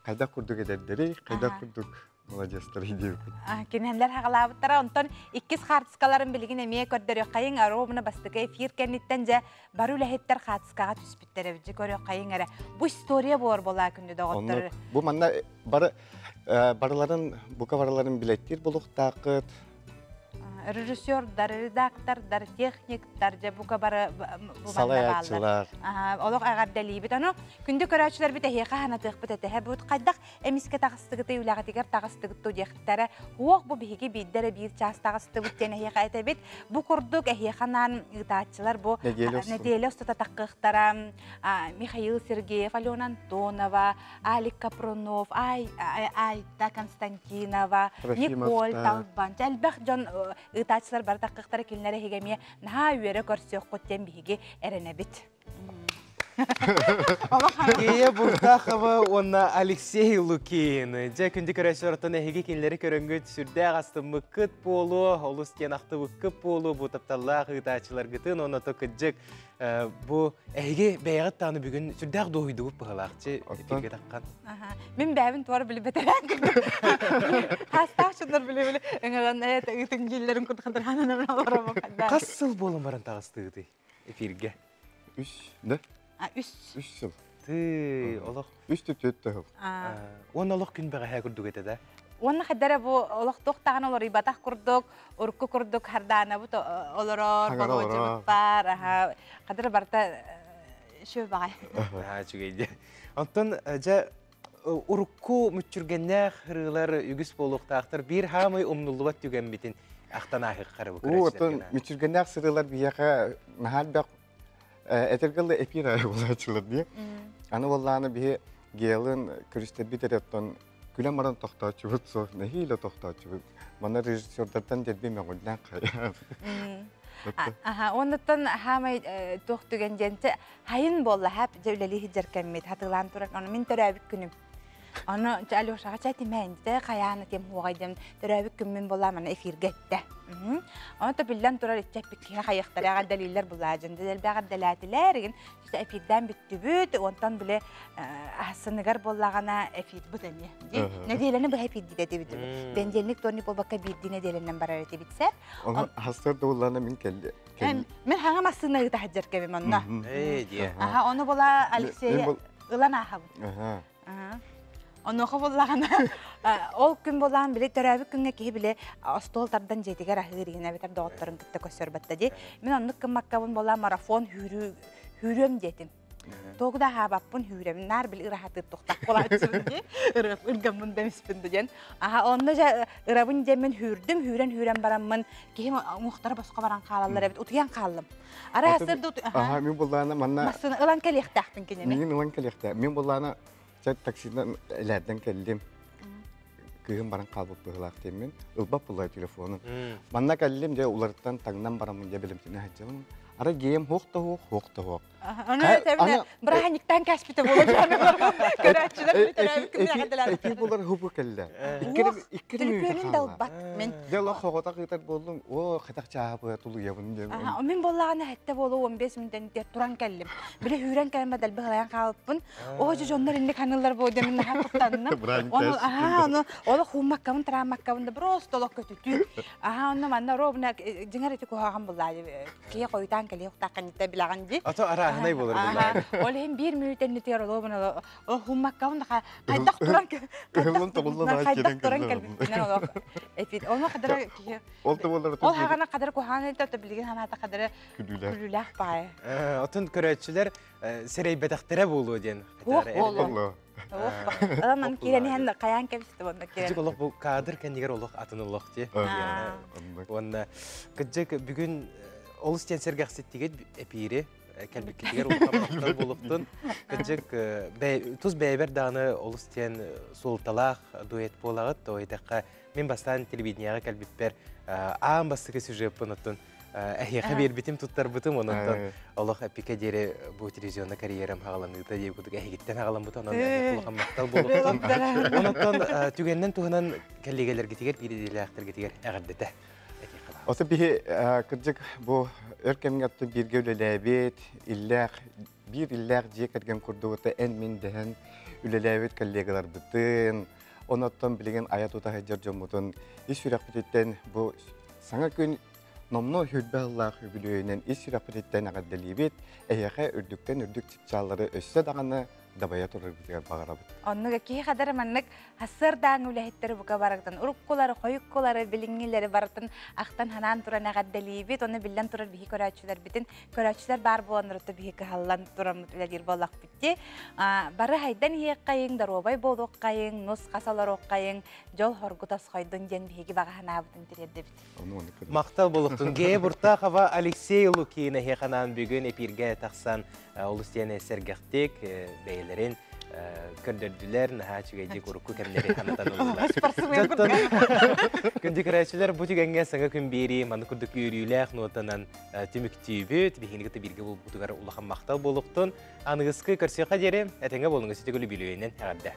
қайда күрдік әдердері, қайда күрдік молодестар едеу күн. Кенелер хағалабыттара, онтон 2 қартысқаларын білігін әмей көрдері қайын аромына бастықы эфир кәнеттен жа бар үләхеттер қартысқаға түспіттері біжі көрі қайын әрі. Бұл история болар бола күнді доғыттыры. Бұл манна барыларын, бұқа барыларын білеттер болуқтақыт. Режиссердар, редактордар, техниктар, жабука бары салаятчылар. Олық ағар дәлей бит. Күнді көрәтшілер бит әйеқа ханатық бит әтәхә бұд қайдақ әміске тағыстығыты үләғатегер тағыстығыты өдектері. Оқ бұл бігі бейдері бір час тағыстығы бүттен әйеқа әті бит. Бұл құрдық әйеқанан ұйтатчылар бұл неделі ұстата таққықтара Михаил Сергеев, Алена Антонова, Алик Капронов, Айта Константинова, Николь Талбан, әлбәқ жон Итачылар бардақ қықтары келінері хегеме наға үйері көрсек қоттен бігі әріне біт. Кея Буртахова, онна Алексей Лукин. Жа күнді көрәші әхеге кенлері көрінгіт сүрді ағасты мұқыт болу, олыс кен ақты мұқыт болу, бұл тапталлақ ұйтачылар күтін, оны тоқы жүк. Бұл әхеге бәйғат таны бүгін сүрді ақ дойды ғып бұғалақчы әпірге таққан. Мен бәбін туар білі бәтәрән күрді. Хастақ шындар білі-білі. Өңірін әйет үйтін келдерін күрді қадыр ханынан аларам оқадда. Қасыл болын барын тағыстығы эфирге? Үш, да? Үш. Үш жыл. Ты, олық? Үш төтті ғыл. Он олық күн бәға хә күрдік әті да? Оны қадары бұл олық тоқтаған олар ибатақ күрдік, ұрқы күрдік, хардана бұт оларор, балуыжы бұт бар. Қадары барта шөй бағай. Чүгейді. Антон, жа ұрқы мүтчүргеннәқ ғырылар үгіс болуқтақтыр. Bir хамай умнулуат түген бітін ақтан ағық қарыбы көрәшілерген. Мүтчүргеннәқ сырылар бияқа нахал бәқ әтергілі эпир айы болачылыр бе. Аны болланы бе гейлін көрістер бітереттен күлі маран тоқтаушы бұд соқ, нәхейлі тоқтаушы бұд. Мана режиссердерден дербе мен ғылдан қайы. Ондықтан хамай тоқ түген женті хайын болла хәп жәулелі хиджеркәммет, хатылан тұрар, оны мен төрәбік күнім. Оны Алешаға чайты мәнді қаяны тем хуғайдым, төрәбік күнмен болла мана эфирге әтті. Оны да білден тұрар етчәк біккені қайықтарыға дәлейлер бұла жынды, дәлбәғі дәләтілер, эфирден бітті бүт, онтан біле асынығар боллағана эфир бұд әне. Нәделені бұл эфир деді біті бұд. Бәнделік торны болбаққа бірді нәделенен барар әте бітсәр. Оны хастарды олланы мен келді. Мен хаңа масына ұйта хаджар кәбім онна. Оны бола Алексей ұлан аға бұд. Оны оғы болағана, ол күн болағын біле, төрәбі күнге кейі біле, остолтардан жетігер ахығырығына бетер доғыттарын күтті көсір бәтті де. Мен онны күн маққабын болағын марафон хүрем дедім. Тоғыда хабаппын хүрем, нар біл ұрахатыр тоқтақ болағын де, ұрғамын дәміспін деген. Онны ұрабын демен хүрдім, хүрен барамын, кейім мұқтары басқа баран қалалар әбет, ұтыян қалым. Ара әсірді ұтыян. Мен болағына, манна... Масыны ұлан кәлектақтың кенені. Мен ұлан кәлектақ. Мен болағына таксиден әлерден келдім. Күйім баран қалбып бұғылақ деймен. Үлбап бұлай телефоным. Манна кәлдім де оларыттан таңнан барамын де білімтіне әйтемін. Ара гейм хоқта хоқ. Оны өтеміне бірағаниктан кәспіті болып жанығыр. Көрәтшілер Эпир болар хубу келді. Телефонын далбат мен. Дел хоғыта қитар болдым. О, қитақ чағабы тұлы ебін деп. Мен болағаны әтті болу 15 минуттен тұран кәлдім. Біле үйрен кәлімі дәл бұғылайан қалыппын. О, жонлар инде қанылар болды мен хақықтанным. Оны хуымаққабын, тұрамаққабын да бір остолық көтүтү. Оны манна робына жыңар еті көғаған бұллайды. Кей қойтан кәлі ұқтаққан етті білаған де. Анай болар бұлар. Ол hem 1 minuten netiyor olobuna. O hummakkaun da kaydak turan. Kaydak turan kelbinden olo. Efit onu kadar ki. Ol hagana kadar kuhane de bilgin hana ta kadar külülah bay. Otun körәтчеләр серей бәтәхтәре булу дигән. Allah. Аламан кирәне һәм каян кебисте бонда кирәне. Кызык олық бу кадр кәнигәр олық атынылык ди. Онда кызык бүген олыстен сергәхсет дигән эпире кәлбеккетігер ұлықтар болуқтын. Күнжік тұз бәйбер даны олыстен солталақ дуэт болағыт. Ойдаққа мен бастан телевиденияға кәлбеппер ағын бастығы сюжетпін ұттын. Әйеқі бербетім тұттар бұтым, онықтан олық әпекедері бұл телевизионна карьерам ғаланығыда деп күдік әйгеттен ағалан бұтын, онын құлыған мақтал болуқтын. Онықтан түгеннен тұғынан кәллегелер кетігер, переделі ақтар кетігер әғардеті. Осы бігі күрдік бұл өркемгетті бірге үлеләбет, бір илләқ жек әрген күрдіғыты ән мен дән үлеләбет коллегалар бұтын, онаттан білген аят ұтағы жер жомытын, еш үрәқ бітеттен бұл саңа күн номно хүрбе Аллах үбілуінен еш үрәқ бітеттен ағаддалибет, әйеқе үрдіктен үрдік типчалары өссе дағаны дабая тұрыр бітігер бағарабыд. Онныға кей қадар маннық хасырдан үләхеттері бұқа барақтан. Ұрыққолары, қойыққолары, біліңгелері барытын ақтан ханан тұран ағаддали бет, оны білден тұрар бігі көрәтшілер бітін. Көрәтшілер бар боланыр ұтты бігі қалан тұран мүтілер болақ бітте. Бары хайдан ек қайың, даробай бол оққайың, нұс қасалар оққайың, жол хоргутас қойдың ден бігі баға хана бұтын тіреді біт. Мақтал болуқтың. Гей бұрта қава Алексей Лукина хеқанан бүгін эпирге тақсан олыстен әсергіқтік бәйлерін көндөрдүлер, наха чүгейди курукку кемнери ханатан олулар. Күнді көрәчілер бұ тігенге саңа күн бері, маны күрдік үйрүйләқ нотанан түміктүйбі, тібекенігіті бірге бұл бұтығары ұлақан мақтал болуқтын. Анығысқы көрсеқа дере, әтенге болыңыз тегілі білуінен әғадда.